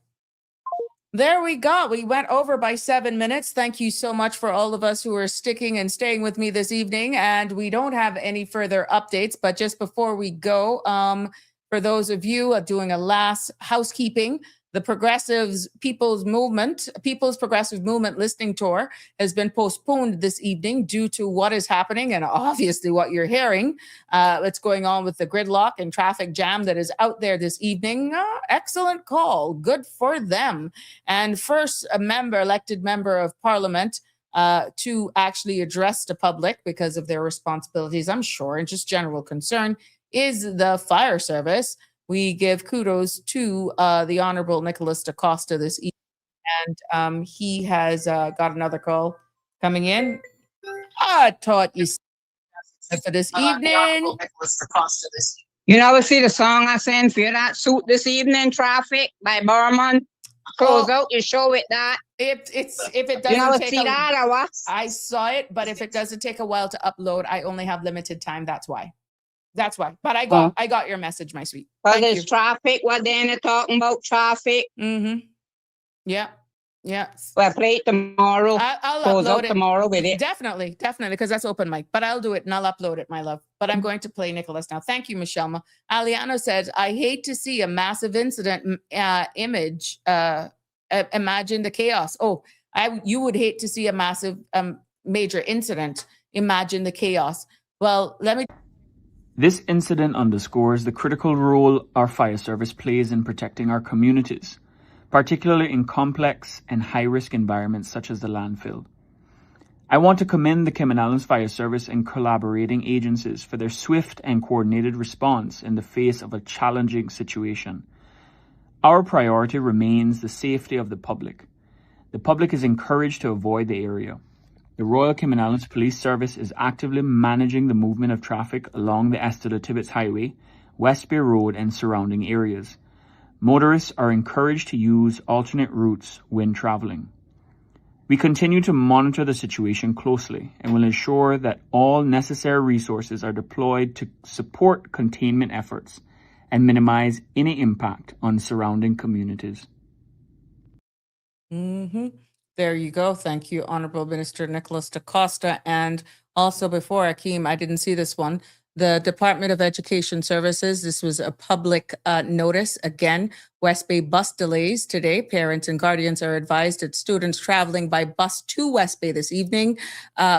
There we go. We went over by 7 minutes. Thank you so much for all of us who are sticking and staying with me this evening. And we don't have any further updates, but just before we go, for those of you doing a last housekeeping, the People's Progressive Movement listening tour has been postponed this evening due to what is happening and obviously what you're hearing. What's going on with the gridlock and traffic jam that is out there this evening. Excellent call. Good for them. And first, elected member of Parliament, to actually address the public because of their responsibilities, I'm sure, and just general concern, is the fire service. We give kudos to the Honorable Nicholas DaCosta this evening, and he has got another call coming in. I taught you for this evening. You never see the song I sang for that suit this evening, Traffic by Barman? Close out your show with that. If it doesn't You never take see that or what? I saw it, but if it doesn't take a while to upload, I only have limited time. That's why. But I got your message, my sweet. Well, there's traffic. What then they're talking about traffic? Mm-hmm. Yeah. Yeah. Well, play it tomorrow. I'll Close upload out it tomorrow with it. Definitely, because that's open mic. But I'll do it and I'll upload it, my love. But I'm going to play Nicholas now. Thank you, Michelle. Aliano said, I hate to see a massive incident image. Imagine the chaos. Oh, you would hate to see a massive major incident. Imagine the chaos. Well, let me. This incident underscores the critical role our fire service plays in protecting our communities, particularly in complex and high-risk environments such as the landfill. I want to commend the Cayman Islands Fire Service and collaborating agencies for their swift and coordinated response in the face of a challenging situation. Our priority remains the safety of the public. The public is encouraged to avoid the area. The Royal Cayman Islands Police Service is actively managing the movement of traffic along the Estella Tibbetts Highway, West Bay Road, and surrounding areas. Motorists are encouraged to use alternate routes when traveling. We continue to monitor the situation closely and will ensure that all necessary resources are deployed to support containment efforts and minimize any impact on surrounding communities. Mm-hmm. There you go. Thank you, Honorable Minister Nicholas DaCosta. And also before Akeem, I didn't see this one. The Department of Education Services, this was a public notice. Again, West Bay bus delays today. Parents and guardians are advised that students traveling by bus to West Bay this evening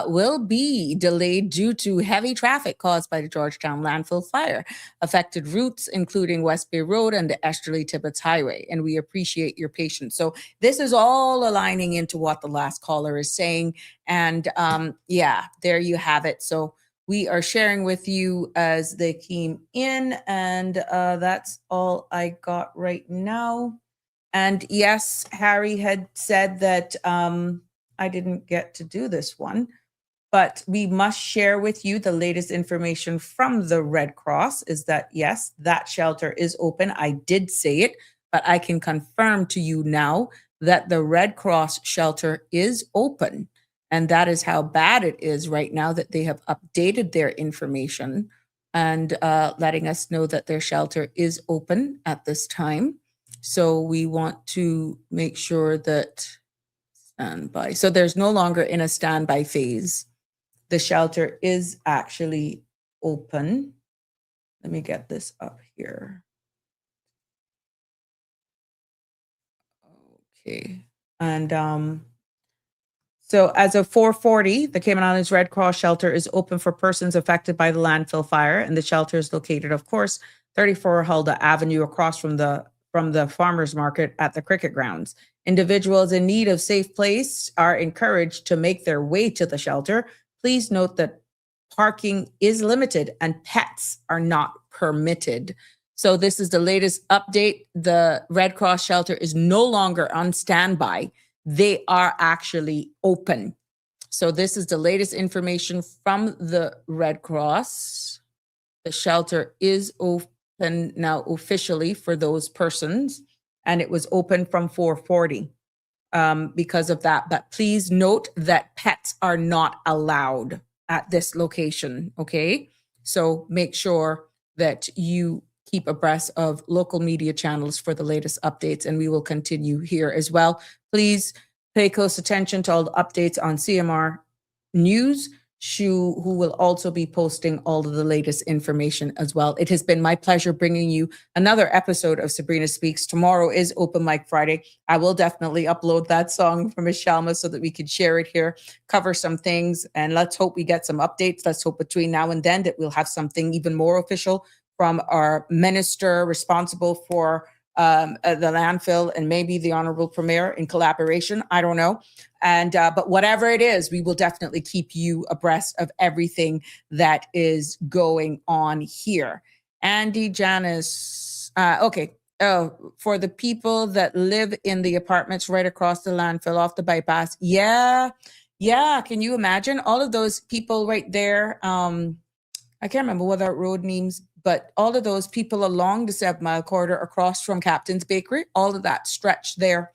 will be delayed due to heavy traffic caused by the Georgetown landfill fire. Affected routes, including West Bay Road and the Esterly Tibbetts Highway. And we appreciate your patience. So this is all aligning into what the last caller is saying. And yeah, there you have it. So we are sharing with you as they came in, and that's all I got right now. And yes, Harry had said that I didn't get to do this one, but we must share with you the latest information from the Red Cross is that, yes, that shelter is open. I did say it, but I can confirm to you now that the Red Cross shelter is open. And that is how bad it is right now that they have updated their information and letting us know that their shelter is open at this time. So we want to make sure that standby. So there's no longer in a standby phase. The shelter is actually open. Let me get this up here. Okay. And so as of 4:40, the Cayman Islands Red Cross shelter is open for persons affected by the landfill fire. And the shelter is located, of course, 34 Huldah Avenue across from the farmers market at the cricket grounds. Individuals in need of safe place are encouraged to make their way to the shelter. Please note that parking is limited and pets are not permitted. So this is the latest update. The Red Cross shelter is no longer on standby. They are actually open. So this is the latest information from the Red Cross. The shelter is open now officially for those persons, and it was open from 4:40 because of that. But please note that pets are not allowed at this location, okay? So make sure that you keep abreast of local media channels for the latest updates, and we will continue here as well. Please pay close attention to all the updates on CMR News, who will also be posting all of the latest information as well. It has been my pleasure bringing you another episode of Sabrina Speaks. Tomorrow is Open Mic Friday. I will definitely upload that song from Ms. Shalma so that we could share it here, cover some things, and let's hope we get some updates. Let's hope between now and then that we'll have something even more official from our minister responsible for the landfill and maybe the Honorable Premier in collaboration. I don't know. And but whatever it is, we will definitely keep you abreast of everything that is going on here. Andy Janice. Okay. Oh, for the people that live in the apartments right across the landfill off the bypass. Yeah. Yeah. Can you imagine all of those people right there? I can't remember what that road names, but all of those people along the 7 Mile corridor across from Captain's Bakery, all of that stretch there,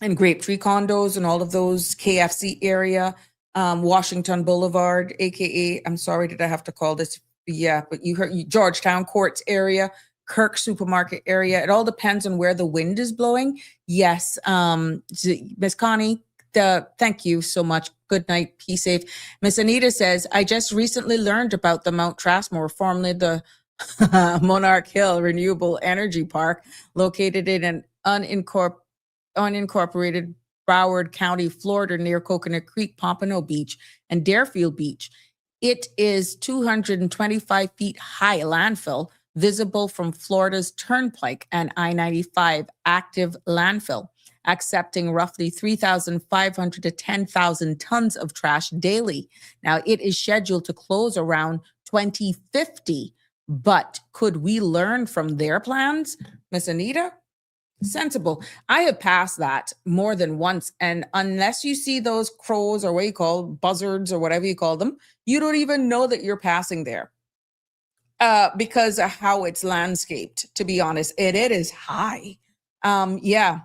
and Grape Tree condos and all of those KFC area, Washington Boulevard, aka, I'm sorry, did I have to call this? Yeah, but you heard Georgetown Courts area, Kirk Supermarket area. It all depends on where the wind is blowing. Yes, Miss Connie, thank you so much. Good night. Be safe. Miss Anita says, I just recently learned about the Mount Trasmore, formerly the Monarch Hill Renewable Energy Park, located in an unincorporated Broward County, Florida, near Coconut Creek, Pompano Beach, and Deerfield Beach. It is 225 feet high landfill, visible from Florida's Turnpike and I-95 active landfill, accepting roughly 3,500 to 10,000 tons of trash daily. Now, it is scheduled to close around 2050, but could we learn from their plans, Miss Anita? Sensible. I have passed that more than once, and unless you see those crows or what you call buzzards or whatever you call them, you don't even know that you're passing there because of how it's landscaped, to be honest. It is high. Yeah.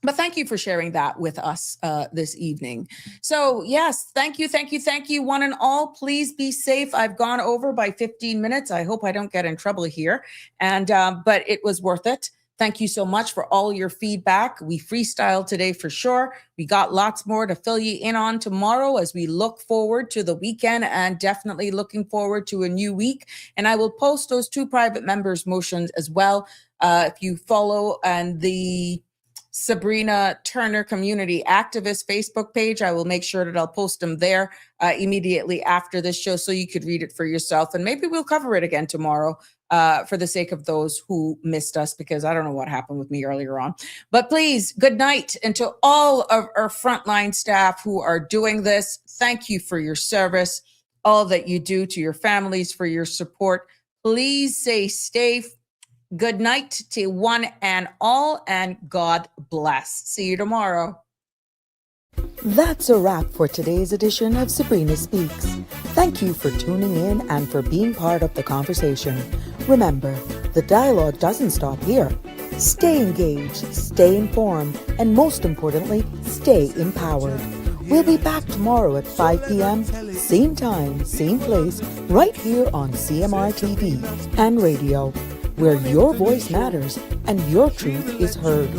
But thank you for sharing that with us this evening. So yes, thank you, one and all. Please be safe. I've gone over by 15 minutes. I hope I don't get in trouble here. And but it was worth it. Thank you so much for all your feedback. We freestyled today for sure. We got lots more to fill you in on tomorrow as we look forward to the weekend and definitely looking forward to a new week. And I will post those 2 private members' motions as well. If you follow and the Sabrina Turner Community Activist Facebook page, I will make sure that I'll post them there immediately after this show so you could read it for yourself. And maybe we'll cover it again tomorrow for the sake of those who missed us, because I don't know what happened with me earlier on. But please, good night. And to all of our frontline staff who are doing this, thank you for your service, all that you do, to your families, for your support. Please stay safe. Good night to one and all, and God bless. See you tomorrow. That's a wrap for today's edition of Sabrina Speaks. Thank you for tuning in and for being part of the conversation. Remember, the dialogue doesn't stop here. Stay engaged, stay informed, and most importantly, stay empowered. We'll be back tomorrow at 5 p.m., same time, same place, right here on CMR TV and radio, where your voice matters and your truth is heard.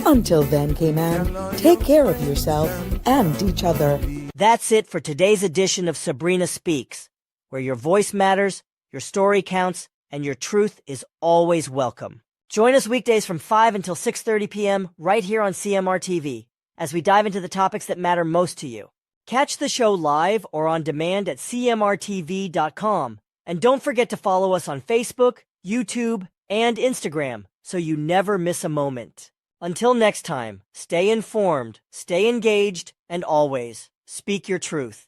Until then, K-Man, take care of yourself and each other. That's it for today's edition of Sabrina Speaks, where your voice matters, your story counts, and your truth is always welcome. Join us weekdays from 5 until 6:30 p.m. right here on CMR TV as we dive into the topics that matter most to you. Catch the show live or on demand at cmrtv.com. And don't forget to follow us on Facebook, YouTube, and Instagram so you never miss a moment. Until next time, stay informed, stay engaged, and always speak your truth.